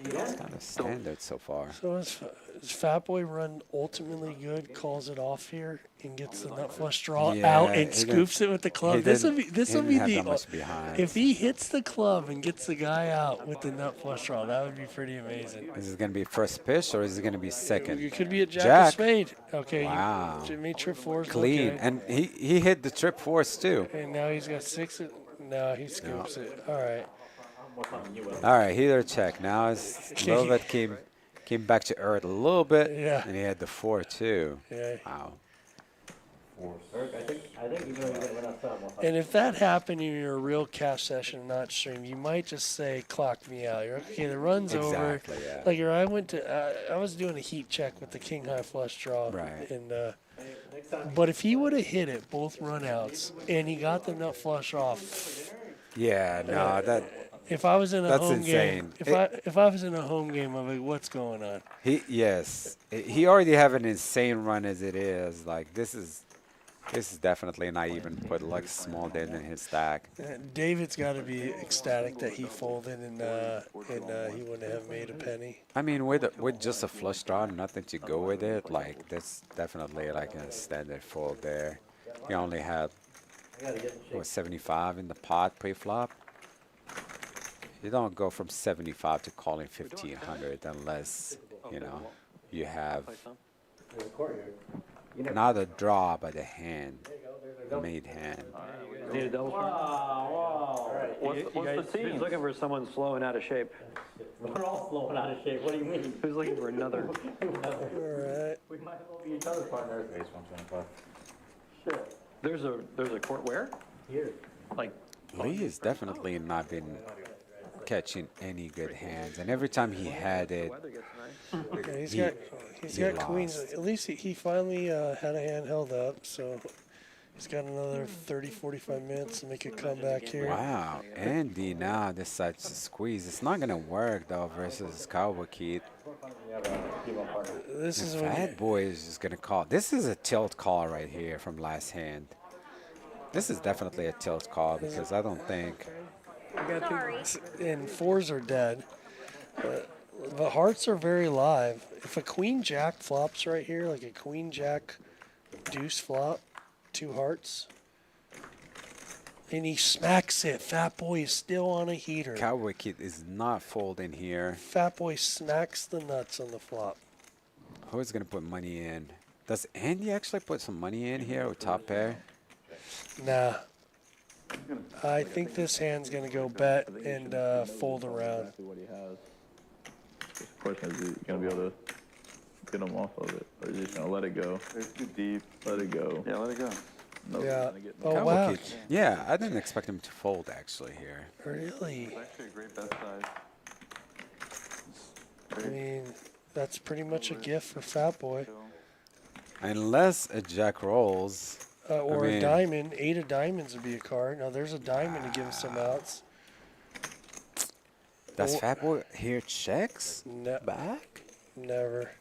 it's kind of standard so far. So is Fat Boy run ultimately good? Calls it off here and gets the nut flush draw out and scoops it with the club. This will be the if he hits the club and gets the guy out with the nut flush draw, that would be pretty amazing. Is it going to be first pitch or is it going to be second? It could be a jack of spade. Okay. Wow. Jimmy trip fours. Clean, okay. and he hit the trip fours too. And now he's got 6. No, he scoops it. All right. All right, heater check. Now it's a little bit came back to earth a little bit. Yeah. And he had the 4 too. Yeah. Wow. I think even though you went outside, And if that happened in your real cash session, not stream, you might just say, "Clock me out." You're like, okay, the run's over. Exactly, yeah. Like, I went to, I was doing a heat check with the king high flush draw, Right. and but if he would have hit it both run outs and he got the nut flush off, Yeah, no, that if I was in a that's home insane. game, if I was in a home game, I'm like, what's going on? He already have an insane run as it is. Like this is definitely not even put like small dent in his stack. David's got to be ecstatic that he folded and he wouldn't have made a penny. I mean, with just a flush draw, nothing to go with it. Like that's definitely like a standard fold there. He only had what 75 in the pot pre-flop. You don't go from 75 to calling 1500 unless you have not a draw but a hand, made hand. Need a double turn? What's the scene? He's looking for someone slow and out of shape. we're all slowing out of shape. What do you mean? Who's looking for another? All right. We might as well be each other's partners. Ace 125. Shit. There's a court where? Here. Like, Lee has definitely not been catching any good hands, and every time he had it, Yeah, he's got queens. At least he finally had a hand held up, so he's got another 30, 45 minutes to make a comeback here. wow, Andy now decides to squeeze. It's not gonna work though versus Cowboy Keith. This is The when Fat Boy is just gonna call. This is a tilt call right here from last hand. This is definitely a tilt call because I don't think. and fours are dead. The hearts are very live. If a queen jack flops right here, like a queen jack deuce flop, 2 hearts, and he smacks it, Fat Boy is still on a heater. Cowboy Keith is not folding here. Fat Boy smacks the nuts on the flop. Who's gonna put money in? Does Andy actually put some money in here with top pair? Nah. I think this hand's going to go bet and fold around. What he has. The question is he going to be able to get him off of it? Or is he just going to let it go? It's too deep. Let it go. Yeah, let it go. Nope, Yeah. no. Oh, wow. Keith, yeah, I didn't expect him to fold actually here. Really? It's actually a great bet size. I mean, that's pretty much a gift for Fat Boy. Unless a jack rolls. Or I mean, a diamond. 8 of diamonds would be a card. Now, there's a diamond to give him some outs. Does Fat Boy here checks back? Never.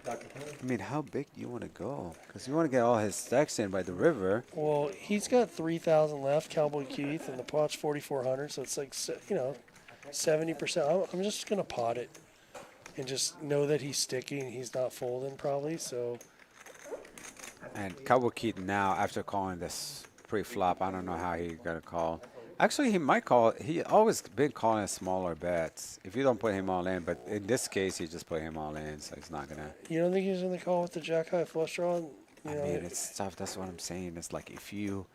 I mean, how big do you want to go? Because you want to get all his stacks in by the river. Well, he's got 3,000 left, Cowboy Keith, and the pot's 4,400, so it's like, 70%. I'm just going to pot it and just know that he's sticky and he's not folding probably, so... And Cowboy Keith now, after calling this pre-flop, I don't know how he's going to call. Actually, he might call. He always been calling smaller bets if you don't put him all in. But in this case, he just put him all in, so he's not going to. You don't think he's going to call with the jack high flush draw? I mean, it's tough. That's what I'm saying. It's like if you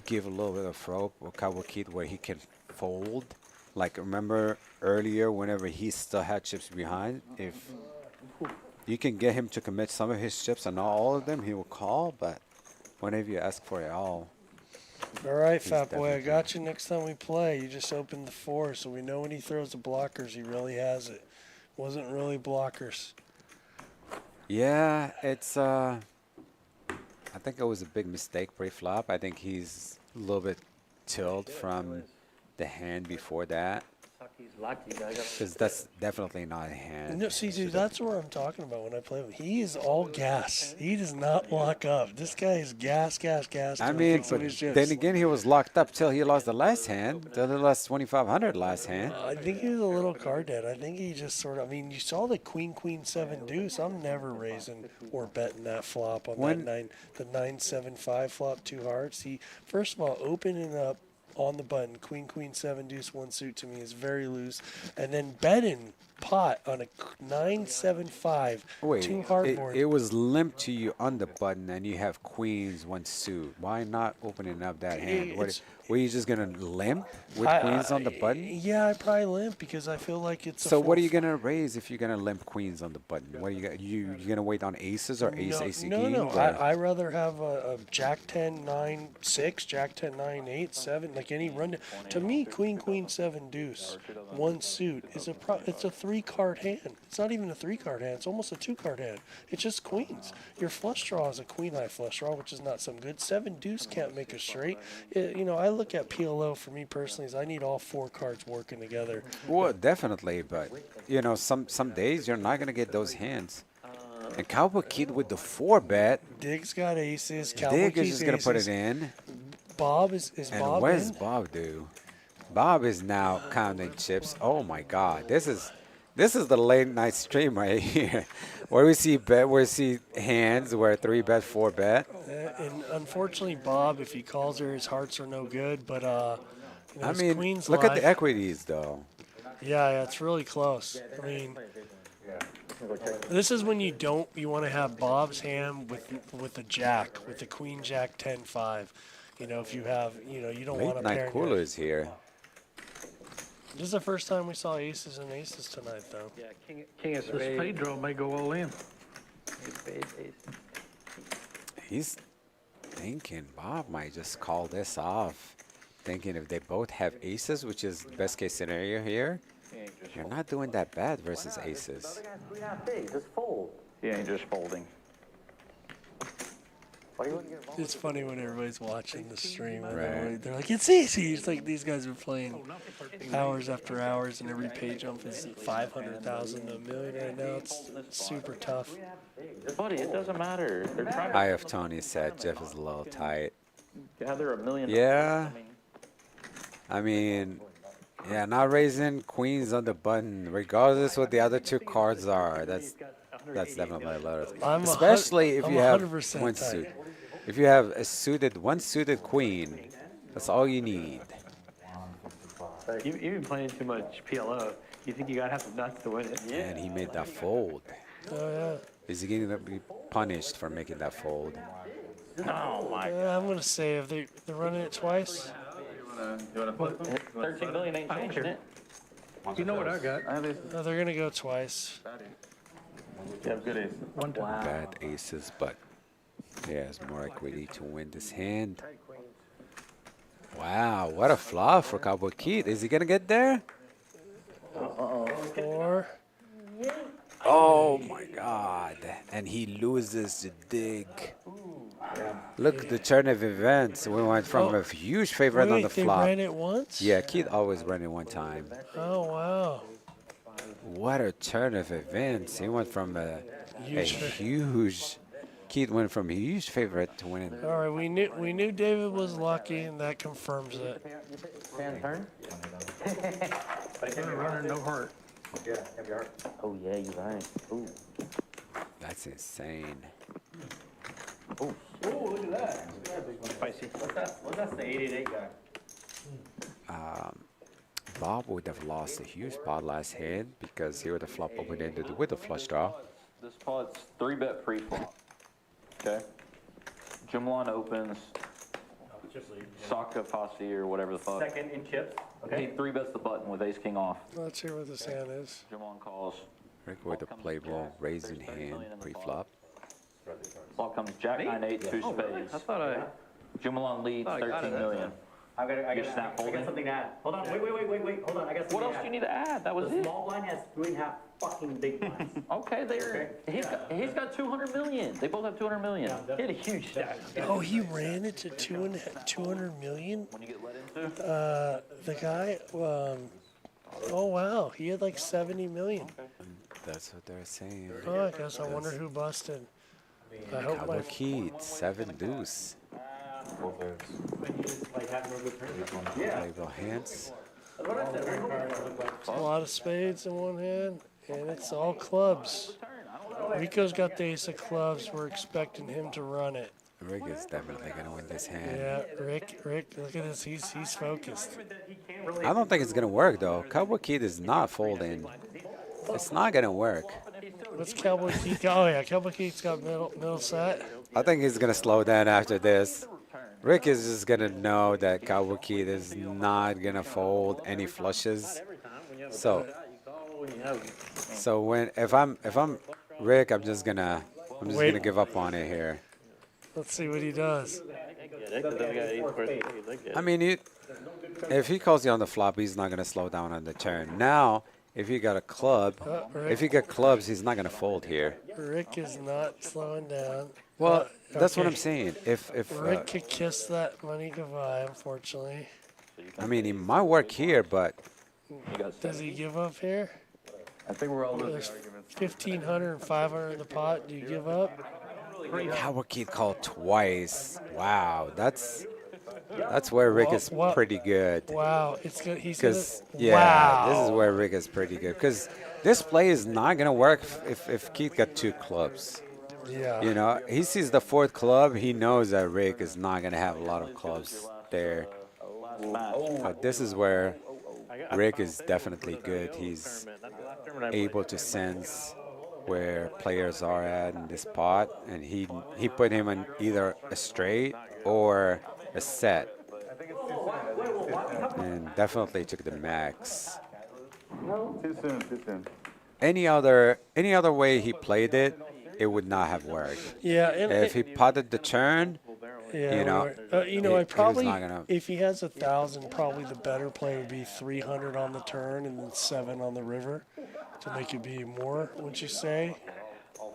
give a little bit of rope with Cowboy Keith where he can fold. Like, remember earlier whenever he still had chips behind? If you can get him to commit some of his chips and not all of them, he will call. But whenever you ask for it all. All right, Fat Boy, I got you next time we play. You just opened the 4, so we know when he throws the blockers, he really has it. Wasn't really blockers. Yeah, it's I think it was a big mistake pre-flop. I think he's a little bit tilled from the hand before that. Because that's definitely not a hand. No, see, dude, that's what I'm talking about when I play him. He is all gas. He does not lock up. This guy is gas. I mean, but then again, he was locked up till he lost the last hand. Till he lost 2,500 last hand. I think he was a little card dead. I think he just sort of, I mean, you saw the queen, 7 deuce. I'm never raising or betting that flop on the 9-7-5 flop, 2 hearts. He, first of all, opening up on the button, queen, 7 deuce, 1 suit to me is very loose. And then betting pot on a 9-7-5. Wait, Two hardboard. it was limp to you on the button, and you have queens, one suit. Why not opening up that hand? Were you just gonna limp with queens on the button? Yeah, I probably limp because I feel like it's. So what are you gonna raise if you're gonna limp queens on the button? What are you gonna wait on aces or ace king? No. I rather have a Jack 10 9 6, Jack 10 9 8 7, like any rundown. To me, Queen 7 deuce, one suit is it's a 3-card hand. It's not even a 3-card hand. It's almost a 2-card hand. It's just queens. Your flush draw is a queen high flush draw, which is not some good. 7 deuce can't make a straight. I look at PLO for me personally is I need all 4 cards working together. Well, definitely, but some days you're not gonna get those hands. And Cowboy Kid with the 4-bet. Dig's got aces. Cowboy Dig Kid's is just gonna aces. put it in. Bob is And Bob what in? does Bob do? Bob is now counting chips. Oh my God, this is the late night stream right here, where we see hands where 3-bet, 4-bet. And unfortunately, Bob, if he calls her, his hearts are no good. But I his mean, queen's look at live. the equities though. Yeah, it's really close. I mean, this is when you want to have Bob's hand with the jack, with the queen jack 10-5. If you have, you don't want Late to pair. night cooler is here. This is the first time we saw aces and aces tonight, though. Yeah, king of spades. The spade draw may go all in. He's thinking Bob might just call this off. Thinking if they both have aces, which is best case scenario here, you're not doing that bad versus aces. Just fold. He ain't just folding. It's funny when everybody's watching the stream. And Right. they're like, it's easy. It's like these guys are playing hours after hours, and every pay jump is 500,000 to $1 million right now. It's super tough. Buddy, it doesn't matter. They're trying to I have Tony said Jeff is a little tight. gather $1 million. Yeah. I mean, yeah, not raising queens on the button, regardless what the other 2 cards are. That's definitely a lot of, especially if you have 100% one tight. suit. If you have one suited queen, that's all you need. You've been playing too much PLO. You think you gotta have the nuts to win it? And he made that fold. Oh, yeah. Is he going to be punished for making that fold? Oh my Yeah, I'm going to say if they're running it twice. 13 million ain't changing it. You know what I got? No, they're going to go twice. You have good aces. One time. Bad aces, but he has more equity to win this hand. Wow, what a flop for Cowboy Keith. Is he going to get there? 4. Oh my God. And he loses the dig. Look at the turn of events. We went from a huge favorite on the flop. They ran it once? Yeah, Keith always ran it one time. Oh, wow. What a turn of events. He went from a huge Keith went from a huge favorite to winning. All right, we knew David was lucky, and that confirms it. Fan turn? Running no heart. Oh yeah, you're right. Ooh. That's insane. Ooh. Oh, look at that. Spicy. What's that? The 888 guy. Bob would have lost a huge pot last hand because he would have flopped open-ended with a flush draw. This pot's 3-bet pre-flop. Okay. Jumlon opens. Saka Posse or whatever the fuck. Second in chips. He 3-bets the button with ace king off. Let's hear what this hand is. Jumlon calls. Rick with a playable raising hand pre-flop. Flop comes jack 9-8, 2 spades. I thought I Jumlon leads got 13 it. million. I got snap folding? something to add. Hold on, wait. Hold on, I got something What else do you need to add? That was The it. small blind has 3.5 fucking big blinds. Okay, he's got 200 million. They both have 200 million. He had a huge stack. Oh, he ran it to 200 million? When you get let into. The guy, oh, wow. He had like 70 million. That's what they're saying. Oh, I guess I wonder who busted. I hope my... Cowboy Keith, 7 deuce. Playable hands. A lot of spades in one hand, and it's all clubs. Rico's got the ace of clubs. We're expecting him to run it. Rick is definitely going to win this hand. Yeah, Rick, look at this. He's focused. I don't think it's going to work, though. Cowboy Keith is not folding. It's not gonna work. What's Cowboy Keith? Oh yeah, Cowboy Keith's got middle set. I think he's gonna slow down after this. Rick is just gonna know that Cowboy Keith is not gonna fold any flushes. So when if I'm Rick, I'm just gonna give up on it here. Let's see what he does. I mean, if he calls you on the flop, he's not gonna slow down on the turn. Now, if you got a club, if you got clubs, he's not gonna fold here. Rick is not slowing down. Well, that's what okay. I'm saying. If Rick could kiss that money goodbye, unfortunately. I mean, he might work here, but Does he give up here? I think we're all There's 1,500 and 500 in the pot. Do you give up? Cowboy Keith called twice. Wow, that's where Rick is pretty good. Wow, it's good. He's gonna. Yeah, Wow. this is where Rick is pretty good. Because this play is not gonna work if Keith got two clubs. Yeah. You know, he sees the fourth club. He knows that Rick is not gonna have a lot of clubs there. But this is where Rick is definitely good. He's able to sense where players are at in this pot, and he put him on either a straight or a set, and definitely took the max. Too soon. Any other way he played it, it would not have worked. Yeah. And If he potted the turn, yeah, you know, I probably, not gonna. if he has 1,000, probably the better play would be 300 on the turn and then 7 on the river to make it be more. Wouldn't you say?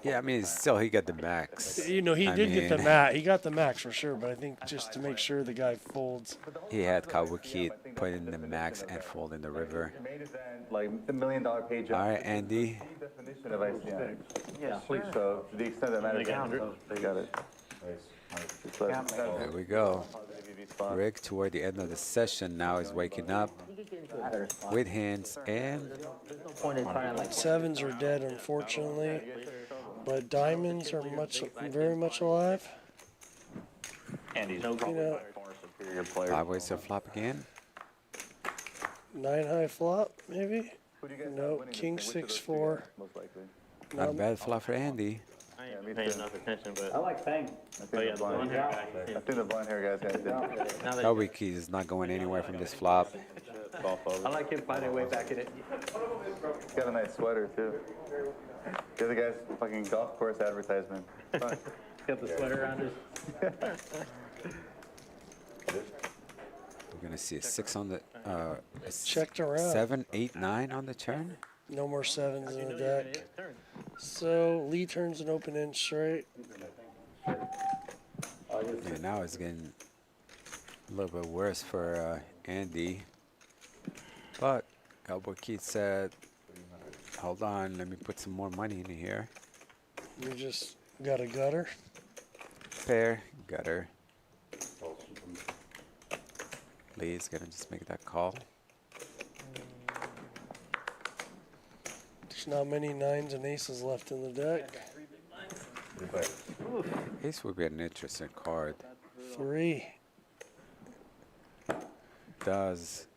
Yeah, I mean, still he got the max. You know, he I did get the mean, max. He got the max for sure, but I think just to make sure the guy folds. He had Cowboy Keith put in the max and fold in the river. Like the $1 million page. All right, Andy. Definition of ICM. Yeah, please. So to the extent that matters, they got it. There we go. Rick, toward the end of the session, now is waking up with hands and Sevens are dead, unfortunately, but diamonds are very much alive. Andy's You know, superior player. 5 ways to flop again. 9 high flop, maybe? No, king 6-4. Not a bad flop for Andy. I ain't paying enough attention, but. I like Fang. I think the blonde hair guy's got it. Cowboy Keith is not going anywhere from this flop. I like him finding a way back in it. He's got a nice sweater too. The other guy's fucking golf course advertisement. Got the sweater around his. We're gonna see a 6 on the Checked around. 7, 8, 9 on the turn. No more 7s in the deck. So Lee turns an open end straight. Yeah, now it's getting a little bit worse for Andy. But Cowboy Keith said, hold on, let me put some more money in here. You just got a gutter. Pair, gutter. Lee's gonna just make that call. There's not many 9s and aces left in the deck. Ace would be an interesting card. 3. Does.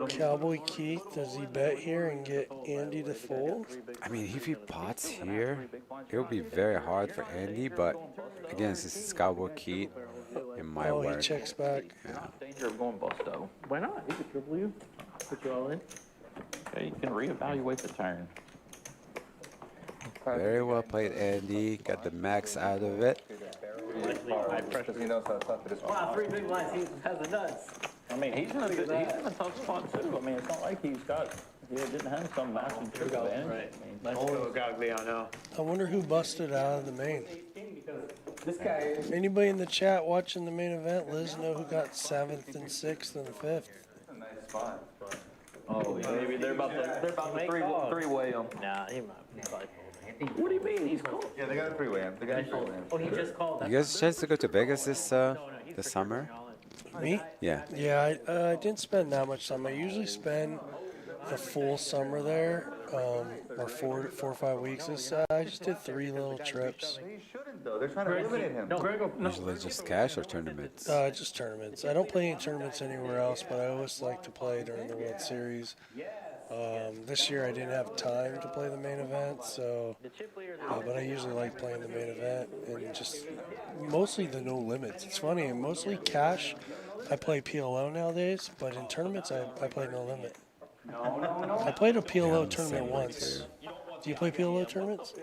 Cowboy Keith, does he bet here and get Andy to fold? I mean, if he pots here, it would be very hard for Andy, but again, this is Cowboy Keith. It might Oh, work. he checks back. Yeah. Danger of going bust though. Why not? He could triple you. Put you all in. Okay, you can reevaluate the turn. Very well played, Andy. Got the max out of it. He knows how tough it is. Wow, 3 big blinds. He has the nuts. I mean, he's in a tough spot too. I mean, it's not like he didn't have some massive trick advantage. Right. Let's go Gagliano. I wonder who busted out of the main. This guy. Anybody in the chat watching the main event? Liz know who got 7th and 6th and 5th. Oh, maybe they're about to three-way him. Nah, he might probably. What do you mean? He's cold. Yeah, they got a three-way him. They got a three-way him. Oh, he just called. You guys chance to go to Vegas this summer? Me? Yeah. Yeah, I didn't spend that much time. I usually spend the full summer there, or 4 or 5 weeks. I just did 3 little trips. He shouldn't though. They're trying to eliminate him. Usually just cash or tournaments? Just tournaments. I don't play any tournaments anywhere else, but I always like to play during the World Series. This year I didn't have time to play the main event, so but I usually like playing the main event and just mostly the no limits. It's funny, mostly cash. I play PLO nowadays, but in tournaments I play no limit. I played a PLO I'm the tournament same way once. too. Do you play PLO tournaments?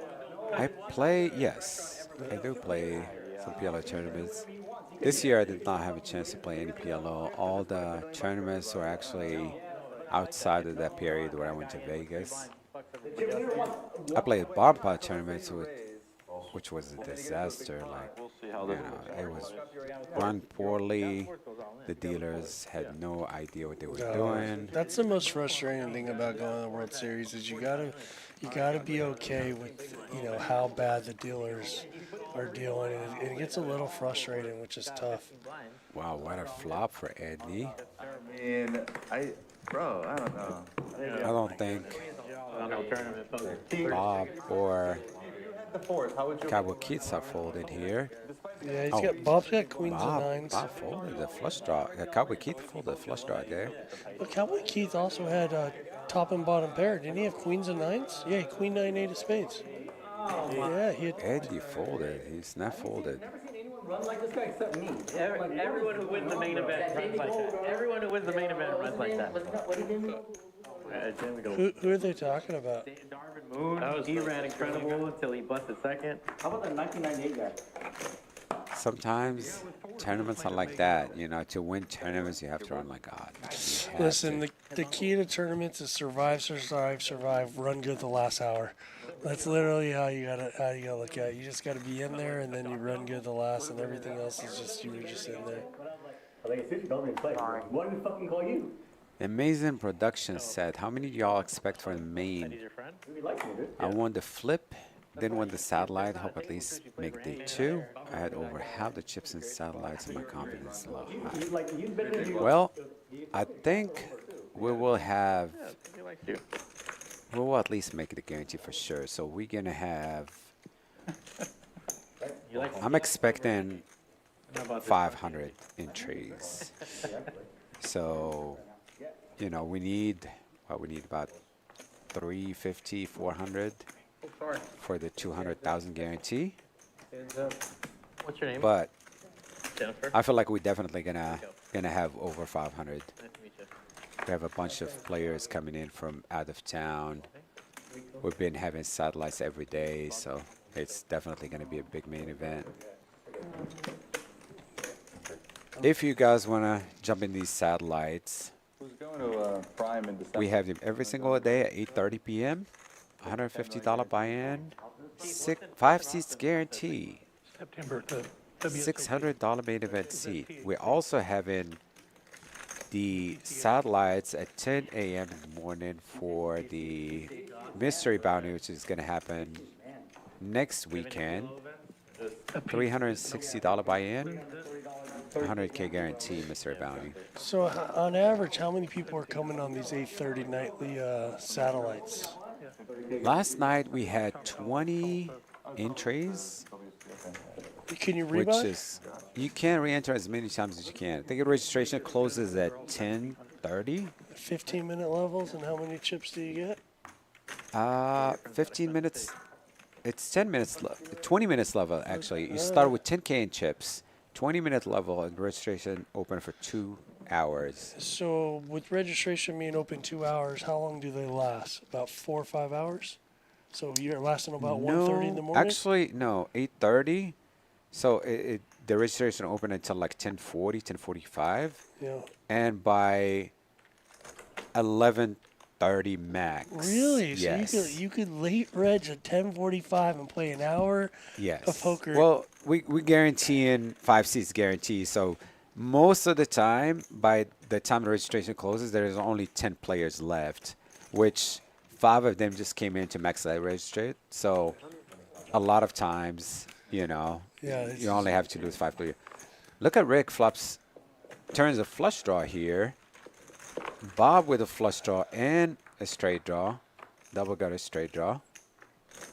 I play, yes, I do play some PLO tournaments. This year I did not have a chance to play any PLO. All the tournaments were actually outside of that period where I went to Vegas. I played bar pot tournaments, which was a disaster. Like, you know, it was run poorly. The dealers had no idea what they were doing. That's the most frustrating thing about going to the World Series is you gotta be okay with how bad the dealers are dealing, and it gets a little frustrating, which is tough. Wow, what a flop for Eddie. I mean, I don't know. I don't think Bob or Kawakitsa folded here. Yeah, Bob's got queens and nines. Bob folded the flush draw. Kawakitsa folded the flush draw there. But Cowboy Keith also had top and bottom pair. Didn't he have queens and nines? Yeah, queen, nine, eight of spades. Yeah, he had. Eddie folded. He's not folded. Run like this guy except me. Everyone who wins the main event runs like that. Everyone who wins the main event runs like that. Who are they talking about? Darvin Moon, he ran incredible until he busted second. How about the 1998 guy? Sometimes tournaments are like that. You know, to win tournaments, you have to run like God. Listen, the key to tournaments is survive, survive, survive. Run good the last hour. That's literally how you gotta look at it. You just gotta be in there, and then you run good the last, and everything else is just you were just in there. I think it's don't even play. What did we fucking call you? Amazing production set. How many of y'all expect for the main? I won the flip, then won the satellite. Hope at least make day 2. I had over half the chips in satellites, and my confidence is low. Well, I think we will have. We will at least make it a guarantee for sure. So we're gonna have. I'm expecting 500 entries. So, you know, we need about 350, 400 for the 200,000 guarantee. What's your name? But Jennifer. I feel like we're definitely gonna have over 500. We have a bunch of players coming in from out of town. We've been having satellites every day, so it's definitely going to be a big main event. If you guys want to jump in these satellites, we have them every single day at 8:30 p.m. $150 buy-in, 5 seats guarantee, $600 main event seat. We're also having the satellites at 10 a.m. in the morning for the mystery bounty, which is going to happen next weekend. $360 buy-in, 100K guarantee mystery bounty. So on average, how many people are coming on these 8:30 nightly satellites? Last night we had 20 entries. Can you Which rebuy? is, you can re-enter as many times as you can. I think the registration closes at 10:30. 15-minute levels, and how many chips do you get? 15 minutes. It's 10 minutes, 20 minutes level, actually. You start with 10K in chips, 20-minute level, and registration open for 2 hours. So with registration being open 2 hours, how long do they last? About 4 or 5 hours? So you're lasting about 1:30 in the morning? Actually, no, 8:30. So the registration open until like 10:40, 10:45. Yeah. And by 11:30 max. Really? Yes. So you could late reg at 10:45 and play an hour Yes. of poker. Well, we guaranteeing 5 seats guarantee. So most of the time, by the time the registration closes, there is only 10 players left, which 5 of them just came in to max out register. So a lot of times, you know, you only have to lose 5 players. Look at Rick flops, turns a flush draw here. Bob with a flush draw and a straight draw. Double got a straight draw.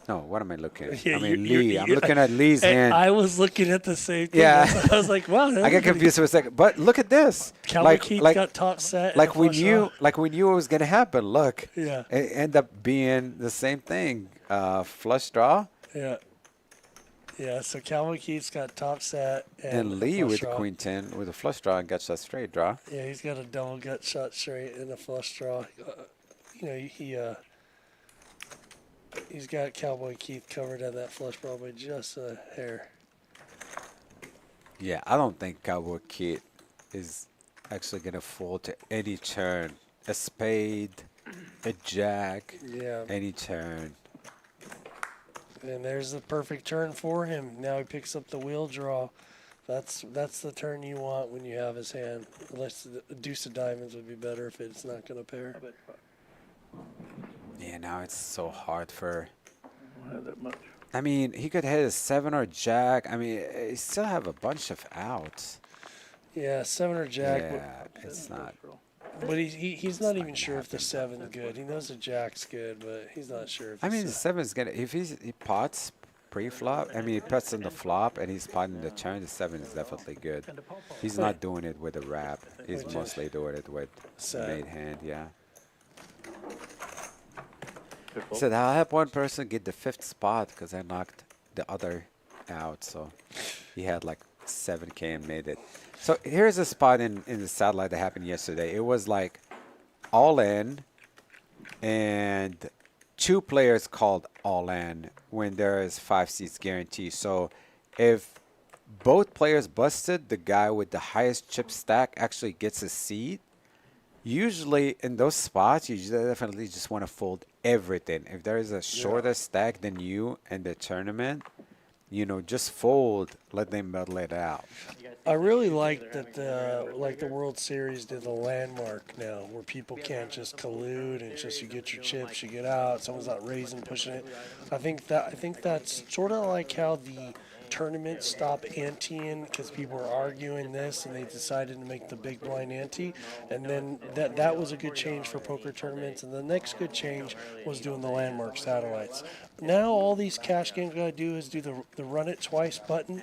No, what am I looking at? Yeah, I mean, you're- Lee. I'm looking at Lee's And hand. I was looking at the same thing. Yeah. I was like, wow. I get confused for a second. But look at this. Cowboy Keith's got top set. Like and a we flush knew, draw. like we knew it was gonna happen. Look, Yeah. it ended up being the same thing. Flush draw, Yeah. Yeah, so Cowboy Keith's got top set. and a Lee flush with draw. the queen 10 with a flush draw and gets that straight draw. Yeah, he's got a double gut shot straight and a flush draw. You know, he's got Cowboy Keith covered on that flush draw by just a hair. Yeah, I don't think Cowboy Kid is actually gonna fold to any turn. A spade, a jack, Yeah. any turn. And there's the perfect turn for him. Now he picks up the wheel draw. That's the turn you want when you have his hand. Unless the deuce of diamonds would be better if it's not going to pair. Yeah, now it's so hard for. I don't have that much. I mean, he could hit a 7 or jack. I mean, he still have a bunch of outs. Yeah, 7 or jack. Yeah, it's not. But he's not even sure if the 7's good. He knows the jack's good, but he's not sure. If I mean, the 7's gonna. If he pots pre-flop, I mean, he puts on the flop and he's potting the turn, the 7 is definitely good. He's not doing it with a wrap. He's mostly doing it with made hand, yeah. He said, I'll help one person get the 5th spot because I knocked the other out. So he had like 7K and made it. So here's a spot in the satellite that happened yesterday. It was like all in, and 2 players called all in when there is 5 seats guaranteed. So if both players busted, the guy with the highest chip stack actually gets a seat. Usually in those spots, you definitely just want to fold everything. If there is a shorter stack than you in the tournament, you know, just fold, let them battle it out. I really like that the World Series did the landmark now, where people can't just collude and just you get your chips, you get out. Someone's not raising, pushing it. I think that's sort of like how the tournament stopped anteing because people were arguing this and they decided to make the big blind ante, and then that was a good change for poker tournaments. And the next good change was doing the landmark satellites. Now all these cash games gotta do is do the run it twice button,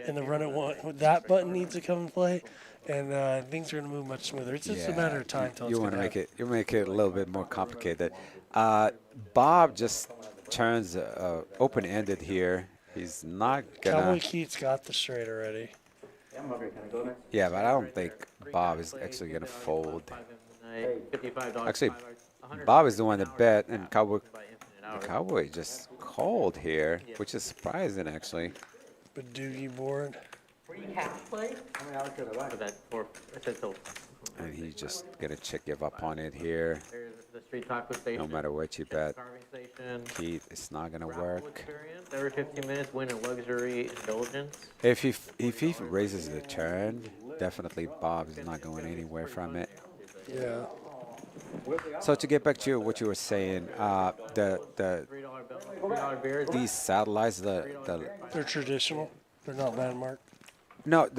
and the run it one that button needs to come and play, and things are gonna move much smoother. It's just a matter of time till it's You want gonna to make happen. it. You make it a little bit more complicated. Bob just turns open-ended here. He's not gonna. Cowboy Keith's got the straight already. Yeah, but I don't think Bob is actually gonna fold. Actually, Bob is the one that bet, and Cowboy just called here, which is surprising actually. But Doogie board. Were you cash play? How many hours could I buy? That for And he's just gonna give up on it here. There's the street taco station. No matter what you bet, Carving station. Keith, it's not gonna Raffle work. experience. Every 15 minutes, win a luxury indulgence. If he raises the turn, definitely Bob is not going anywhere from it. Yeah. So to get back to what you were saying, $3 bill. $3 beers. these satellites, the They're traditional. They're not landmark. no,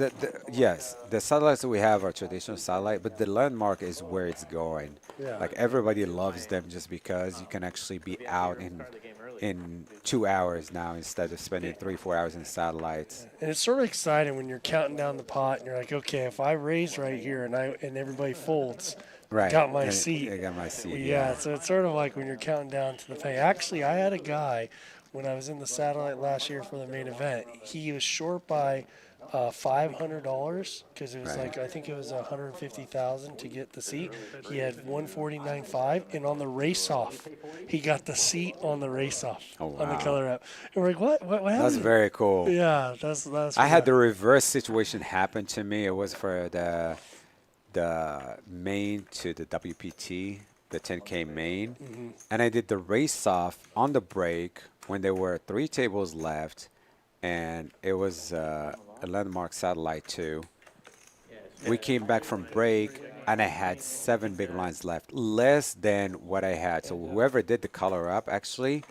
yes, the satellites that we have are traditional satellite, but the landmark is where it's going. Yeah. Like everybody loves them just because you can actually be out in 2 hours now instead of spending 3-4 hours in satellites. And it's sort of exciting when you're counting down the pot and you're like, okay, if I raise right here and everybody folds, Right. got my And seat. I got my seat. Yeah, so it's sort of like when you're counting down to the pay. Actually, I had a guy when I was in the satellite last year for the main event. He was short by $500 because it was Right. like I think it was $150,000 to get the seat. He had 149.5, and on the race off, he got the seat on the race off on the wow. color app. And we're like, what happened? That's very cool. Yeah, that's. I had the reverse situation happen to me. It was for the main to the WPT, the 10K main, and I did the race off on the break when there were 3 tables left, and it was a landmark satellite too. We came back from break, and I had 7 big blinds left, less than what I had. So whoever did the color up actually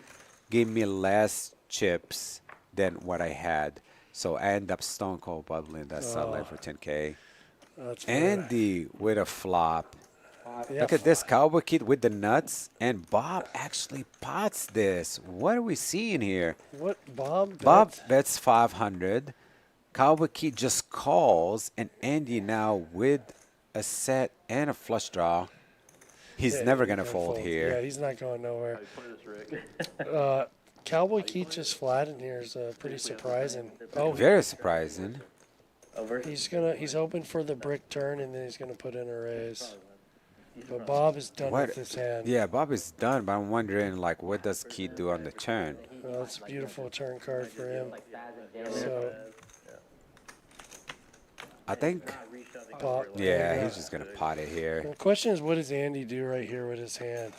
gave me less chips than what I had. So I ended up stone cold bubbling that satellite for 10K. That's fair. Andy with a flop. Look at this Cowboy Kid with the nuts, and Bob actually pots this. What are we seeing here? What, Bob? Bob bets 500. Cowboy Kid just calls, and Andy now with a set and a flush draw. He's never gonna fold here. Yeah, he's not going nowhere. Cowboy Keith just flat in here is pretty surprising. Oh, Very surprising. he's hoping for the brick turn, and then he's gonna put in a raise. But Bob is done with this hand. Yeah, Bob is done, but I'm wondering, like, what does Keith do on the turn? Well, it's a beautiful turn card for him. So I think, Bob, yeah, he's just gonna pot it here. the question is, what does Andy do right here with his hand?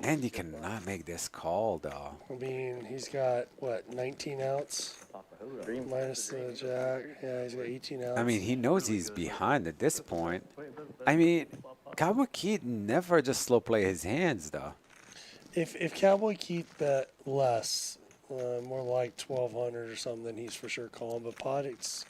Andy cannot make this call, though. I mean, he's got, what, 19 outs? Minus the jack. Yeah, he's got 18 outs. I mean, he knows he's behind at this point. I mean, Cowboy Keith never just slow play his hands, though. If Cowboy Keith bet less, more like 1,200 or something, then he's for sure calling. But pot, it's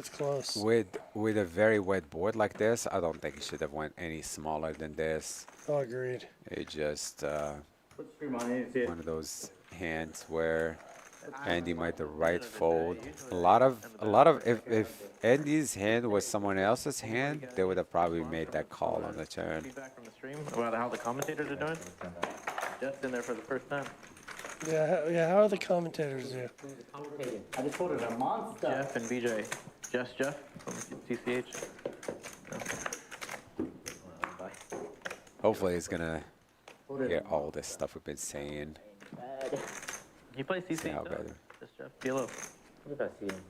close. With a very wet board like this, I don't think he should have went any smaller than this. Oh, agreed. It just one of those hands where Andy might the right fold. A lot of if Andy's hand was someone else's hand, they would have probably made that call on the turn. Feedback from the stream about how the commentators are doing. Just in there for the first time. Yeah. How are the commentators do? I just voted a monster. Jeff and BJ. Jeff from TCH. Hopefully he's gonna hear all this stuff we've been saying. He plays TCH. See how better. Just Jeff. PLO. What if I see him?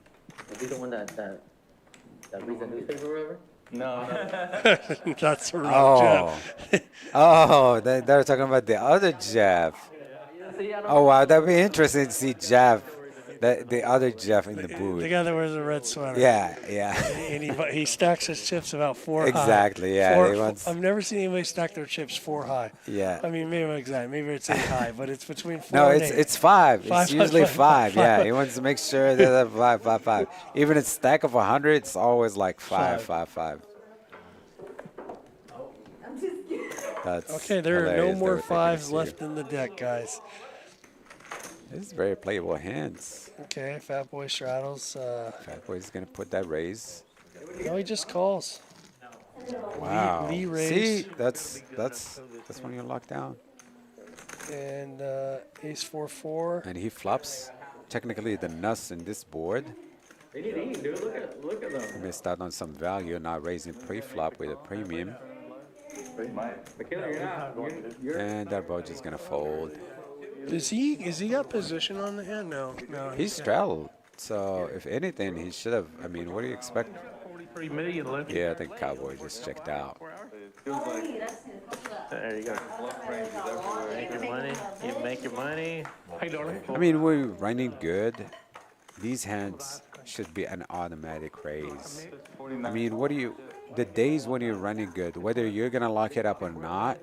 Is he the one that reads the newspaper or whatever? No. That's the wrong Jeff. Oh, they're talking about the other Jeff. Oh wow, that'd be interesting to see Jeff, the other Jeff in the booth. The guy that wears a red sweater. Yeah. And he stacks his chips about 4 high. Exactly, yeah. I've never seen anybody stack their chips 4 high. Yeah. I mean, maybe it's 8 high, but it's between 4 No, and it's 5. It's usually 5. Yeah, he five. wants to make sure that 5. Even a stack of 100, it's always like 5. That's okay, there are no hilarious more that we're taking 5s this left here. in the deck, guys. This is very playable hands. Okay, Fat Boy straddles. Fat Boy's gonna put that raise. No, he just calls. Wow. Lee raise. See, that's when you're locked down. And ace 4-4. And he flops technically the nuts in this board. They need to eat, dude. Look at them. Missed out on some value, not raising pre-flop with a premium. And that board is gonna fold. Is he got position on the hand? No. He's straddled, so if anything, he should have. I mean, what do you expect? 43 million left. Yeah, I think Cowboy just checked out. There you go. Make your money. You make your money. Hey, darling. I mean, we're running good. These hands should be an automatic raise. I mean, the days when you're running good, whether you're gonna lock it up or not,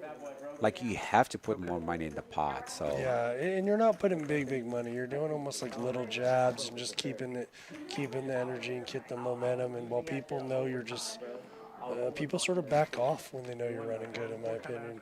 like you have to put more money in the pot. So Yeah, and you're not putting big money. You're doing almost like little jabs and just keeping the energy and keep the momentum. And while people know you're just, people sort of back off when they know you're running good, in my opinion.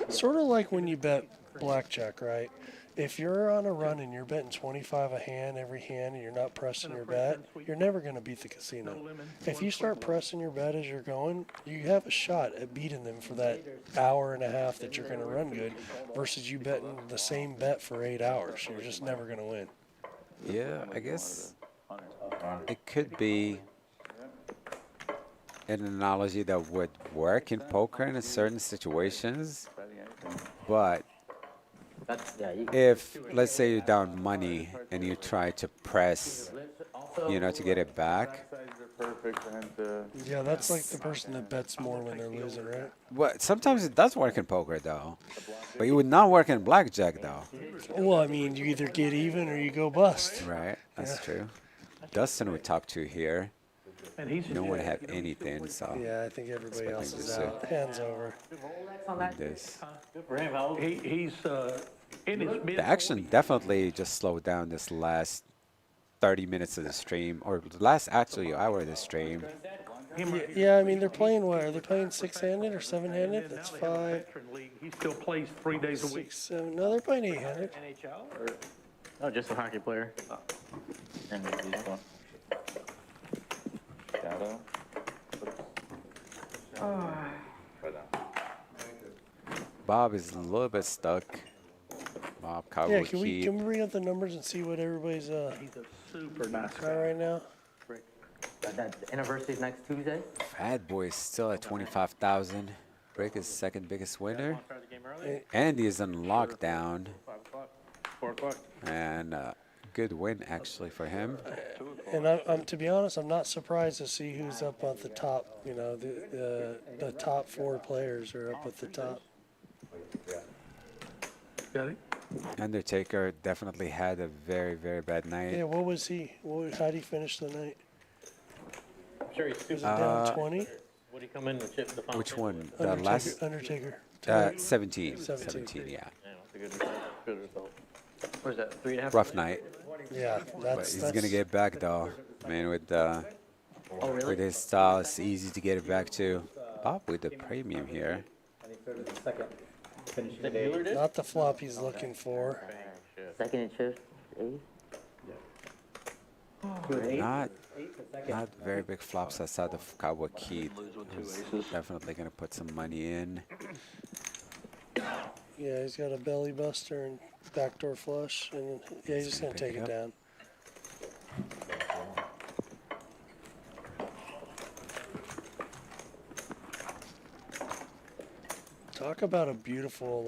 Sort of like when you bet blackjack, right? If you're on a run and you're betting 25 a hand every hand and you're not pressing your bet, you're never going to beat the casino. If you start pressing your bet as you're going, you have a shot at beating them for that hour and a half that you're going to run good versus you betting the same bet for 8 hours. You're just never going to win. yeah, I guess it could be an analogy that would work in poker in certain situations, but if, let's say you're down money and you try to press, to get it back. Yeah, that's like the person that bets more when they're losing, right? Well, sometimes it does work in poker, though. But it would not work in blackjack, though. Well, I mean, you either get even or you go bust. Right, that's true. Dustin with top 2 here. And he's No one have anything, so. Yeah, I think everybody Expecting else to is see. out. Hands over. This. he's in his mid. The action definitely just slowed down this last 30 minutes of the stream, or the last actually hour of the stream. Yeah, I mean they're playing what? Are they playing 6-handed or 7-handed? That's 5. He still plays 3 days a week. 6, 7. No, they're playing 8-handed. Oh, just a hockey player. And these one. Shadow. Bob is a little bit stuck. Bob, Cowboy Yeah, Keith. can we bring up the numbers and see what everybody's He's a super nice got guy. right now? That anniversary's next Tuesday? Fat Boy is still at 25,000. Rick is second biggest winner. Start the game early? Andy is on lockdown, 5 o'clock, 4 o'clock. and good win actually for him. And I'm to be honest, I'm not surprised to see who's up at the top. You know, the top 4 players are up at the top. Got it? Undertaker definitely had a very, very bad night. Yeah, what was he? How'd he finish the night? I'm sure he's Was super. it down 20? Would he come in and chip the final? Which one? The Undertaker. last? Undertaker. 17. 17. 17, yeah. Yeah, that's a good result. Good result. What is that, 3.5? Rough night. Yeah, But that's. he's going to get back, though. I mean, with his style, it's easy to get it back to. Bob with the premium here. Not the flop he's looking for. Second in chips, 8? Not very big flops outside of Cowboy Keith, who's definitely going to put some money in. Yeah, he's got a belly buster and backdoor flush, and yeah, he's just gonna take it down. Talk about a beautiful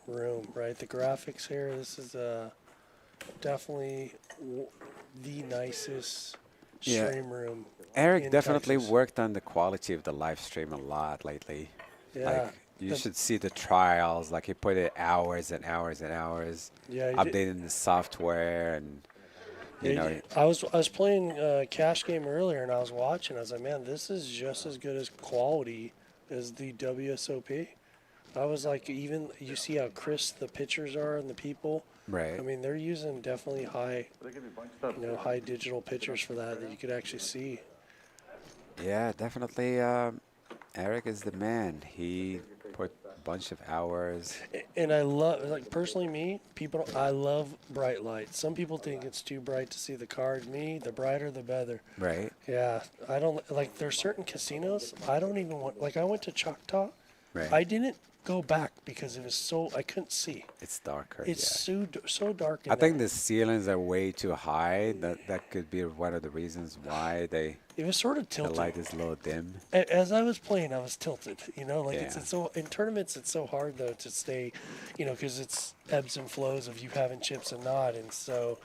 room, right? The graphics here. This is definitely the nicest Yeah. stream room. Eric in definitely Texas. worked on the quality of the live stream a lot lately. Yeah. Like, you should see the trials. Like, he put in hours and hours and hours, Yeah, he did. updating the software, and you know. I was playing Cash Game earlier, and I was watching. I was like, man, this is just as good as quality as the WSOP. I was like, even you see how crisp the pictures are and the people. Right. I mean, they're using definitely high digital pictures for that you could actually see. Yeah, definitely. Eric is the man. He put a bunch of hours. And I love, personally, me, I love bright lights. Some people think it's too bright to see the card. Me, the brighter the better. Right. Yeah, I don't there's certain casinos I don't even want. I went to Choctaw. Right. I didn't go back because it was I couldn't see. It's darker. It's yeah. so dark. I think the ceilings are way too high. That could be one of the reasons why it was sort of the tilted. light is a little dim. As I was playing, I was tilted. Yeah. It's so in tournaments it's so hard though to stay, because it's ebbs and flows of you having chips and not, and so,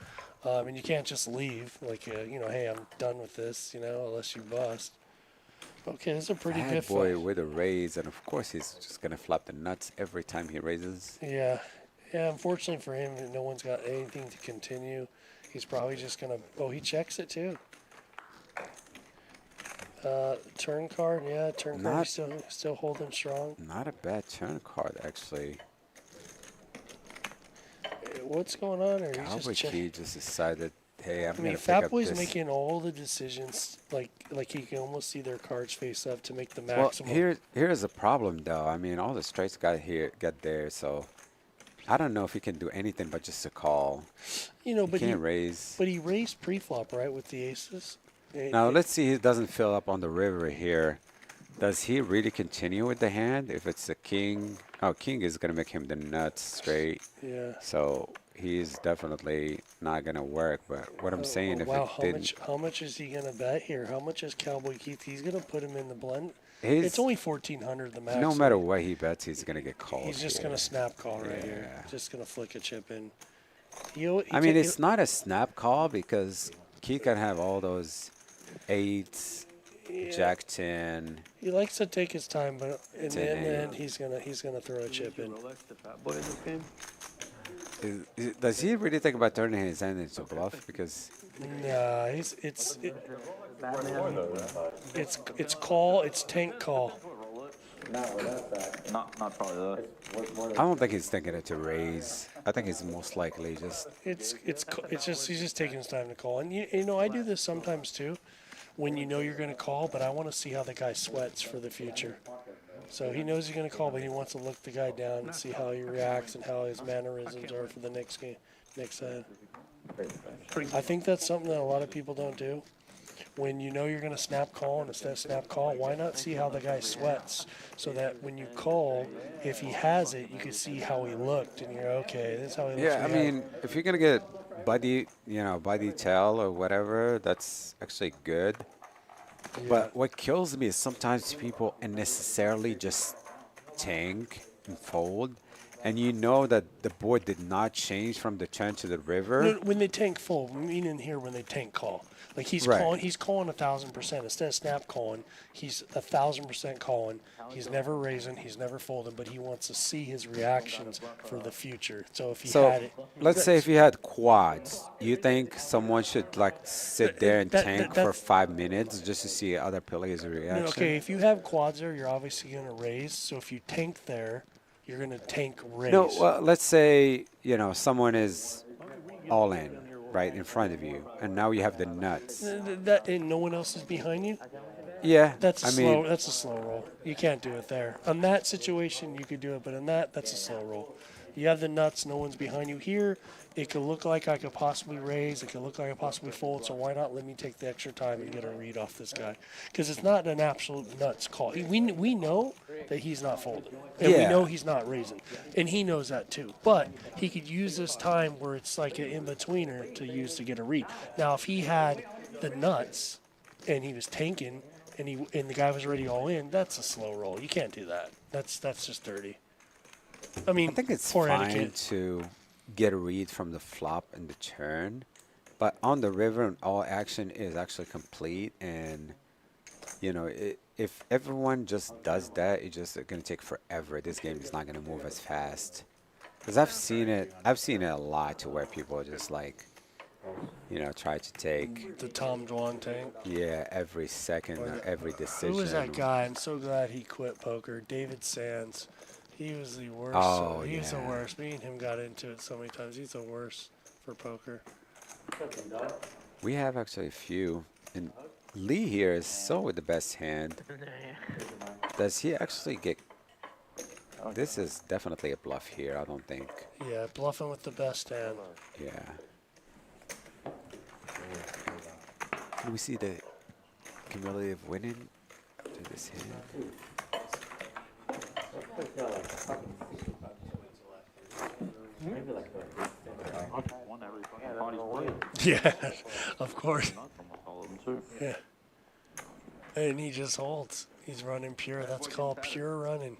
and you can't just leave hey, I'm done with this, unless you bust. Okay, this is a pretty Bad good boy fight. with a raise, and of course he's just gonna flop the nuts every time he raises. Yeah, unfortunately for him, no one's got anything to continue. He's probably just gonna. Oh, he checks it too. Turn card, turn card. He's still holding strong. Not a bad turn card, actually. What's going on here? He's Cowboy just checking. Key just decided, hey, I'm I mean, gonna pick Fat up Boy's this. making all the decisions. Like he can almost see their cards face up to make the Well, maximum. here's a problem though. I mean, all the straights got there, so I don't know if he can do anything but just a call. He But can't raise. But he raised pre-flop, right, with the aces. Now let's see. He doesn't fill up on the river here. Does he really continue with the hand? If it's a king, king is gonna make him the nuts straight. Yeah. So he's definitely not gonna work. But what I'm saying, if wow, it didn't, how much is he gonna bet here? How much is Cowboy Keith? He's gonna put him in the blend. He's- It's only 1,400 the max. no matter what he bets, he's gonna get called. He's just here. gonna snap call right here. Yeah. Just gonna flick a chip in. I mean, it's not a snap call because he can have all those eights, Jack 10. He likes to take his time, but in the 10, end, he's gonna throw a chip in. Does he really think about turning his hand into a bluff? Because Nah, it's call. It's tank call. Not where that's at. Not probably that. It's more I don't think he's thinking it to raise. I think he's most likely just. It's just he's just taking his time to call, and you know I do this sometimes too, when you know you're going to call, but I want to see how the guy sweats for the future. So he knows he's going to call, but he wants to look the guy down and see how he reacts and how his mannerisms are for the next game, next hand. I think that's something that a lot of people don't do. When you know you're going to snap call, and instead of snap call, why not see how the guy sweats so that when you call, if he has it, you can see how he looked, and you're okay. This is how he looks. Yeah, I mean, if you're gonna get buddy, buddy tell or whatever, that's actually good. But what kills me is sometimes people unnecessarily just tank and fold, and you know that the board did not change from the turn to the river. No, when they tank full, meaning here when they tank call, like he's calling 1,000%. Instead of snap calling, he's 1,000% calling. He's never raising, he's never folding, but he wants to see his reactions for the future. So if he had it, let's say if you had quads, you think someone should like sit there and tank for 5 minutes just to see other players' reaction? Okay, if you have quads there, you're obviously going to raise. So if you tank there, you're going to tank raise. No, well, let's say, someone is all in right in front of you, and now you have the nuts. And no one else is behind you? Yeah, That's a slow roll. You can't do it there. On that situation, you could do it, but in that's a slow roll. You have the nuts, no one's behind you. Here, it could look like I could possibly raise. It could look like I could possibly fold, so why not let me take the extra time and get a read off this guy? Because it's not an absolute nuts call. We know that he's not folding, and we know he's not raising, and he knows that too. But he could use this time where it's like an in-betweener to use to get a read. Now, if he had the nuts and he was tanking and the guy was already all in, that's a slow roll. You can't do that. That's just dirty. I mean, I think it's poor fine etiquette. to get a read from the flop and the turn, but on the river, all action is actually complete, and if everyone just does that, it's just going to take forever. This game is not going to move as fast. Because I've seen it a lot to where people just like, try to take the Tom Dwan tank. Yeah, every second, or every decision. Who was that guy? I'm so glad he quit poker. David Sands. He was the worst. Oh, He was the worst. Me and him got into it so many times. He's the worst for poker. We have actually a few. And Lee here is so with the best hand. Does he actually get... This is definitely a bluff here, I don't think. Yeah, bluffing with the best hand. Yeah. Can we see the cumulative winning to this hand? Yeah, of course. Yeah. And he just holds. He's running pure. That's called pure running.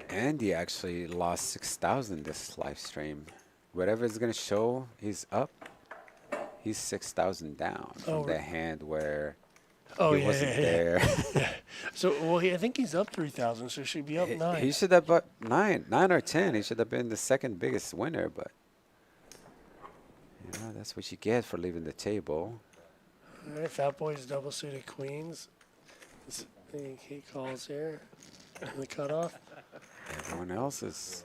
Andy actually lost 6,000 this live stream. Whatever it's going to show, he's up. He's 6,000 down from the hand where he wasn't there. Yeah. So, I think he's up 3,000, so he should be up 9. He should have bought 9 or 10. He should have been the second biggest winner, but that's what you get for leaving the table. All right, Fat Boy's double suited queens. He calls here. The cutoff. Everyone else is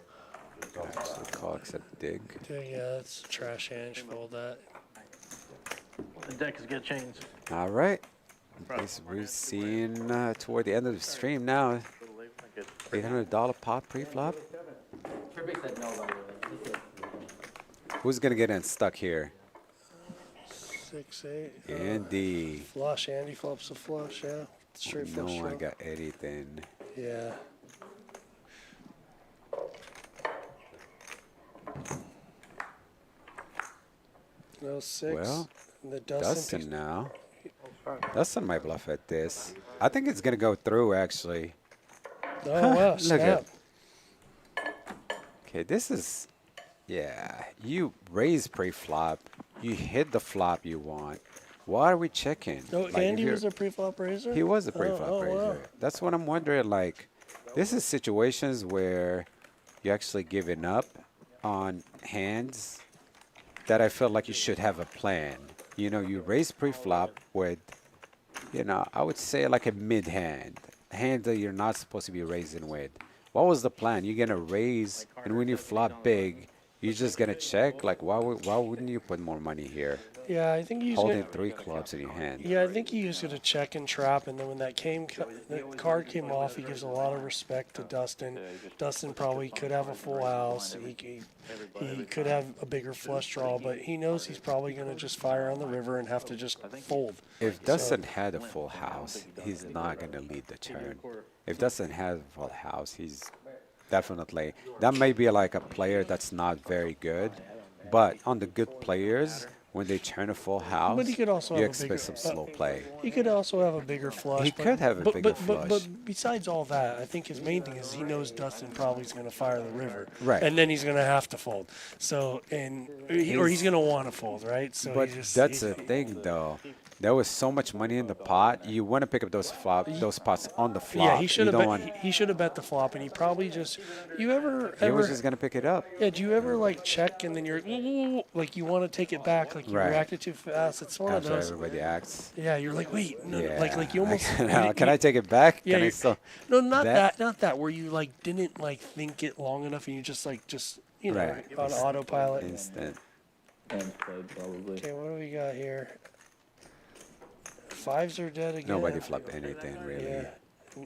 actually call except Dig. Yeah, that's a trash hand. Fold that. The deck is good chains. All right. We're seeing toward the end of the stream now. $800 pot pre-flop. Who's gonna get unstuck here? 6-8. Andy. Flush. Andy flops a flush. Yeah. Straight flush. No one draw. got anything. Yeah. No 6. Well, the Dustin now. Dustin might bluff at this. I think it's gonna go through actually. Oh wow! Look Snap. Okay, this is, you raise pre-flop, you hit the flop you want. Why are we checking? No, Like, Andy was a pre-flop raiser? He was a pre-flop raiser. Wow. That's what I'm wondering, like, this is situations where you're actually giving up on hands that I feel like you should have a plan. You raise pre-flop with you know, I would say like a mid hand, a hand that you're not supposed to be raising with. What was the plan? You're gonna raise, and when you flop big, you're just gonna check. Like, why wouldn't you put more money here? Yeah, I think he's Holding gonna, 3 clubs in your hand. yeah, I think he was gonna check and trap, and then when that card came off, he gives a lot of respect to Dustin. Dustin probably could have a full house. He could have a bigger flush draw, but he knows he's probably gonna just fire on the river and have to just fold. If Dustin had a full house, he's not gonna lead the turn. If Dustin has a full house, he's definitely, that may be like a player that's not very good, but on the good players, when they turn a full house, But he could also you have a expect bigger, some slow play. He could also have a bigger flush. He could have a bigger flush. But besides all that, I think his main thing is he knows Dustin probably is going to fire the river. Right. And then he's going to have to fold. So, or he's going to want to fold, right? So But that's the thing, though. There was so much money in the pot. You want to pick up those pots on the flop. Yeah, he should You have don't bet. want- He should have bet the flop, and he probably just. You ever? He was just gonna pick it up. Yeah. Do you ever like check and then you're like you want to take it back, like you Right. reacted too fast? It's one After of those. everybody acts. Yeah, you're like, wait, no, Yeah. like you almost. Can I take it back? Yeah, Can I you- still no, not bet? not that. Where you like didn't like think it long enough, and you just you know Right. on autopilot. Instant. And play probably. Okay, what do we got here? Fives are dead again. Nobody flopped anything really. Yeah. I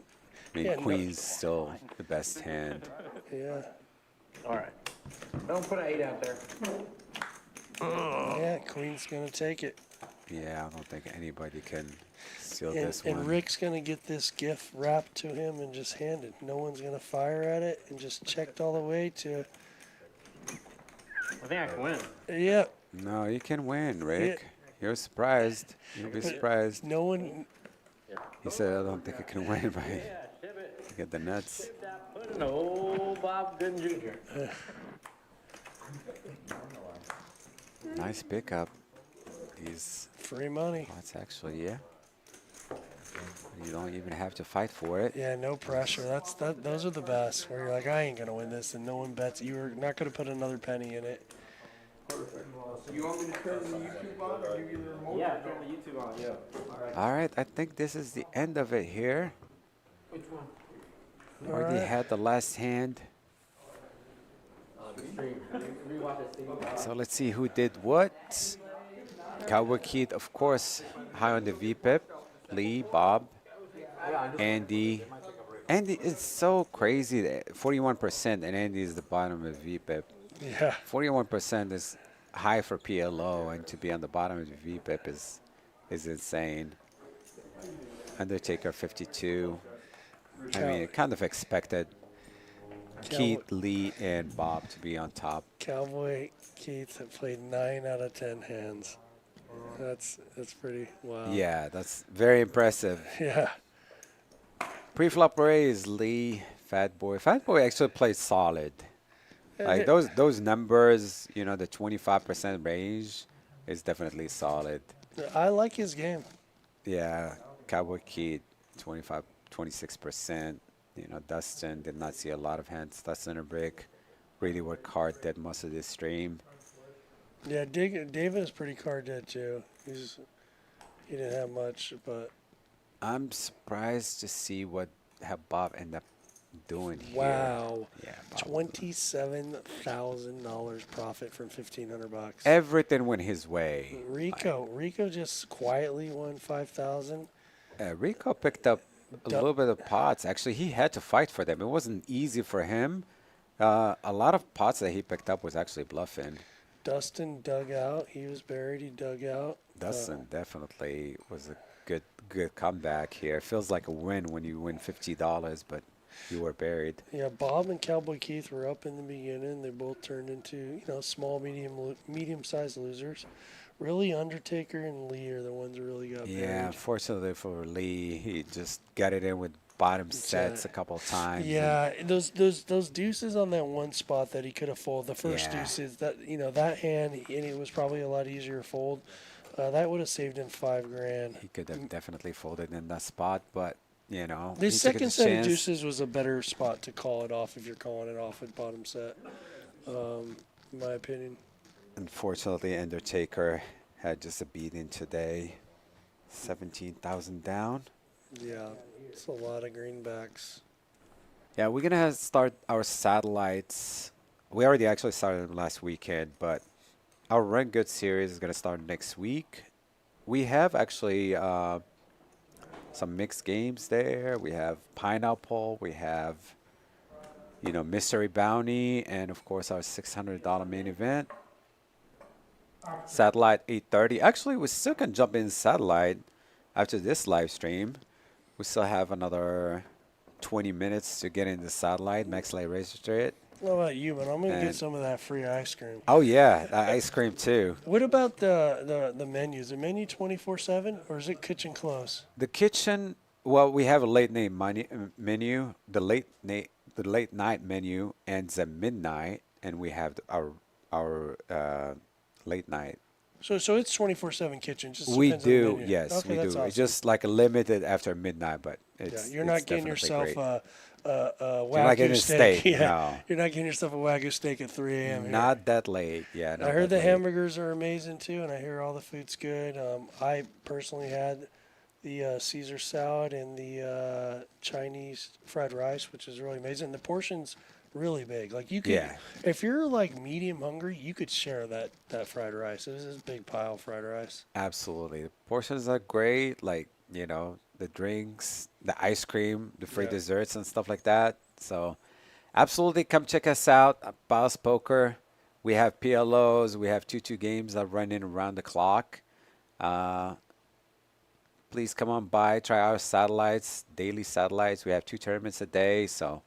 mean, Yeah, no- Queen's still the best hand. Yeah. All right. Don't put an 8 out there. Yeah, Queen's gonna take it. Yeah, I don't think anybody can steal And, this one. and Rick's gonna get this gift wrapped to him and just hand it. No one's gonna fire at it and just checked all the way to. I think I can win. Yeah. No, you can win, Rick. You're surprised. You'll be surprised. No one. He said, I don't think I can win, but get the nuts. No, Bob Gooden Jr. Nice pickup. These Free money. pots actually, yeah. You don't even have to fight for it. Yeah, no pressure. Those are the best. Where you're like, I ain't gonna win this, and no one bets. You're not gonna put another penny in it. You want me to turn the YouTube on or give you the remote? Yeah, turn the YouTube on. Yeah. All right. All right, I think this is the end of it here. Which one? We already had the last hand. Stream. Rewatch this thing. So let's see who did what. Cowboy Keith, of course, high on the VPIP. Lee, Bob, Andy. Andy is so crazy that 41% and Andy is the bottom of VPIP. Yeah. 41% is high for PLO, and to be on the bottom of the VPIP is insane. Undertaker 52. I mean, kind of expected Keith, Lee, and Bob to be on top. Cowboy Keith have played 9 out of 10 hands. That's pretty wow. Yeah, that's very impressive. Yeah. Pre-flop raise, Lee, Fat Boy. Fat Boy actually played solid. Like those numbers, you know, the 25% range is definitely solid. I like his game. Yeah, Cowboy Keith, 26%. You know, Dustin did not see a lot of hands. Dustin or Brick really worked hard, did most of this stream. Yeah, David is pretty card dead too. He didn't have much, but I'm surprised to see how Bob ended up doing here. wow. Yeah, $27,000 profit from $1,500. everything went his way. Rico just quietly won 5,000. Rico picked up a little bit of pots. Actually, he had to fight for them. It wasn't easy for him. A lot of pots that he picked up was actually bluffing. Dustin dug out. He was buried. He dug out. Dustin definitely was a good comeback here. It feels like a win when you win $50, but you were buried. Yeah, Bob and Cowboy Keith were up in the beginning. They both turned into small, medium-sized losers. Really, Undertaker and Lee are the ones who really got buried. Yeah, unfortunately for Lee, he just got it in with bottom sets a couple of times. Yeah, those deuces on that one spot that he could have folded. The first deuces that that hand, and it was probably a lot easier to fold. That would have saved him $5,000. He could have definitely folded in that spot, but The he took a second set of chance. deuces was a better spot to call it off if you're calling it off at bottom set, in my opinion. Unfortunately, Undertaker had just a beating today. 17,000 down. Yeah, it's a lot of greenbacks. Yeah, we're gonna start our satellites. We already actually started them last weekend, but our Run Good series is gonna start next week. We have actually some mixed games there. We have Pineapple. We have, you know, Mystery Bounty, and of course our $600 main event. Satellite 8:30. Actually, we still can jump in satellite after this live stream. We still have another 20 minutes to get in the satellite, max light register it. I don't know about you, but I'm gonna And- get some of that free ice cream. Oh yeah, ice cream too. What about the menus? The menu 24/7, or is it kitchen close? The kitchen. Well, we have a late night menu. The late night menu ends at midnight, and we have our late night. So it's 24/7 kitchen. Just We depends on the do, menu. yes, Okay, we do. that's awesome. It's just like a limited after midnight, but Yeah, it's you're not it's getting definitely yourself great. a You're not getting wagyu a steak, Yeah, no. you're not getting yourself a wagyu steak at 3 a.m. here. Not that late, yeah. I not heard that the late. hamburgers are amazing too, and I hear all the food's good. I personally had the Caesar salad and the Chinese fried rice, which is really amazing. The portion's really big. Like you could, Yeah. if you're like medium hungry, you could share that fried rice. It was this big pile of fried rice. Absolutely. The portions are great, like, you know, the drinks, the ice cream, the free Yeah. desserts and stuff like that. So absolutely come check us out at Battles Poker. We have PLOs, we have 2-2 games that run in around the clock. Please come on by, try our satellites, daily satellites. We have 2 tournaments a day, so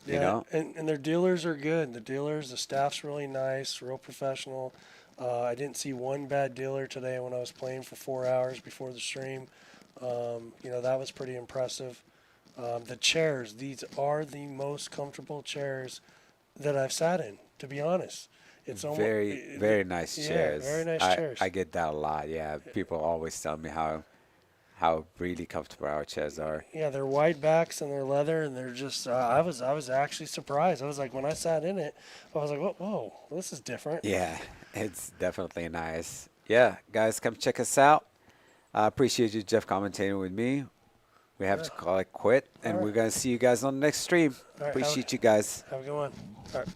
you know. And their dealers are good. The staff's really nice, real professional. I didn't see one bad dealer today when I was playing for 4 hours before the stream. That was pretty impressive. The chairs, these are the most comfortable chairs that I've sat in, to be honest. It's almost Very nice chairs. Very nice chairs. I get that a lot. Yeah, people always tell me how really comfortable our chairs are. Yeah, they're wide backs and they're leather, and they're just. I was actually surprised. I was like, when I sat in it, I was like, whoa, this is different. Yeah, it's definitely nice. Yeah, guys, come check us out. I appreciate you, Jeff, commentating with me. We have to call it quit, and we're gonna see you guys on the next stream. All right, Appreciate you guys. Have a good one. All right.